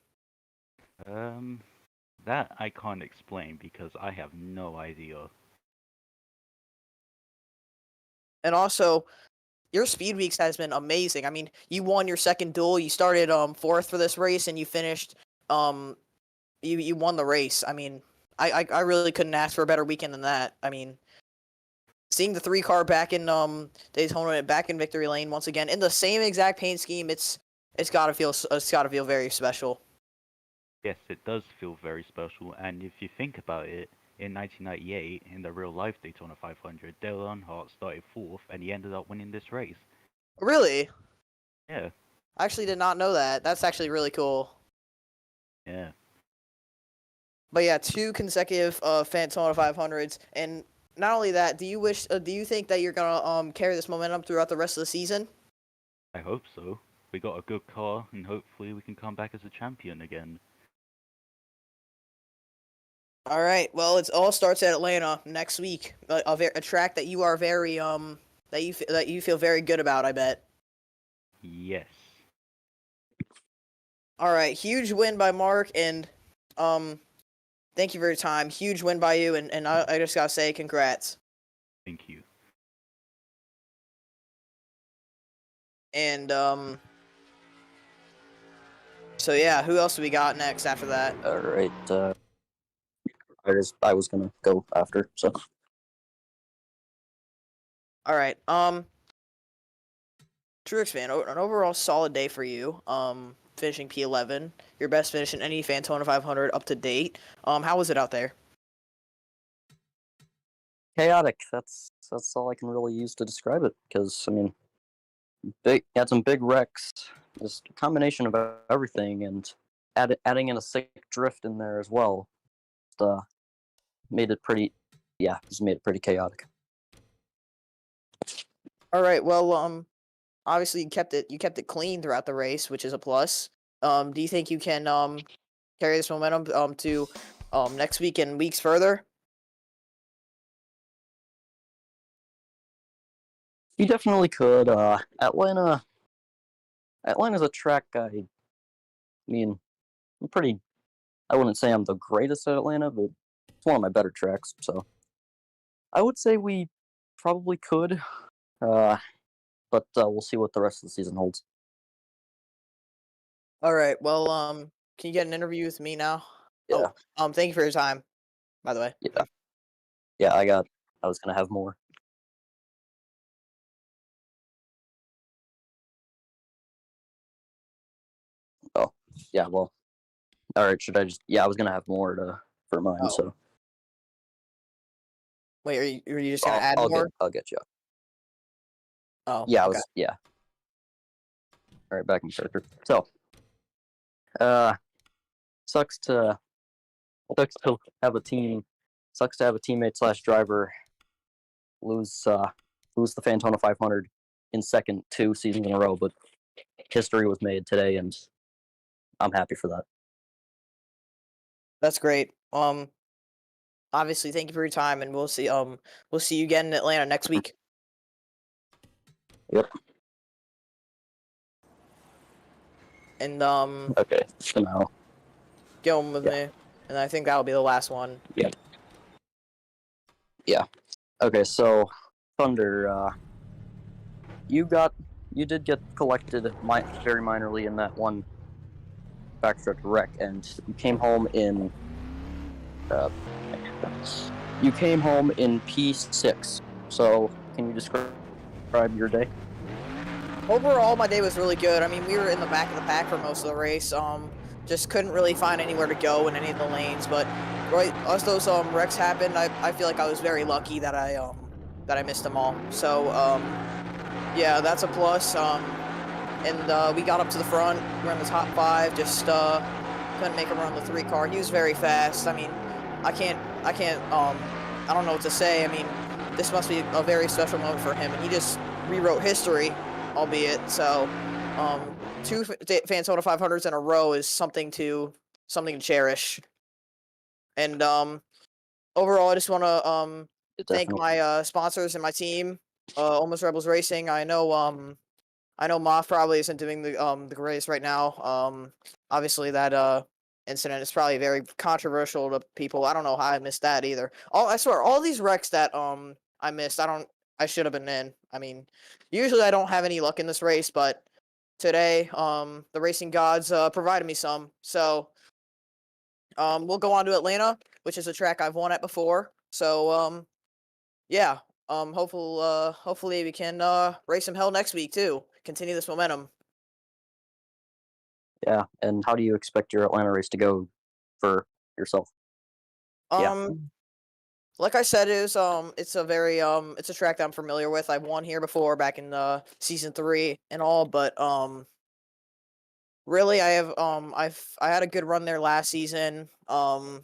That I can't explain because I have no idea. And also, your speed weeks has been amazing. I mean, you won your second duel. You started 4th for this race, and you finished you won the race. I mean, I really couldn't ask for a better weekend than that. I mean, seeing the 3 car back in Daytona, back in victory lane once again in the same exact paint scheme, it's gotta feel very special. Yes, it does feel very special, and if you think about it, in 1998, in the real life Daytona 500, Dale Earnhardt started 4th, and he ended up winning this race. Really? Yeah. I actually did not know that. That's actually really cool. Yeah. But yeah, 2 consecutive Fantona 500s, and not only that, do you think that you're gonna carry this momentum throughout the rest of the season? I hope so. We got a good car, and hopefully we can come back as a champion again. All right. Well, it all starts at Atlanta next week. A track that you are very that you feel very good about, I bet. Yes. All right. Huge win by Mark, and thank you for your time. Huge win by you, and I just gotta say congrats. Thank you. And so yeah, who else do we got next after that? All right. I was gonna go after, so. All right. Truex fan, an overall solid day for you. Finishing P11, your best finish in any Fantona 500 up to date. How was it out there? Chaotic. That's all I can really use to describe it. Because I mean, had some big wrecks. Just a combination of everything, and adding in a sick drift in there as well. Just, made it pretty. Yeah, just made it pretty chaotic. All right. Well, obviously you kept it clean throughout the race, which is a plus. Do you think you can carry this momentum to next week and weeks further? You definitely could. Atlanta's a track I mean, I wouldn't say I'm the greatest at Atlanta, but it's one of my better tracks. So I would say we probably could, but we'll see what the rest of the season holds. All right. Well, can you get an interview with me now? Yeah. Oh, thank you for your time, by the way. Yeah. I was gonna have more. Oh, yeah. Well, all right. Should I just? Yeah, I was gonna have more for mine. So. Wait, are you just gonna add more? I'll get you. Oh. Yeah, okay. Yeah. All right, back in character. So, sucks to have a teammate / driver lose the Fantona 500 in second 2 seasons in a row, but history was made today, and I'm happy for that. That's great. Obviously, thank you for your time, and we'll see you again in Atlanta next week. Yep. And Okay, so now get on with me, and I think that'll be the last one. Yeah. Okay, so Thunder, you did get collected very minorly in that one backstretch wreck, and you came home in P6. So can you describe your day? Overall, my day was really good. I mean, we were in the back of the pack for most of the race. Just couldn't really find anywhere to go in any of the lanes. But right as those wrecks happened, I feel like I was very lucky that I missed them all. So yeah, that's a plus. and we got up to the front. We're in the top 5. Just couldn't make him run the 3 car. He was very fast. I mean, I don't know what to say. I mean, this must be a very special moment for him, and he just rewrote history, albeit. So, 2 Fantona 500s in a row is something to cherish. And overall, I just want to thank Definitely. my sponsors and my team, Almost Rebels Racing. I know Moth probably isn't doing the greatest right now. Obviously that incident is probably very controversial to people. I don't know how I missed that either. I swear, all these wrecks that I missed, I should have been in. I mean, usually I don't have any luck in this race, but today the racing gods provided me some. So we'll go on to Atlanta, which is a track I've won at before. So yeah. Hopefully we can race some hell next week too. Continue this momentum. Yeah, and how do you expect your Atlanta race to go for yourself? Yeah. Like I said, it's a very it's a track that I'm familiar with. I've won here before back in season 3 and all, but really I had a good run there last season. And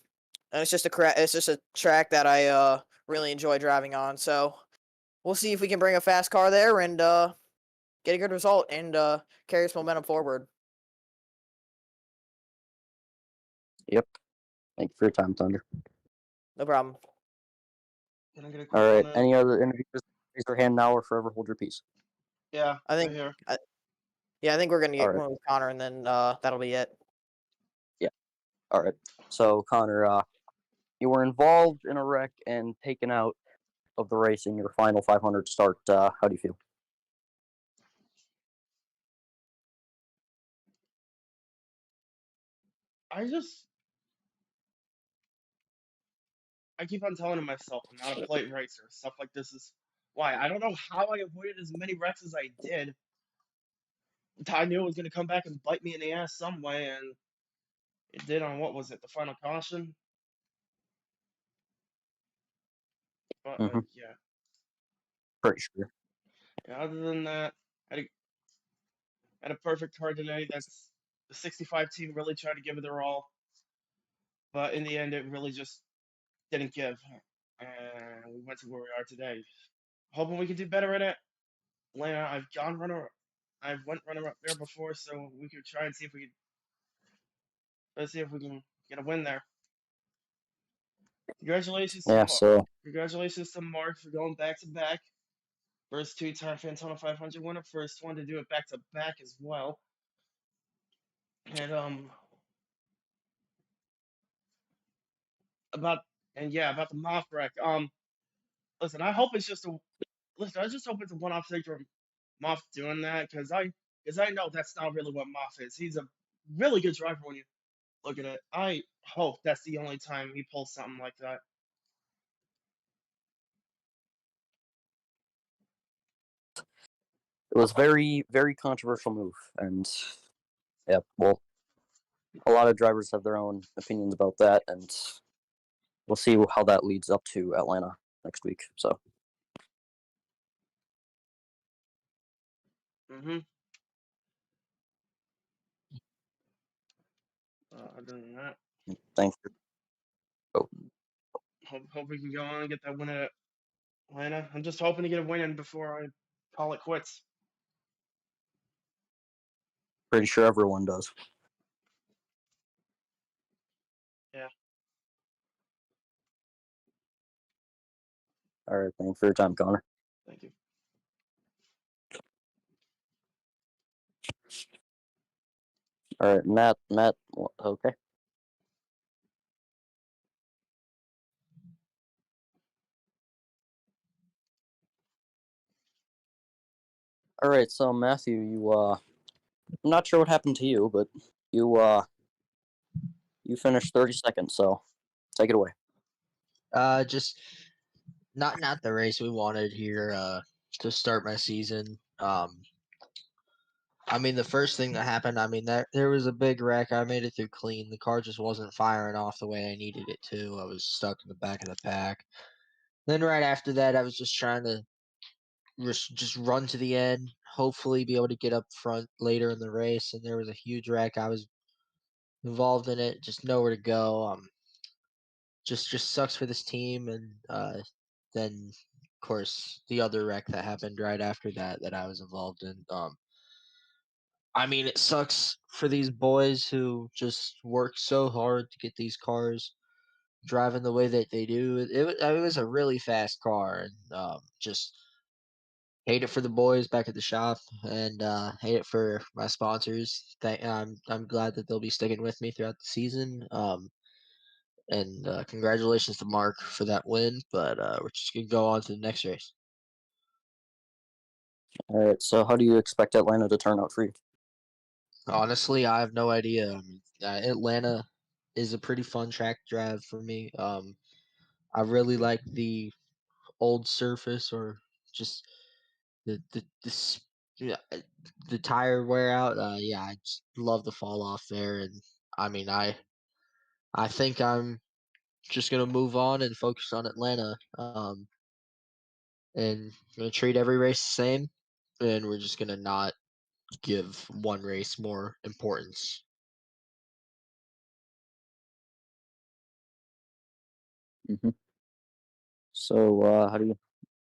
it's just a track that I really enjoy driving on. So we'll see if we can bring a fast car there and get a good result and carry this momentum forward. Yep. Thank you for your time, Thunder. No problem. Can I get a quick All right. one in? Any other interviews? Raise your hand now or forever hold your peace. Yeah, I think right here. I think we're gonna get Alright. one with Connor, and then that'll be it. All right. So, Connor, you were involved in a wreck and taken out of the race in your final 500 start. How do you feel? I keep on telling myself I'm not a plate racer. Stuff like this is why. I don't know how I avoided as many wrecks as I did. I knew it was going to come back and bite me in the ass some way, and it did on, what was it, the final caution? But, Mm-hmm. yeah. Pretty sure. Yeah, other than that, had a perfect card today. That's the 65 team really tried to give it their all. But in the end, it really just didn't give. And we went to where we are today. Hoping we can do better at it. Atlanta, I've went runner up there before, so we could try and see if we could. Let's see if we can get a win there. Congratulations to Yeah, so Congratulations to Mark for going back to back. First 2-time Fantona 500 winner. First one to do it back to back as well. And about the Moth wreck. Listen, I hope it's just a listen. I just hope it's a one-off thing for Moth doing that because I know that's not really what Moth is. He's a really good driver when you look at it. I hope that's the only time he pulls something like that. it was very, very controversial move, and yeah, well, a lot of drivers have their own opinions about that, and we'll see how that leads up to Atlanta next week. So, Mm-hmm. Other than that, thanks. Oh, hope we can go on and get that win at Atlanta. I'm just hoping to get a win in before I call it quits. pretty sure everyone does. Yeah. All right, thanks for your time, Connor. Thank you. All right, Matt, okay. All right, so Matthew, I'm not sure what happened to you, but you finished 32nd, so take it away. Just not the race we wanted here. To start my season. I mean, the first thing that happened, I mean, there was a big wreck. I made it through clean. The car just wasn't firing off the way I needed it to. I was stuck in the back of the pack. Then right after that, I was just trying to just run to the end, hopefully be able to get up front later in the race. And there was a huge wreck. I was involved in it, just nowhere to go. Just sucks for this team. And then, of course, the other wreck that happened right after that I was involved in. I mean, it sucks for these boys who just work so hard to get these cars driving the way that they do. It was a really fast car, and just hate it for the boys back at the shop, and hate it for my sponsors. I'm glad that they'll be sticking with me throughout the season. And congratulations to Mark for that win. But we're just gonna go on to the next race. All right. So how do you expect Atlanta to turn out for you? Honestly, I have no idea. I mean, Atlanta is a pretty fun track to drive for me. I really like the old surface, or just yeah, the tire wear out. Yeah, I just love the fall off there. And I mean, I think I'm just gonna move on and focus on Atlanta. And gonna treat every race the same, and we're just gonna not give one race more importance. Hmm. So how do you?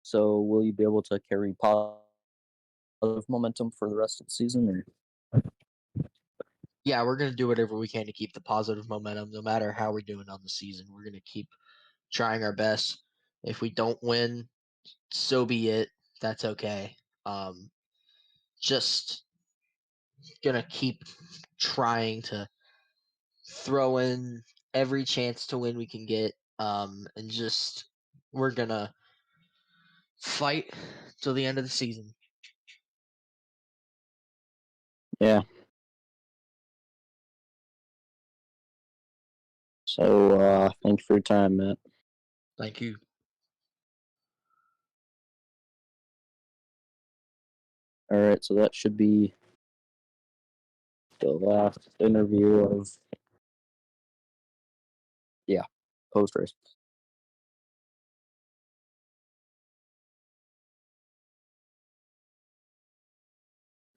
So will you be able to carry positive momentum for the rest of the season? Or Yeah, we're gonna do whatever we can to keep the positive momentum, no matter how we're doing on the season. We're gonna keep trying our best. If we don't win, so be it. That's okay. Um, just gonna keep trying to throw in every chance to win we can get. And just we're gonna fight till the end of the season. yeah. So thank you for your time, Matt. Thank you. All right. So that should be the last interview of post race.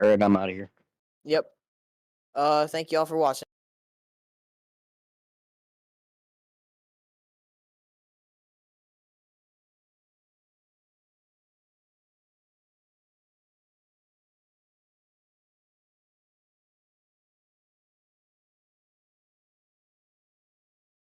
All right, I'm out of here. Yep. Thank you all for watching.